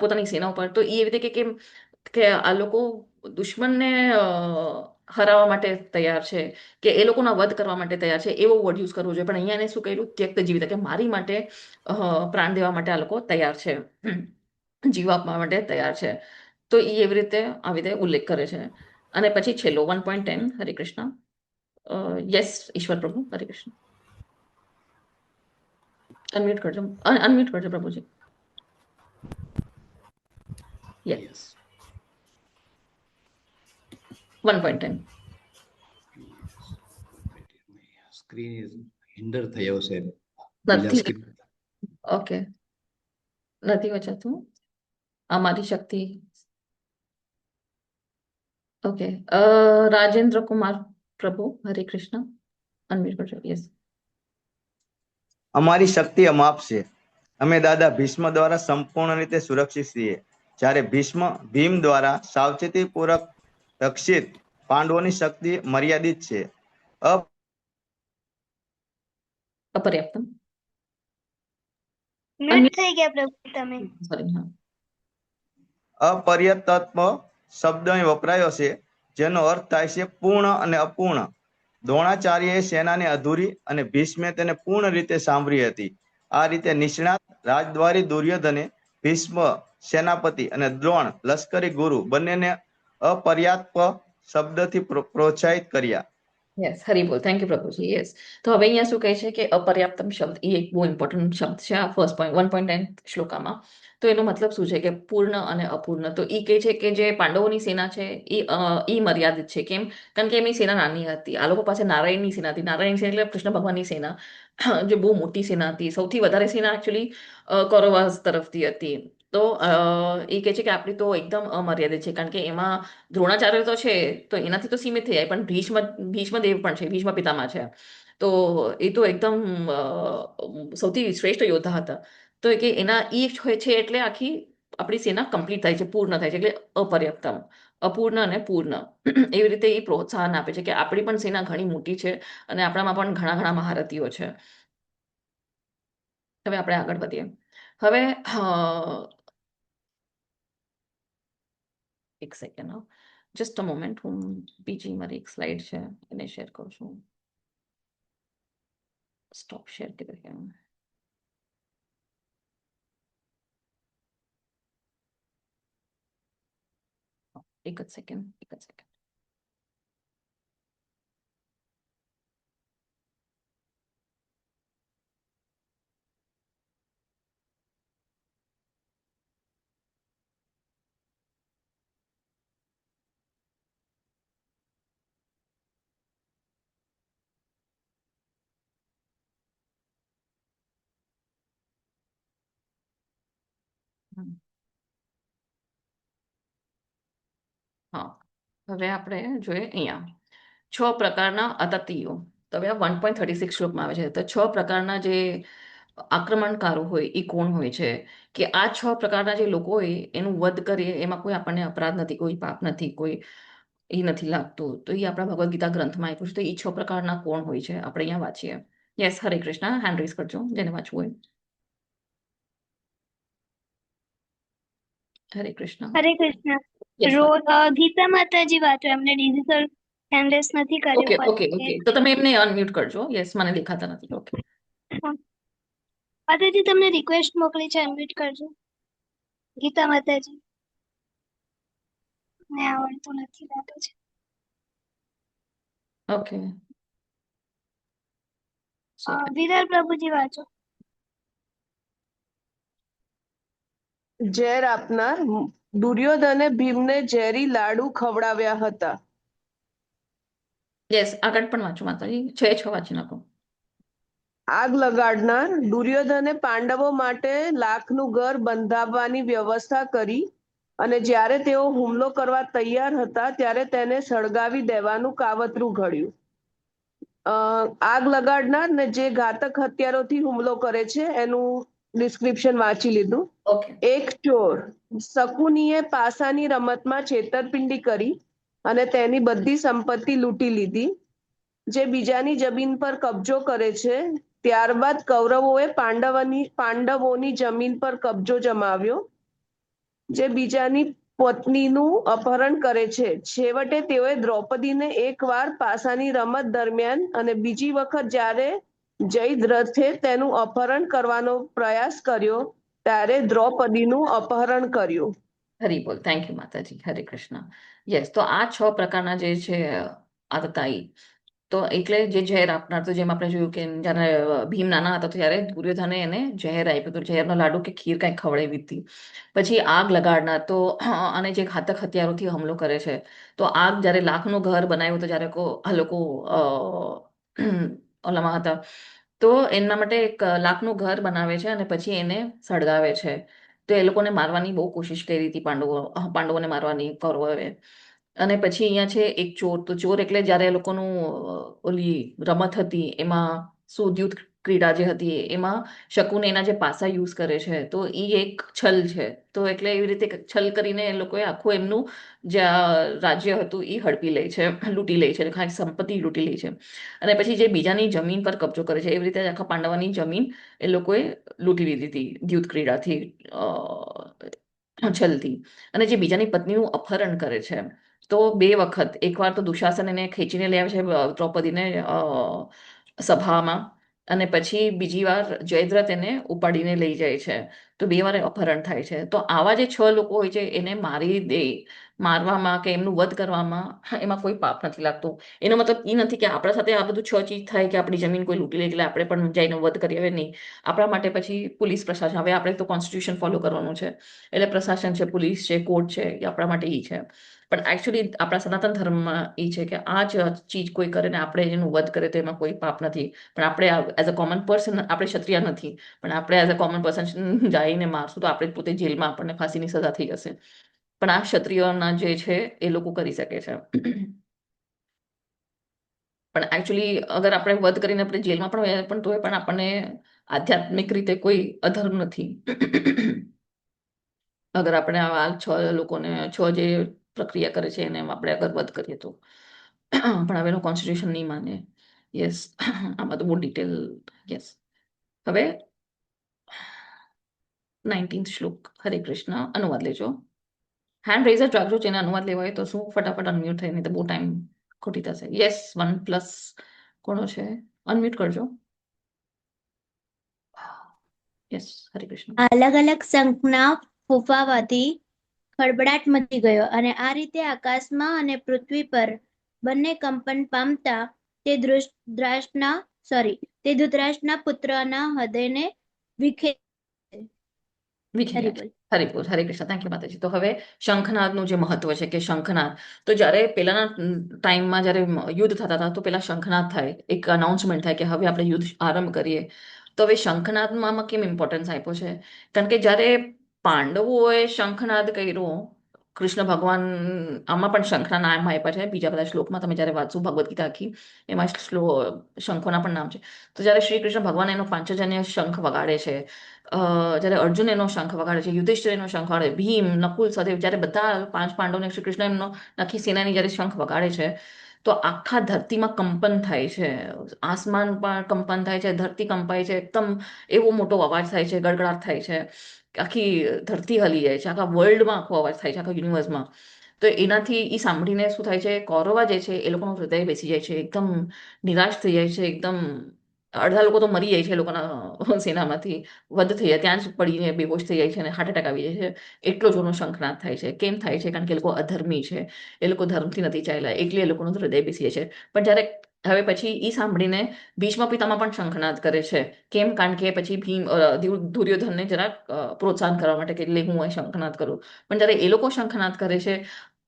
પોતાની સેના ઉપર. તો એ એવી રીતે કે આ લોકો દુશ્મનને હરાવવા માટે તૈયાર છે કે એ લોકોના વધ કરવા માટે તૈયાર છે, એવો વર્ડ યુઝ કરવો જોઈએ. પણ અહીંયા એને શું કહ્યું? ત્યક્ત જીવિત, કે મારી માટે પ્રાણ દેવા માટે આ લોકો તૈયાર છે, જીવ આપવા માટે તૈયાર છે. તો એ એવી રીતે આવી રીતે ઉલ્લેખ કરે છે. અને પછી છેલ્લો 1.10. હરે કૃષ્ણ. યસ ઈશ્વર પ્રભુ. હરે કૃષ્ણ. અનમ્યુટ કરજો, અનમ્યુટ કરજો પ્રભુજી. યસ, 1.10. સ્ક્રીન હિન્ડર થયો છે. નથી. ઓકે, નથી વચાતું. અમારી શક્તિ. ઓકે, રાજેન્દ્ર કુમાર પ્રભુ. હરે કૃષ્ણ. અનમ્યુટ કરજો. યસ. અમારી શક્તિ અમાપ છે. અમે દાદા ભીષ્મ દ્વારા સંપૂર્ણ રીતે સુરક્ષિત છીએ, જ્યારે ભીમ દ્વારા સાવચેતીપૂર્વક રક્ષિત પાંડવોની શક્તિ મર્યાદિત છે. અપર્યાપ્ત. મ્યુટ થઈ ગયા પ્રભુ તમે. સોરી. હા, અપર્યાપ્ત શબ્દ અહીં વપરાયો છે, જેનો અર્થ થાય છે પૂર્ણ અને અપૂર્ણ. દ્રોણાચાર્યએ સેનાને અધૂરી અને ભીષ્મે તેને પૂર્ણ રીતે સાંભળી હતી. આ રીતે નિષ્ણાત રાજદ્વારી દુર્યોધને ભીષ્મ સેનાપતિ અને દ્રોણ લશ્કરી ગુરુ બંનેને અપર્યાપ્ત શબ્દથી પ્રોત્સાહિત કર્યા. યસ, હરી બોલ. થેન્ક યુ પ્રભુજી. યસ, તો હવે અહીંયા શું કહે છે કે અપર્યાપ્તમ શબ્દ એ એક બહુ ઇમ્પોર્ટન્ટ શબ્દ છે આ ફર્સ્ટ પોઈન્ટ 1.10 શ્લોકામાં. તો એનો મતલબ શું છે કે પૂર્ણ અને અપૂર્ણ. તો એ કહે છે કે જે પાંડવોની સેના છે એ મર્યાદિત છે. કેમ? કારણ કે એમની સેના નાની હતી. આ લોકો પાસે નારાયણની સેના હતી. નારાયણ સેના એટલે કૃષ્ણ ભગવાનની સેના, જે બહુ મોટી સેના હતી. સૌથી વધારે સેના એકચ્યુઅલી કૌરવાસ તરફથી હતી. તો એ કહે છે કે આપણી તો એકદમ અમર્યાદિત છે, કારણ કે એમાં દ્રોણાચાર્ય તો છે તો એનાથી તો સીમિત થઈ જાય, પણ ભીષ્મદેવ પણ છે, ભીષ્મ પિતામહ છે. તો એ તો એકદમ સૌથી શ્રેષ્ઠ યોદ્ધા હતા. તો કે એના એ છે એટલે આખી આપણી સેના કમ્પ્લીટ થાય છે, પૂર્ણ થાય છે. એટલે અપર્યાપ્તમ, અપૂર્ણ અને પૂર્ણ. એવી રીતે એ પ્રોત્સાહન આપે છે કે આપણી પણ સેના ઘણી મોટી છે અને આપણામાં પણ ઘણા ઘણા મહારથીઓ છે. હવે આપણે આગળ વધીએ. હવે એક સેકન્ડ, જસ્ટ અ મોમેન્ટ. હું બીજી મારી એક સ્લાઇડ છે એને શેર કરું છું. સ્ટોપ શેર કીધું. એક જ સેકન્ડ. હા, હવે આપણે જોઈએ અહીંયા 6 પ્રકારના અતતીઓ. તો હવે આ 1.36 શ્લોકમાં આવે છે. તો 6 પ્રકારના જે આક્રમણકારો હોય એ કોણ હોય છે? કે આ 6 પ્રકારના જે લોકો હોય એનું વધ કરીએ એમાં કોઈ આપણને અપરાધ નથી, કોઈ પાપ નથી, કોઈ એ નથી લાગતું. તો એ આપણા ભગવદ્ ગીતા ગ્રંથમાં આપ્યું છે. તો એ 6 પ્રકારના કોણ હોય છે આપણે અહીંયા વાંચીએ. યસ, હરે કૃષ્ણ. હેન્ડ રેઝ કરજો જેને વાંચવું હોય. હરે કૃષ્ણ. હરે કૃષ્ણ. યસ. ગીતા માતાજી વાંચો, એમને ડિજિટલ હેન્ડરેસ નથી કર્યું. ઓકે. તો તમે એમને અનમ્યુટ કરજો. યસ, મને દેખાતા નથી. ઓકે. માતાજી તમને રિક્વેસ્ટ મોકલી છે, અનમ્યુટ કરજો. ગીતા માતાજી ને આવડતું નથી લાગે છે. Okay, sorry. વિરલ પ્રભુજી વાંચો. ઝેર આપનાર દુર્યોધને ભીમને ઝેરી લાડુ ખવડાવ્યા હતા. યસ, આગળ પણ વાંચો માતાજી, 6 વાંચી નાખો. આગ લગાડનાર દુર્યોધને પાંડવો માટે લાખનું ઘર બંધાવવાની વ્યવસ્થા કરી અને જ્યારે તેઓ હુમલો કરવા તૈયાર હતા ત્યારે તેને સળગાવી દેવાનું કાવતરું ઘડ્યું. આગ લગાડનાર ને જે ઘાતક હથિયારોથી હુમલો કરે છે એનું ડિસ્ક્રિપ્શન વાંચી લીધું. ઓકે, એક ચોર શકુનીએ પાસાની રમતમાં છેતરપિંડી કરી અને તેની બધી સંપત્તિ લૂંટી લીધી. જે બીજાની જમીન પર કબજો કરે છે, ત્યારબાદ કૌરવોએ પાંડવોની જમીન પર કબજો જમાવ્યો. જે બીજાની પત્નીનું અપહરણ કરે છે, છેવટે તેઓએ દ્રૌપદીને એકવાર પાસાની રમત દરમિયાન અને બીજી વખત જ્યારે જયદ્રથે તેનું અપહરણ કરવાનો પ્રયાસ કર્યો ત્યારે દ્રૌપદીનું અપહરણ કર્યું. હરી બોલ. થેન્ક યુ માતાજી, હરે કૃષ્ણ. યસ, તો આ 6 પ્રકારના જે છે આતતાઈ, તો એટલે જે ઝેર આપનાર, તો જેમ આપણે જોયું કે જ્યારે ભીમ નાના હતા તો ત્યારે દુર્યોધને એને ઝેર આપ્યું હતું, ઝેરનો લાડુ કે ખીર કંઈક ખવડાવી હતી. પછી આગ લગાડનાર, તો અને જે ઘાતક હથિયારોથી હુમલો કરે છે, તો આગ જ્યારે લાખનું ઘર બનાવ્યું તો જ્યારે આ લોકો ઓલામાં હતા, તો એમના માટે એક લાખનું ઘર બનાવે છે અને પછી એને સળગાવે છે. તો એ લોકોને મારવાની બહુ કોશિશ કરી હતી, પાંડવોને મારવાની કૌરવોએ. અને પછી અહીંયા છે એક ચોર, તો ચોર એટલે જ્યારે એ લોકોનું ઓલી રમત હતી એમાં શુદ્ધ ક્રીડા જે હતી એમાં શકુને એના જે પાસા યુઝ કરે છે, તો એ એક છલ છે. તો એટલે એવી રીતે છલ કરીને એ લોકોએ આખું એમનું જે રાજ્ય હતું એ હડપી લે છે, લૂંટી લે છે, ખાલી સંપત્તિ લૂંટી લે છે. અને પછી જે બીજાની જમીન પર કબજો કરે છે, એવી રીતે આખા પાંડવોની જમીન એ લોકોએ લૂંટી લીધી હતી દ્યુત ક્રીડાથી, છલથી. અને જે બીજાની પત્નીનું અપહરણ કરે છે, તો 2 વખત, એકવાર તો દુશાસન એને ખેંચીને લઈ આવે છે દ્રૌપદીને સભામાં, અને પછી બીજી વાર જયદ્રથ એને ઉપાડીને લઈ જાય છે. તો 2 વાર અપહરણ થાય છે. તો આવા જે 6 લોકો હોય છે એને મારવામાં કે એમનું વધ કરવામાં એમાં કોઈ પાપ નથી લાગતું. એનો મતલબ એ નથી કે આપણા સાથે આ બધું 6 ચીજ થાય કે આપણી જમીન કોઈ લૂંટી લે એટલે આપણે પણ જઈને વધ કરી આવે, નહીં. આપણા માટે પછી પોલીસ પ્રશાસન, હવે આપણે તો કોન્સ્ટિટ્યુશન ફોલો કરવાનું છે, એટલે પ્રશાસન છે, પોલીસ છે, કોર્ટ છે, એ આપણા માટે એ છે. પણ એકચ્યુઅલી આપણા સનાતન ધર્મમાં એ છે કે આ જ ચીજ કોઈ કરે ને આપણે એનું વધ કરે તો એમાં કોઈ પાપ નથી. પણ આપણે એઝ અ કોમન પર્સન, આપણે ક્ષત્રિય નથી, પણ આપણે એઝ અ કોમન પર્સન જઈને મારશું તો આપણે પોતે જેલમાં આપણને ફાંસીની સજા થઈ જશે. પણ આ ક્ષત્રિયોના જે છે એ લોકો કરી શકે છે. પણ એકચ્યુઅલી અગર આપણે વધ કરીને આપણે જેલમાં પણ તોય પણ આપણને આધ્યાત્મિક રીતે કોઈ અધર્મ નથી. અગર આપણે આ 6 લોકોને 6 જે પ્રક્રિયા કરે છે એને આપણે અગર વધ કરીએ તો. પણ હવે એનું કોન્સ્ટિટ્યુશન નહીં માને. યસ, આમાં તો બહુ ડિટેલ. યસ, હવે 19th શ્લોક. હરે કૃષ્ણ. અનુવાદ લેજો. હેન્ડ રેઝર રાખજો, જેને અનુવાદ લેવા હોય તો શું ફટાફટ અનમ્યુટ થઈને, તો બહુ ટાઈમ ખોટી થશે. યસ, 1+ કોનો છે? અનમ્યુટ કરજો. યસ, હરે કૃષ્ણ. અલગ અલગ શંખના ફૂંફાવાથી ખળબળાટ મચી ગયો અને આ રીતે આકાશમાં અને પૃથ્વી પર બંને કંપન પામતા તે ધૃતરાષ્ટ્રના પુત્રના હૃદયને વિખેરી. હરે બોલ. હરે કૃષ્ણ. થેન્ક યુ માતાજી. તો હવે શંખનાદનું જે મહત્વ છે કે શંખનાદ, તો જ્યારે પહેલાના ટાઈમમાં જ્યારે યુદ્ધ થતા હતા તો પેલા શંખનાદ થાય, એક અનાઉન્સમેન્ટ થાય કે હવે આપણે યુદ્ધ આરંભ કરીએ. તો હવે શંખનાદમાં કેમ ઇમ્પોર્ટન્સ આપ્યો છે? કારણ કે જ્યારે પાંડવોએ શંખનાદ કર્યો, કૃષ્ણ ભગવાન આમાં પણ શંખના નામ આપ્યા છે, બીજા બધા શ્લોકમાં તમે જ્યારે વાંચો ભગવદ્ ગીતા આખી, એમાં શંખોના પણ નામ છે. તો જ્યારે શ્રી કૃષ્ણ ભગવાન એનો પાંચજન્ય શંખ વગાડે છે, જ્યારે અર્જુન એનો શંખ વગાડે છે, યુધિષ્ઠિર એનો શંખ વગાડે, ભીમ, નકુલ, સહદેવ, જ્યારે બધા 5 પાંડવોને શ્રી કૃષ્ણ એમનો આખી સેનાની જ્યારે શંખ વગાડે છે, તો આખા ધરતીમાં કંપન થાય છે, આસમાન પણ કંપન થાય છે, ધરતી કંપાય છે, એકદમ એવો મોટો અવાજ થાય છે, ગડગડાટ થાય છે, આખી ધરતી હલી જાય છે, આખા વર્લ્ડમાં આખો અવાજ થાય છે, આખા યુનિવર્સમાં. તો એનાથી એ સાંભળીને શું થાય છે, કૌરવા જે છે એ લોકોનું હૃદય બેસી જાય છે, એકદમ નિરાશ થઈ જાય છે, એકદમ અડધા લોકો તો મરી જાય છે એ લોકોના સેનામાંથી, વધ થઈ જાય, ત્યાં જ પડીને બેહોશ થઈ જાય છે અને હાર્ટ એટેક આવી જાય છે. એટલો જોરનો શંખનાદ થાય છે. કેમ થાય છે? કારણ કે એ લોકો અધર્મી છે, એ લોકો ધર્મથી નથી ચાલ્યા, એટલે એ લોકોનું હૃદય બેસી જાય છે. પણ જ્યારે હવે પછી એ સાંભળીને ભીષ્મ પિતામહ પણ શંખનાદ કરે છે. કેમ? કારણ કે પછી દુર્યોધનને જરાક પ્રોત્સાહન કરવા માટે કે એટલે હું અહીં શંખનાદ કરું. પણ જ્યારે એ લોકો શંખનાદ કરે છે,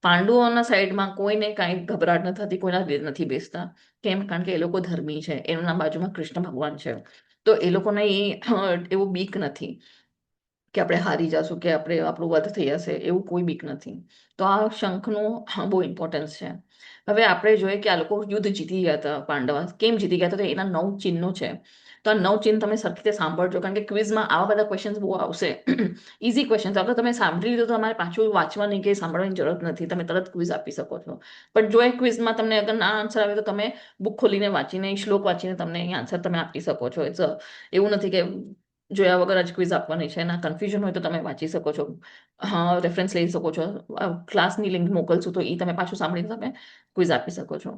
પાંડવોના સાઈડમાં કોઈને કાંઈ ગભરાટ ન થતી, કોઈના દિલ નથી બેસતા. કેમ? કારણ કે એ લોકો ધર્મી છે, એમના બાજુમાં કૃષ્ણ ભગવાન છે. તો એ લોકોને એવું બીક નથી કે આપણે હારી જશું કે આપણું વધ થઈ જશે, એવું કોઈ બીક નથી. તો આ શંખનું બહુ ઇમ્પોર્ટન્સ છે. હવે આપણે જોઈએ કે આ લોકો યુદ્ધ જીતી ગયા હતા પાંડવા. કેમ જીતી ગયા હતા? તો એના 9 ચિહ્નો છે. તો આ 9 ચિહ્ન તમે સરખી રીતે સાંભળજો, કારણ કે ક્વિઝમાં આવા બધા ક્વેશ્ચન્સ બહુ આવશે. Easy questions. અગર તમે સાંભળી લીધું તો તમારે પાછું વાંચવાની કે સાંભળવાની જરૂરત નથી, તમે તરત ક્વિઝ આપી શકો છો. પણ જો એ ક્વિઝમાં તમને અગર ના આન્સર આવે તો તમે બુક ખોલીને વાંચીને, શ્લોક વાંચીને તમને અહીં આન્સર તમે આપી શકો છો. એવું નથી કે જોયા વગર જ ક્વિઝ આપવાની છે. એના કન્ફ્યુઝન હોય તો તમે વાંચી શકો છો, રેફરન્સ લઈ શકો છો. ક્લાસની લિંક મોકલશું તો એ તમે પાછું સાંભળીને તમે ક્વિઝ આપી શકો છો.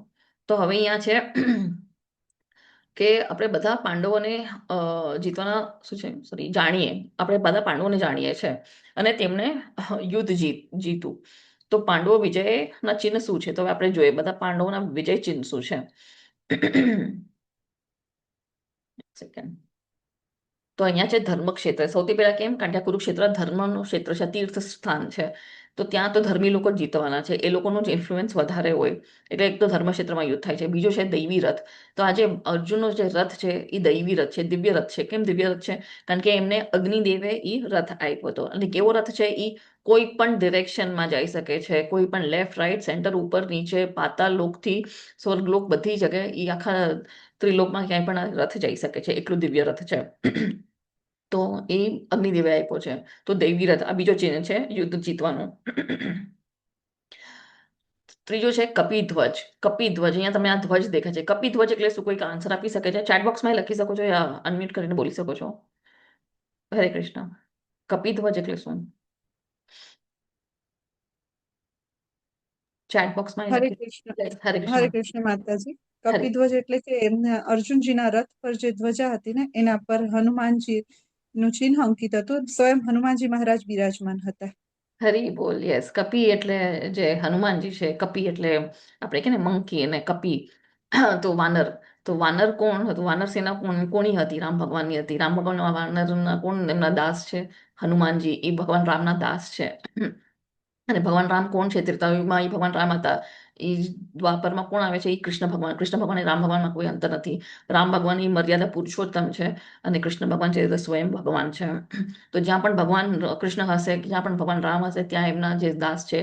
તો હવે અહીંયા છે કે આપણે બધા પાંડવોને જીતવાના શું છે, સોરી, જાણીએ. આપણે બધા પાંડવોને જાણીએ છીએ અને તેમને યુદ્ધ જીતું. તો પાંડવો વિજયના ચિહ્ન શું છે? તો હવે આપણે જોઈએ બધા પાંડવોના વિજય ચિહ્ન શું છે. સેકન્ડ. તો અહીંયા છે ધર્મક્ષેત્ર. સૌથી પહેલા કેમ? કારણ કે આ કુરુક્ષેત્ર ધર્મનું ક્ષેત્ર છે, તીર્થ સ્થાન છે. તો ત્યાં તો ધર્મી લોકો જ જીતવાના છે, એ લોકોનું જ ઇન્ફ્લુઅન્સ વધારે હોય. એટલે એક તો ધર્મક્ષેત્રમાં યુદ્ધ થાય છે. બીજો છે દૈવી રથ. તો આજે અર્જુનનો જે રથ છે એ દૈવી રથ છે, દિવ્ય રથ છે. કેમ દિવ્ય રથ છે? કારણ કે એમને અગ્નિદેવે એ રથ આપ્યો હતો. અને કેવો રથ છે? એ કોઈ પણ ડિરેક્શનમાં જઈ શકે છે, કોઈ પણ લેફ્ટ, રાઈટ, સેન્ટર, ઉપર, નીચે, પાતાળ લોકથી સ્વર્ગલોક, બધી જગ્યાએ એ આખા ત્રિલોકમાં ક્યાંય પણ રથ જઈ શકે છે. એટલું દિવ્ય રથ છે. તો એ અગ્નિદેવે આપ્યો છે. તો દૈવી રથ આ બીજો ચિહ્ન છે યુદ્ધ જીતવાનું. ત્રીજો છે કપિધ્વજ. કપિધ્વજ, અહીંયા તમને આ ધ્વજ દેખાય છે. કપિધ્વજ એટલે શું? કોઈક આન્સર આપી શકે છે? ચેટ બોક્સમાં લખી શકો છો યા અનમ્યુટ કરીને બોલી શકો છો. હરે કૃષ્ણ. કપિધ્વજ એટલે શું? ચેટ બોક્સમાં હરે લખી. કૃષ્ણ. હરે હરે કૃષ્ણ. કૃષ્ણ માતાજી. હરે. કપિધ્વજ એટલે કે એમના અર્જુનજીના રથ પર જે ધ્વજા હતી ને, એના પર હનુમાનજી નું ચિહ્ન અંકિત હતું. સ્વયં હનુમાનજી મહારાજ બિરાજમાન હતા. હરી બોલ. યસ. કપી એટલે જે હનુમાનજી છે. કપી એટલે આપણે કે ને મંકી, અને કપી તો વાનર. તો વાનર કોણ હતું? વાનર સેના કોની હતી? રામ ભગવાનની હતી. રામ ભગવાન વાનરના કોણ એમના દાસ છે? હનુમાનજી. એ ભગવાન રામના દાસ છે. અને ભગવાન રામ કોણ છે? ત્રેતાયુગમાં એ ભગવાન રામ હતા. એ દ્વાપરમાં કોણ આવે છે? એ કૃષ્ણ ભગવાન. કૃષ્ણ ભગવાન અને રામ ભગવાનમાં કોઈ અંતર નથી. રામ ભગવાન એ મર્યાદા પુરુષોત્તમ છે અને કૃષ્ણ ભગવાન છે એ સ્વયં ભગવાન છે. તો જ્યાં પણ ભગવાન કૃષ્ણ હશે, જ્યાં પણ ભગવાન રામ હશે, ત્યાં એમના જે દાસ છે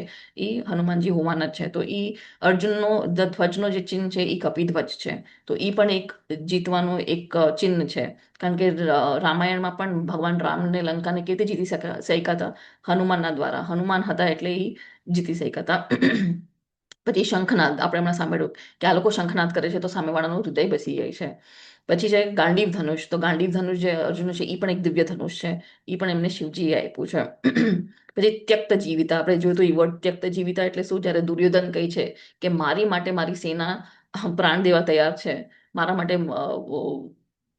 એ હનુમાનજી હોવાના જ છે. તો એ અર્જુનનો ધ્વજનો જે ચિહ્ન છે એ કપિધ્વજ છે. તો એ પણ એક જીતવાનું એક ચિહ્ન છે. કારણ કે રામાયણમાં પણ ભગવાન રામને લંકાને કેવી રીતે જીતી શક્યા હતા? હનુમાનના દ્વારા. હનુમાન હતા એટલે એ જીતી શક્યા હતા. પછી શંખનાદ આપણે હમણાં સાંભળ્યું કે આ લોકો શંખનાદ કરે છે તો સામેવાળાનું હૃદય બેસી જાય છે. પછી છે ગાંડીવ ધનુષ. તો ગાંડીવ ધનુષ જે અર્જુન છે એ પણ એક દિવ્ય ધનુષ છે. એ પણ એમને શિવજીએ આપ્યું છે. પછી ત્યક્ત જીવિતા. આપણે જોયું તો એ વર્ડ ત્યક્ત જીવિતા એટલે શું? જ્યારે દુર્યોધન કહે છે કે મારી માટે મારી સેના પ્રાણ દેવા તૈયાર છે, મારા માટે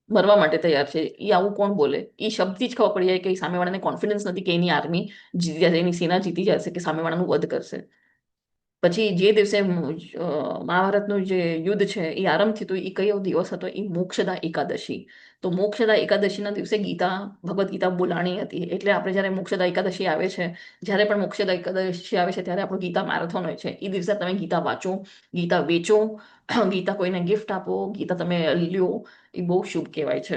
મરવા માટે તૈયાર છે. એ આવું કોણ બોલે? એ શબ્દથી જ ખબર પડી જાય કે સામેવાળાને કોન્ફિડન્સ નથી કે એની આર્મી જીતી જશે, એની સેના જીતી જશે, કે સામેવાળાનું વધ કરશે. પછી જે દિવસે મહાભારતનું જે યુદ્ધ છે એ આરંભ થયું, એ કયો દિવસ હતો? એ મોક્ષદા એકાદશી. તો મોક્ષદા એકાદશીના દિવસે ભગવદ્ ગીતા બોલાણી હતી. એટલે આપણે જ્યારે મોક્ષદા એકાદશી આવે છે, જ્યારે પણ મોક્ષદા એકાદશી આવે છે ત્યારે આપણું ગીતા મેરેથોન હોય છે. એ દિવસે તમે ગીતા વાંચો, ગીતા વેચો, ગીતા કોઈને ગિફ્ટ આપો, ગીતા તમે લ્યો. એ બહુ શુભ કહેવાય છે.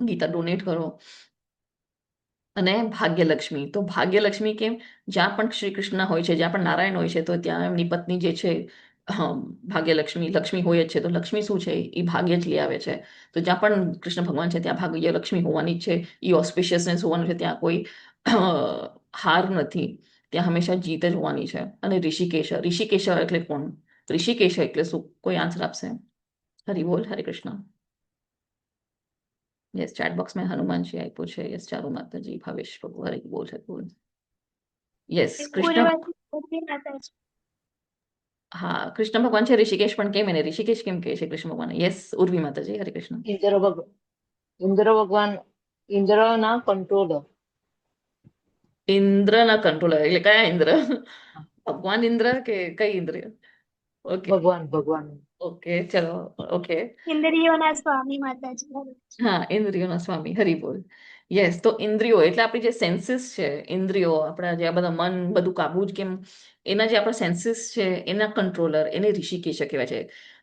ગીતા ડોનેટ કરો. અને ભાગ્યલક્ષ્મી. તો ભાગ્યલક્ષ્મી કેમ? જ્યાં પણ શ્રી કૃષ્ણ હોય છે, જ્યાં પણ નારાયણ હોય છે, તો ત્યાં એમની પત્ની જે છે ભાગ્યલક્ષ્મી, લક્ષ્મી હોય જ છે. તો લક્ષ્મી શું છે? એ ભાગ્ય જ લઈ આવે છે. તો જ્યાં પણ કૃષ્ણ ભગવાન છે ત્યાં ભાગ્યલક્ષ્મી હોવાની જ છે. એ ઓસ્પિશિયસનેસ હોવાનું છે. ત્યાં કોઈ હાર નથી, ત્યાં હંમેશા જીત જ હોવાની છે. અને ઋષિકેશ. ઋષિકેશ એટલે કોણ? ઋષિકેશ એટલે શું? કોઈ આન્સર આપશે? હરિ બોલ. હરે કૃષ્ણ. યસ, ચેટ બોક્સમાં હનુમાનજી આપ્યું છે. યસ, ચારુ માતાજી, ભાવેશ પ્રભુ, હરે બોલ, હરે બોલ. યસ, કૃષ્ણ. પૂર્વથી માતાજી. હા, કૃષ્ણ ભગવાન છે ઋષિકેશ, પણ કેમ એને ઋષિકેશ કેમ કહે છે કૃષ્ણ ભગવાન? યસ, ઉર્વી માતાજી, હરે કૃષ્ણ. ઇન્દ્ર ભગવાન, ઇન્દ્રના કંટ્રોલર. ઇન્દ્રના કંટ્રોલર એટલે કયા ઇન્દ્ર? ભગવાન ઇન્દ્ર કે કઈ ઇન્દ્ર? ઓકે ભગવાન. ઓકે, ચલો, ઓકે. ઇન્દ્રિયોના સ્વામી માતાજી. હા, ઇન્દ્રિયોના સ્વામી, હરિ બોલ. યસ, તો ઇન્દ્રિયો એટલે આપણી જે સેન્સીસ છે, ઇન્દ્રિયો આપણા જે આ બધા મન બધું કાબુ જ કેમ, એના જે આપણા સેન્સીસ છે એના કંટ્રોલર એને ઋષિકેશ કહેવાય છે.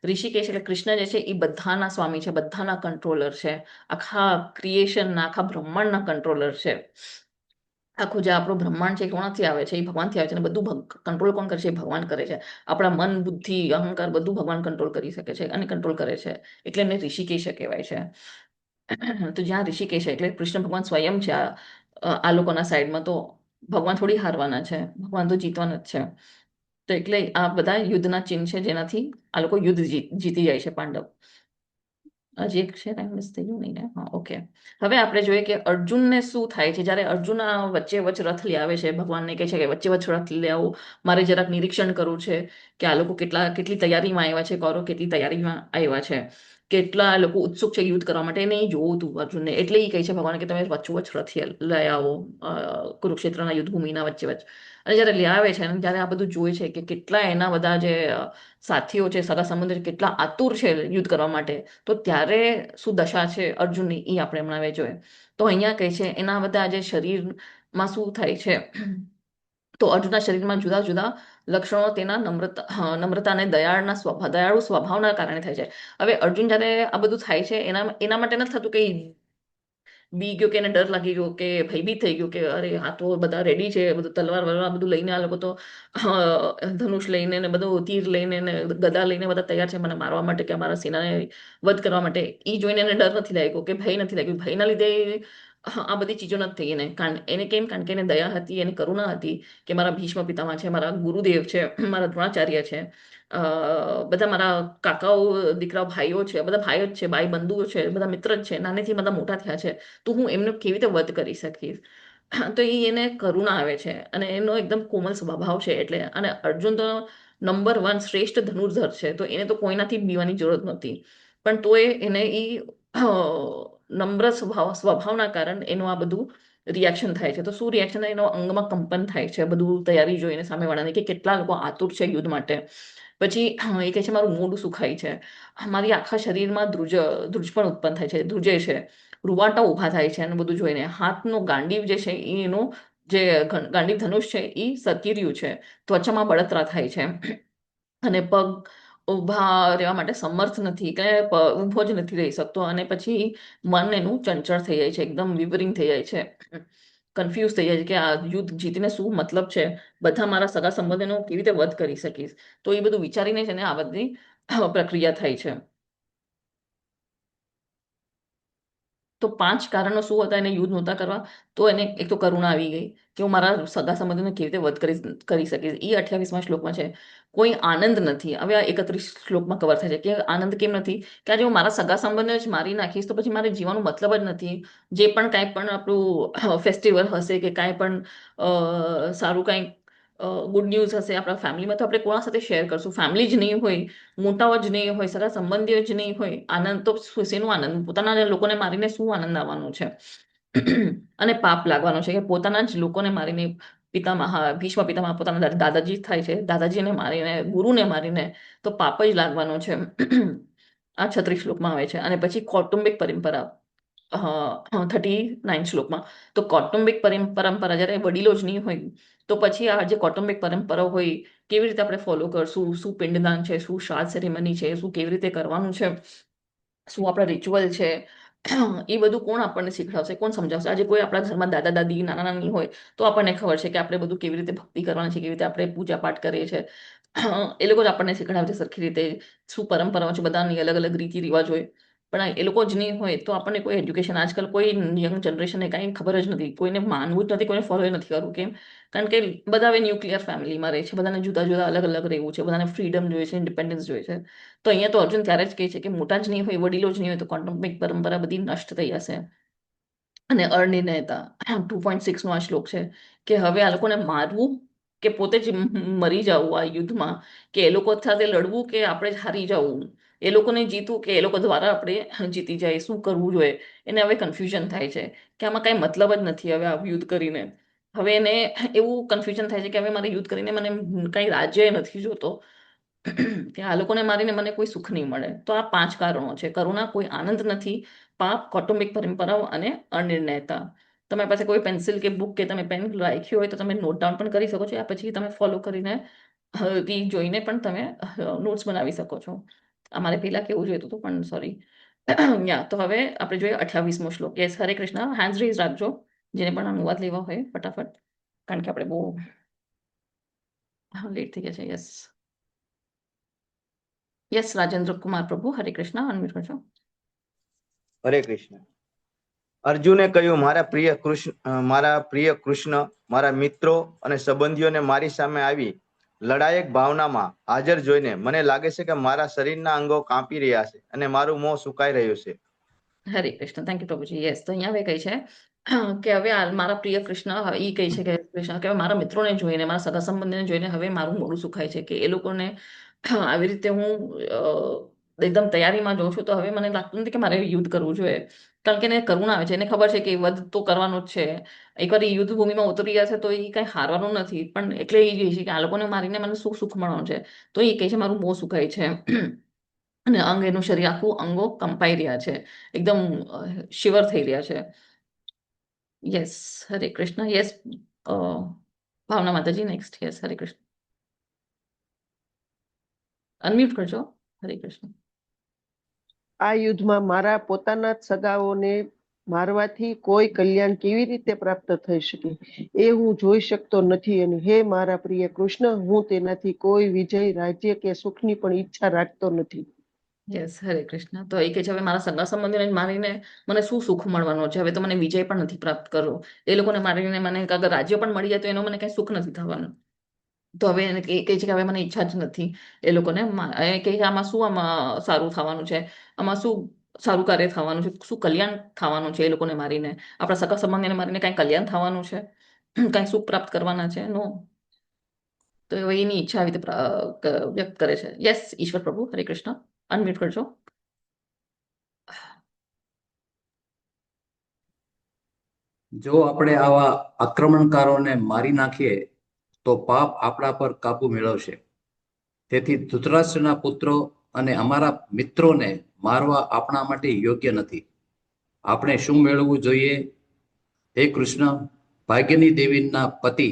ઋષિકેશ એટલે કૃષ્ણ જે છે એ બધાના સ્વામી છે, બધાના કંટ્રોલર છે, આખા ક્રિએશનના, આખા બ્રહ્માંડના કંટ્રોલર છે. આખું જે આપણું બ્રહ્માંડ છે એ કોણાથી આવે છે? એ ભગવાનથી આવે છે. અને બધું કંટ્રોલ કોણ કરે છે? એ ભગવાન કરે છે. આપણા મન, બુદ્ધિ, અહંકાર બધું ભગવાન કંટ્રોલ કરી શકે છે અને કંટ્રોલ કરે છે. એટલે એમને ઋષિકેશ કહેવાય છે. તો જ્યાં ઋષિકેશ એટલે કૃષ્ણ ભગવાન સ્વયં છે આ લોકોના સાઈડમાં, તો ભગવાન થોડી હારવાના છે, ભગવાન તો જીતવાના જ છે. તો એટલે આ બધા યુદ્ધના ચિહ્ન છે જેનાથી આ લોકો યુદ્ધ જીતી જાય છે પાંડવ. હજી એક છે ટાઈમ મિસ થઈ ગયું નહીં ને? હા, ઓકે. હવે આપણે જોઈએ કે અર્જુનને શું થાય છે જ્યારે અર્જુન આ વચ્ચે વચ્ચ રથ લઈ આવે છે. ભગવાનને કહે છે કે વચ્ચે વચ્ચ રથ લઈ આવો, મારે જરાક નિરીક્ષણ કરવું છે કે આ લોકો કેટલી તૈયારીમાં આવ્યા છે, કૌરવ કેટલી તૈયારીમાં આવ્યા છે, કેટલા લોકો ઉત્સુક છે યુદ્ધ કરવા માટે. એને જોવું હતું અર્જુનને, એટલે એ કહે છે ભગવાન કે તમે વચ્ચોવચ્ચ રથ લઈ આવો કુરુક્ષેત્રના યુદ્ધ ભૂમિના વચ્ચે વચ્ચ. અને જ્યારે લઈ આવે છે અને જ્યારે આ બધું જોવે છે કે કેટલા એના બધા જે સાથીઓ છે, સગા સંબંધીઓ છે, કેટલા આતુર છે યુદ્ધ કરવા માટે, તો ત્યારે શું દશા છે અર્જુનની એ આપણે હમણાં હવે જોઈએ. તો અહીંયા કહે છે એના બધા જે શરીરમાં શું થાય છે, તો અર્જુનના શરીરમાં જુદા જુદા લક્ષણો તેના નમ્રતા અને દયાળુ સ્વભાવના કારણે થાય છે. હવે અર્જુન જ્યારે આ બધું થાય છે એના માટે નથી થતું કે બી ગયો કે એને ડર લાગી ગયો કે ભયભીત થઈ ગયો કે અરે આ તો બધા રેડી છે, બધું તલવાર વલવાર બધું લઈને, આ લોકો તો ધનુષ લઈને ને બધું તીર લઈને ને ગદા લઈને બધા તૈયાર છે મને મારવા માટે કે અમારા સેનાને વધ કરવા માટે. એ જોઈને એને ડર નથી લાગ્યો કે ભય નથી લાગ્યું. ભયના લીધે આ બધી ચીજો નથી થઈ એને. એને કેમ? કારણ કે એને દયા હતી, એને કરુણા હતી કે મારા ભીષ્મ પિતામહ છે, મારા ગુરુદેવ છે, મારા દ્રોણાચાર્ય છે, બધા મારા કાકાઓ, દીકરા, ભાઈઓ છે, બધા ભાઈઓ જ છે, ભાઈ બંધુઓ છે, બધા મિત્ર જ છે, નાનેથી બધા મોટા થયા છે, તો હું એમને કેવી રીતે વધ કરી શકીશ? તો એ એને કરુણા આવે છે અને એનો એકદમ કોમલ સ્વભાવ છે. એટલે અને અર્જુન તો નંબર 1 શ્રેષ્ઠ ધનુર્ધર છે, તો એને તો કોઈનાથી બીવાની જરૂરત નહોતી. પણ તોય એને એ નમ્ર સ્વભાવના કારણે એનું આ બધું રિએક્શન થાય છે. તો શું રિએક્શન થાય? એનો અંગમાં કંપન થાય છે બધું તૈયારી જોઈને સામેવાળાને કે કેટલા લોકો આતુર છે યુદ્ધ માટે. પછી એ કહે છે મારું મોઢું સુખાય છે, મારી આખા શરીરમાં ધ્રુજ પણ ઉત્પન્ન થાય છે, ધ્રુજે છે, રૂવાટા ઊભા થાય છે અને બધું જોઈને. હાથનો ગાંડીવ જે છે એનું જે ગાંડીવ ધનુષ છે એ સરકી રહ્યું છે, ત્વચામાં બળતરા થાય છે અને પગ ઊભા રહેવા માટે સમર્થ નથી કે ઊભો જ નથી રહી શકતો. અને પછી મન એનું ચંચળ થઈ જાય છે, એકદમ વિવરિંગ થઈ જાય છે, કન્ફ્યુઝ થઈ જાય છે કે આ યુદ્ધ જીતીને શું મતલબ છે, બધા મારા સગા સંબંધીનો કેવી રીતે વધ કરી શકીશ. તો એ બધું વિચારીને જ એને આ બધી પ્રક્રિયા થાય છે. તો 5 કારણો શું હતા એને યુદ્ધ નહોતા કરવા? તો એને એક તો કરુણા આવી ગઈ કે હું મારા સગા સંબંધીને કેવી રીતે વધ કરી શકીશ. એ 28મા શ્લોકમાં છે. કોઈ આનંદ નથી. હવે આ 31 શ્લોકમાં કવર થાય છે કે આનંદ કેમ નથી? કે આજે હું મારા સગા સંબંધને જ મારી નાખીશ તો પછી મારે જીવવાનો મતલબ જ નથી. જે પણ કાંઈ પણ આપણું ફેસ્ટિવલ હશે કે કાંઈ પણ સારું કાંઈ ગુડ ન્યૂઝ હશે આપણા ફેમિલીમાં, તો આપણે કોના સાથે શેર કરશું? ફેમિલી જ નહીં હોય, મોટાઓ જ નહીં હોય, સગા સંબંધીઓ જ નહીં હોય, આનંદ તો શેનો આનંદ? પોતાના લોકોને મારીને શું આનંદ આવવાનો છે? અને પાપ લાગવાનો છે કે પોતાના જ લોકોને મારીને, પિતામહ, ભીષ્મ પિતામહ પોતાના દાદાજી થાય છે, દાદાજીને મારીને, ગુરુને મારીને, તો પાપ જ લાગવાનો છે. આ 36 શ્લોકમાં આવે છે. અને પછી કૌટુંબિક પરંપરા 39 શ્લોકમાં, તો કૌટુંબિક પરંપરા જ્યારે વડીલો જ નહીં હોય તો પછી આ જે કૌટુંબિક પરંપરા હોય કેવી રીતે આપણે ફોલો કરશું? શું પિંડદાન છે, શું શ્રાદ્ધ સેરેમની છે, શું કેવી રીતે કરવાનું છે, શું આપણા રિચ્યુઅલ છે, એ બધું કોણ આપણને શીખડાવશે, કોણ સમજાવશે? આજે કોઈ આપણા ઘરમાં દાદા દાદી, નાના નાની હોય તો આપણને ખબર છે કે આપણે બધું કેવી રીતે ભક્તિ કરવાની છે, કેવી રીતે આપણે પૂજા પાઠ કરીએ છીએ. એ લોકો જ આપણને શીખડાવે છે સરખી રીતે. શું પરંપરાઓ છે, બધાની અલગ અલગ રીતિ રિવાજ હોય. પણ એ લોકો જ નહીં હોય તો આપણને કોઈ એજ્યુકેશન, આજકાલ કોઈ યંગ જનરેશનને કાંઈ ખબર જ નથી, કોઈને માનવું જ નથી, કોઈને ફોલો નથી કરવું. કેમ? કારણ કે બધા હવે ન્યુક્લિયર ફેમિલીમાં રહે છે, બધાને જુદા જુદા અલગ અલગ રહેવું છે, બધાને ફ્રીડમ જોઈએ છે, ઇન્ડિપેન્ડન્સ જોઈએ છે. તો અહીંયા તો અર્જુન ત્યારે જ કહે છે કે મોટા જ નહીં હોય, વડીલો જ નહીં હોય તો કૌટુંબિક પરંપરા બધી નષ્ટ થઈ જશે. અને અનિર્ણયતા 2.6નો આ શ્લોક છે કે હવે આ લોકોને મારવું કે પોતે જ મરી જવું આ યુદ્ધમાં, કે એ લોકો સાથે લડવું કે આપણે જ હારી જવું, એ લોકોને જીતવું કે એ લોકો દ્વારા આપણે જીતી જાય, શું કરવું જોઈએ. એને હવે કન્ફ્યુઝન થાય છે કે આમાં કાંઈ મતલબ જ નથી હવે આ યુદ્ધ કરીને. હવે એને એવું કન્ફ્યુઝન થાય છે કે હવે મારે યુદ્ધ કરીને મને કાંઈ રાજ્ય નથી જોતો, કે આ લોકોને મારીને મને કોઈ સુખ નહીં મળે. તો આ 5 કારણો છે: કરુણા, કોઈ આનંદ નથી, પાપ, કૌટુંબિક પરંપરાઓ અને અનિર્ણયતા. તમારી પાસે કોઈ પેન્સિલ કે બુક કે તમે પેન રાખ્યું હોય તો તમે નોટ ડાઉન પણ કરી શકો છો, આ પછી તમે ફોલો કરીને જોઈને પણ તમે નોટ્સ બનાવી શકો છો. અમારે પહેલા કેવું જોઈતું હતું પણ સોરી. તો હવે આપણે જોઈએ 28મો શ્લોક. યસ, હરે કૃષ્ણ. હેન્ડ્સ રેઝ રાખજો જેને પણ અનુવાદ લેવા હોય ફટાફટ, કારણ કે આપણે બહુ લેટ થઈ ગયા છે. યસ યસ, રાજેન્દ્ર કુમાર પ્રભુ, હરે કૃષ્ણ. અનમ્યુટ કરજો. હરે કૃષ્ણ. અર્જુને કહ્યું, મારા પ્રિય કૃષ્ણ મારા મિત્રો અને સંબંધીઓને મારી સામે આવી લડાયક ભાવનામાં હાજર જોઈને મને લાગે છે કે મારા શરીરના અંગો કાંપી રહ્યા છે અને મારું મોં સુકાઈ રહ્યું છે. હરે કૃષ્ણ. થેન્ક યુ પ્રભુજી. યસ, તો અહીંયા હવે કહે છે કે હવે મારા પ્રિય કૃષ્ણ એ કહે છે કે કૃષ્ણ કે હવે મારા મિત્રોને જોઈને, મારા સગા સંબંધીને જોઈને હવે મારું મોઢું સુખાય છે, કે એ લોકોને આવી રીતે હું એકદમ તૈયારીમાં જોઉં છું, તો હવે મને લાગતું નથી કે મારે યુદ્ધ કરવું જોઈએ. કારણ કે એને કરુણા આવે છે, એને ખબર છે કે વધ તો કરવાનું જ છે. એકવાર એ યુદ્ધ ભૂમિમાં ઉતરી ગયા છે તો એ કંઈ હારવાનું નથી, પણ એટલે એ કહે છે કે આ લોકોને મારીને મને સુખ મળવાનું છે. તો એ કહે છે મારું મોં સુખાય છે અને એનું શરીર આખું અંગો કંપાઈ રહ્યા છે, એકદમ શિવર થઈ રહ્યા છે. યસ, હરે કૃષ્ણ. યસ, ભાવના માતાજી નેક્સ્ટ. યસ, હરે કૃષ્ણ. અનમ્યુટ કરજો. હરે કૃષ્ણ. આ યુદ્ધમાં મારા પોતાના જ સગાઓને મારવાથી કોઈ કલ્યાણ કેવી રીતે પ્રાપ્ત થઈ શકે એ હું જોઈ શકતો નથી, અને હે મારા પ્રિય કૃષ્ણ, હું તેનાથી કોઈ વિજય, રાજ્ય કે સુખની પણ ઈચ્છા રાખતો નથી. યસ, હરે કૃષ્ણ. તો એ કે છે હવે મારા સગા સંબંધીને મારીને મને શું સુખ મળવાનું છે, હવે તો મને વિજય પણ નથી પ્રાપ્ત કરવો. એ લોકોને મારીને મને અગર રાજ્ય પણ મળી જાય તો એનો મને કઈ સુખ નથી થવાનું. તો હવે એને કહે છે કે હવે મને ઈચ્છા જ નથી એ લોકોને કહે કે આમાં સારું થવાનું છે, આમાં શું સારું કાર્ય થવાનું છે, શું કલ્યાણ થવાનું છે. એ લોકોને મારીને, આપણા સગા સંબંધીને મારીને કઈ કલ્યાણ થવાનું છે, કઈ સુખ પ્રાપ્ત કરવાના છે? નો. તો એની ઈચ્છા આવી રીતે વ્યક્ત કરે છે. યસ, ઈશ્વર પ્રભુ, હરે કૃષ્ણ. અનમ્યુટ કરજો. જો આપણે આવા આક્રમણકારોને મારી નાખીએ તો પાપ આપણા પર કાબુ મેળવશે. તેથી ધૃતરાષ્ટ્રના પુત્રો અને અમારા મિત્રોને મારવા આપણા માટે યોગ્ય નથી. આપણે શું મેળવવું જોઈએ? હે કૃષ્ણ, ભાગ્યની દેવીના પતિ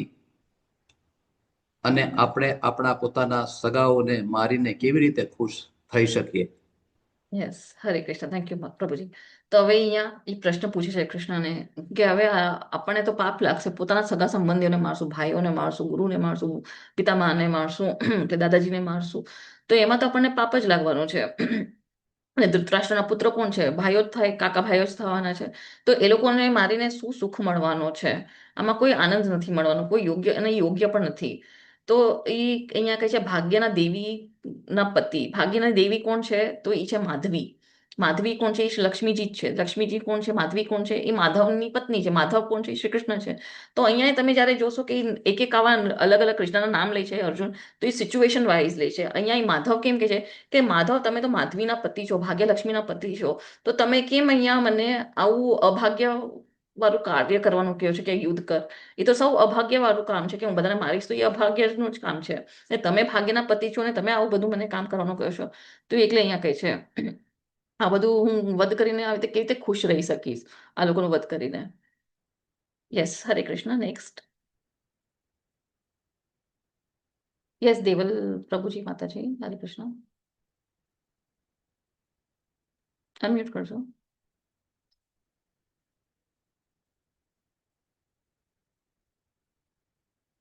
અને આપણે આપણા પોતાના સગાઓને મારીને કેવી રીતે ખુશ થઈ શકીએ? Yes, Hare Krishna. Thank you પ્રભુજી. તો હવે અહીંયા એ પ્રશ્ન પૂછે છે કૃષ્ણને કે હવે આપણને તો પાપ લાગશે, પોતાના સગા સંબંધીઓને મારશું, ભાઈઓને મારશું, ગુરુને મારશું, પિતામાને મારશું કે દાદાજીને મારશું, તો એમાં તો આપણને પાપ જ લાગવાનું છે. અને ધૃતરાષ્ટ્રના પુત્ર કોણ છે? ભાઈઓ જ થાય, કાકા ભાઈઓ જ થવાના છે. તો એ લોકોને મારીને શું સુખ મળવાનો છે? આમાં કોઈ આનંદ નથી મળવાનો, કોઈ યોગ્ય અને યોગ્ય પણ નથી. તો એ અહીંયા કહે છે ભાગ્યના દેવી ના પતિ. ભાગ્યના દેવી કોણ છે? તો એ છે માધવી. માધવી કોણ છે? એ લક્ષ્મીજી જ છે. લક્ષ્મીજી કોણ છે? માધવી કોણ છે? એ માધવની પત્ની છે. માધવ કોણ છે? શ્રી કૃષ્ણ છે. તો અહીંયા તમે જયારે જોશો કે એક આવા અલગ અલગ કૃષ્ણના નામ લે છે અર્જુન, તો એ સિચ્યુએશન વાઇઝ લે છે. અહીંયા એ માધવ કેમ કે છે કે માધવ તમે તો માધવીના પતિ છો, ભાગ્યલક્ષ્મીના પતિ છો, તો તમે કેમ અહીંયા મને આવું અભાગ્ય વાળું કાર્ય કરવાનું કહો છો કે યુદ્ધ કર? એ તો સૌ અભાગ્ય વાળું કામ છે કે હું બધાને મારીશ, તો એ અભાગ્યનું જ કામ છે. ને તમે ભાગ્યના પતિ છો ને તમે આવું બધું મને કામ કરવાનું કહો છો. તો એટલે અહીંયા કહે છે આ બધું હું વધ કરીને આવી રીતે કેવી રીતે ખુશ રહી શકીશ આ લોકોનું વધ કરીને. યસ, હરે કૃષ્ણ. નેક્સ્ટ. યસ, દેવલ પ્રભુજી માતાજી, હરે કૃષ્ણ. અનમ્યુટ કરજો.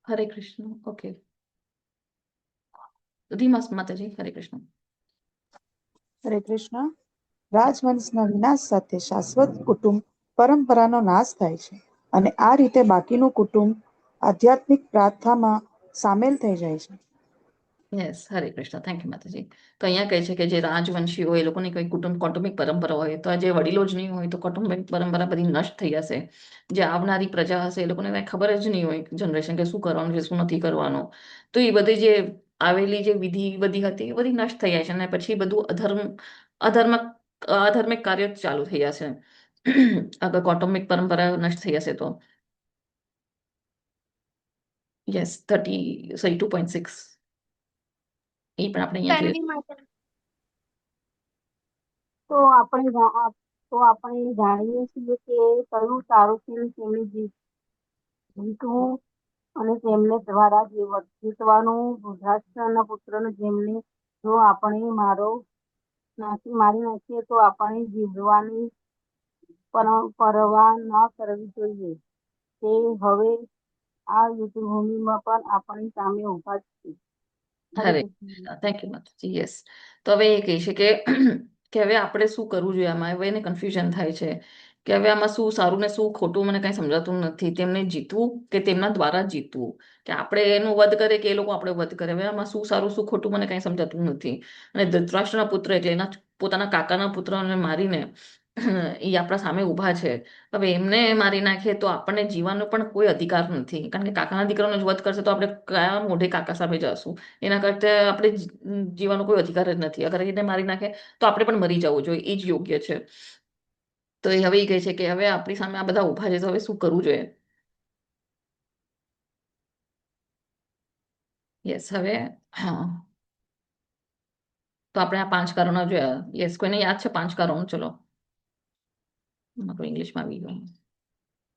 હરે કૃષ્ણ. ઓકે, ધીમા માતાજી, હરે કૃષ્ણ. હરે કૃષ્ણ. રાજવંશના વિનાશ સાથે શાશ્વત કુટુંબ પરંપરાનો નાશ થાય છે અને આ રીતે બાકીનું કુટુંબ આધ્યાત્મિક પ્રાર્થનામાં સામેલ થઈ જાય છે. Yes, Hare Krishna, thank you માતાજી. તો અહીંયા કહે છે કે જે રાજવંશી હોય એ લોકોની કોઈ કૌટુંબિક પરંપરા હોય તો જે વડીલો જ નહીં હોય તો કૌટુંબિક પરંપરા બધી નષ્ટ થઈ જશે. જે આવનારી પ્રજા હશે એ લોકોને કાંઈ ખબર જ નહીં હોય જનરેશન કે શું કરવાનું છે શું નથી કરવાનું. તો એ બધી જે આવેલી જે વિધિ બધી હતી એ બધી નષ્ટ થઈ જાય છે અને પછી બધું અધર્મિક કાર્ય ચાલુ થઈ જશે. અગર કૌટુંબિક પરંપરા નષ્ટ થઈ જશે તો. યસ, 2.6 એ પણ આપણે અહીંયા જોઈએ. તન્વી માતા તો આપણે જાણીએ છીએ કે કયું સારું છે તેમને જીતવું અને તેમને દ્વારા જીતવાનું વૃદ્ધાશ્રમના પુત્રને જેમને જો આપણે મારી નાખીએ તો આપણે જીવવાની પરવા ન કરવી જોઈએ. તે હવે આ યુદ્ધભૂમિમાં પણ આપણી સામે ઉભા છે. હરે હરે કૃષ્ણ. થેન્ક યુ માતાજી. યસ, તો હવે એ કહે છે કે હવે આપણે શું કરવું જોઈએ આમાં. હવે એને કન્ફ્યુઝન થાય છે કે હવે આમાં શું સારું ને શું ખોટું મને કઈ સમજાતું નથી. તેમને જીતવું કે તેમના દ્વારા જીતવું, કે આપણે એનું વધ કરે કે એ લોકો આપણે વધ કરે. હવે આમાં શું સારું શું ખોટું મને કઈ સમજાતું નથી. અને ધૃતરાષ્ટ્રના પુત્ર એટલે એના પોતાના કાકાના પુત્રને મારીને એ આપણા સામે ઊભા છે. હવે એમને મારી નાખીએ તો આપણને જીવવાનો પણ કોઈ અધિકાર નથી, કારણ કે કાકાના દીકરાનો જ વધ કરશે તો આપણે કયા મોઢે કાકા સામે જશું. એના કરતા આપણે જીવવાનો કોઈ અધિકાર જ નથી. અગર એને મારી નાખે તો આપણે પણ મરી જવું જોઈએ, એ જ યોગ્ય છે. તો એ હવે એ કહે છે કે હવે આપણી સામે આ બધા ઊભા છે તો હવે શું કરવું જોઈએ. યસ, હવે હા, તો આપણે આ 5 કારણો જોયા. યસ, કોઈને યાદ છે 5 કારણો? ચલો, ઇંગ્લિશમાં આવી ગયું.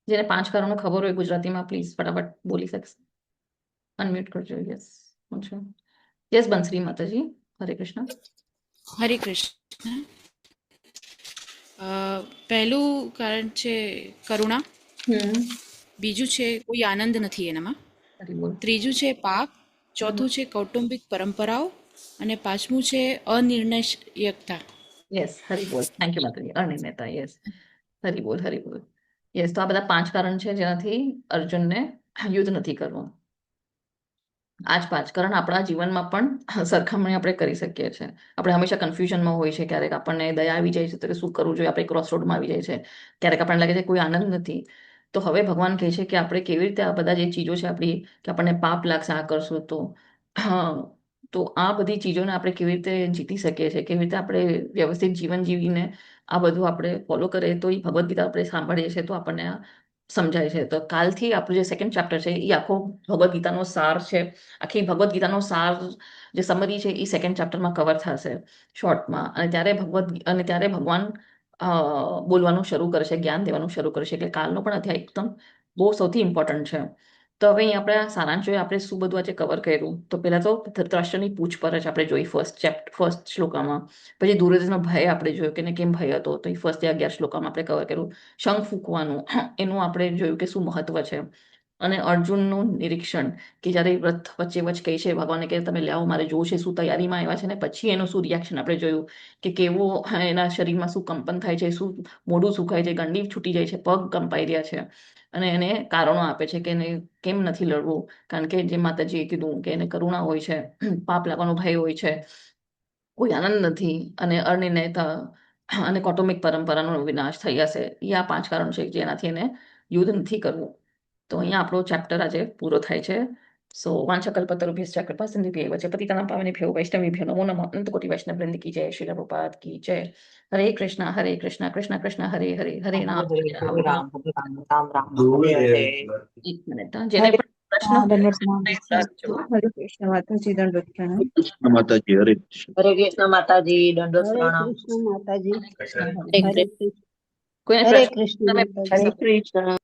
જેને 5 કારણો ખબર હોય ગુજરાતીમાં પ્લીઝ ફટાફટ બોલી શકશે. અનમ્યુટ કરજો. યસ, યસ બંસરી માતાજી, હરે કૃષ્ણ. હરે કૃષ્ણ. પહેલું કારણ છે કરુણા, બીજું છે કોઈ આનંદ નથી એનામાં, ત્રીજું છે પાપ, ચોથું છે કૌટુંબિક પરંપરાઓ અને પાંચમું છે અનિર્ણયકતા. યસ, હરી બોલ. થેન્ક યુ માતાજી. અનિર્ણયતા. યસ, હરી બોલ, હરી બોલ. યસ, તો આ બધા 5 કારણ છે જેનાથી અર્જુનને યુદ્ધ નથી કરવું. આ જ 5 કારણ આપણા જીવનમાં પણ સરખામણી આપણે કરી શકીએ છીએ. આપણે હંમેશા કન્ફ્યુઝનમાં હોય છે. ક્યારેક આપણને દયા આવી જાય છે તો કે શું કરવું જોઈએ, આપણે ક્રોસ રોડમાં આવી જાય છે. ક્યારેક આપણને લાગે છે કોઈ આનંદ નથી. તો હવે ભગવાન કહે છે કે આપણે કેવી રીતે આ બધા જે ચીજો છે આપણી, કે આપણને પાપ લાગશે આ કરશું તો આ બધી ચીજોને આપણે કેવી રીતે જીતી શકીએ છીએ, કેવી રીતે આપણે વ્યવસ્થિત જીવન જીવીને આ બધું આપણે ફોલો કરીએ તો એ ભગવદ્ ગીતા આપણે સાંભળીએ છીએ તો આપણને આ સમજાય છે. તો કાલથી આપણું જે સેકન્ડ ચેપ્ટર છે એ આખો ભગવદ્ ગીતાનો સાર છે. આખી ભગવદ્ ગીતાનો સાર જે સમરી છે એ સેકન્ડ ચેપ્ટરમાં કવર થશે શોર્ટમાં. અને ત્યારે ભગવાન બોલવાનું શરૂ કરશે, જ્ઞાન દેવાનું શરૂ કરશે. એટલે કાલનો પણ અધ્યાય એકદમ બહુ સૌથી ઇમ્પોર્ટન્ટ છે. તો હવે અહીં આપણે સારાંશ જોઈએ આપણે શું બધું આજે કવર કર્યું. તો પહેલા તો ધૃતરાષ્ટ્રની પૂછપરછ આપણે જોઈ ફર્સ્ટ શ્લોકામાં. પછી દુર્યોધનનો ભય આપણે જોયો કે એને કેમ ભય હતો, તો એ ફર્સ્ટ 11 શ્લોકામાં આપણે કવર કર્યું. શંખ ફૂંકવાનું એનું આપણે જોયું કે શું મહત્વ છે. અને અર્જુનનું નિરીક્ષણ કે જ્યારે વ્રત વચ્ચે કહે છે ભગવાનને કે તમે લાવો મારે જોવું છે શું તૈયારીમાં આવ્યા છે, ને પછી એનું શું રિએક્શન આપણે જોયું કે કેવો એના શરીરમાં શું કંપન થાય છે, શું મોઢું સુકાય છે, ગંડી છૂટી જાય છે, પગ કંપાઈ રહ્યા છે. અને એને કારણો આપે છે કે એને કેમ નથી લડવું, કારણ કે જે માતાજીએ કીધું કે એને કરુણા હોય છે, પાપ લાગવાનો ભય હોય છે, કોઈ આનંદ નથી અને અનિર્ણયતા અને કૌટુંબિક પરંપરાનો વિનાશ થઈ જશે. એ આ 5 કારણ છે જેનાથી એને યુદ્ધ નથી કરવું. તો અહીંયા આપણો ચેપ્ટર આજે પૂરો થાય છે. સો વાંછાકલ્પતરુભ્યશ્ચ કૃપા સિંધુભ્યૈવ ચ પતિતાનાં પાવનેભ્યો વૈષ્ણવેભ્યો નમો નમઃ. અનંત કોટિ વૈષ્ણવ વૃંદ કી જય. શ્રી પ્રભુપાદ કી જય. હરે કૃષ્ણ કૃષ્ણ કૃષ્ણ હરે હરે, હરે રામ હરે રામ રામ રામ રામ હરે હરે. એક મિનિટ. જેને પણ પ્રશ્ન હોય દંડવત પ્રણામ. રાખજો. હરે કૃષ્ણ માતાજી, દંડવત પ્રણામ. કૃષ્ણ માતાજી. હરે કૃષ્ણ. હરે કૃષ્ણ માતાજી, દંડોત હરે પ્રણામ. કૃષ્ણ માતાજી. હરે હરે કૃષ્ણ. કોઈને હરે પ્રશ્ન કૃષ્ણ તમે માતાજી. હરે કૃષ્ણ.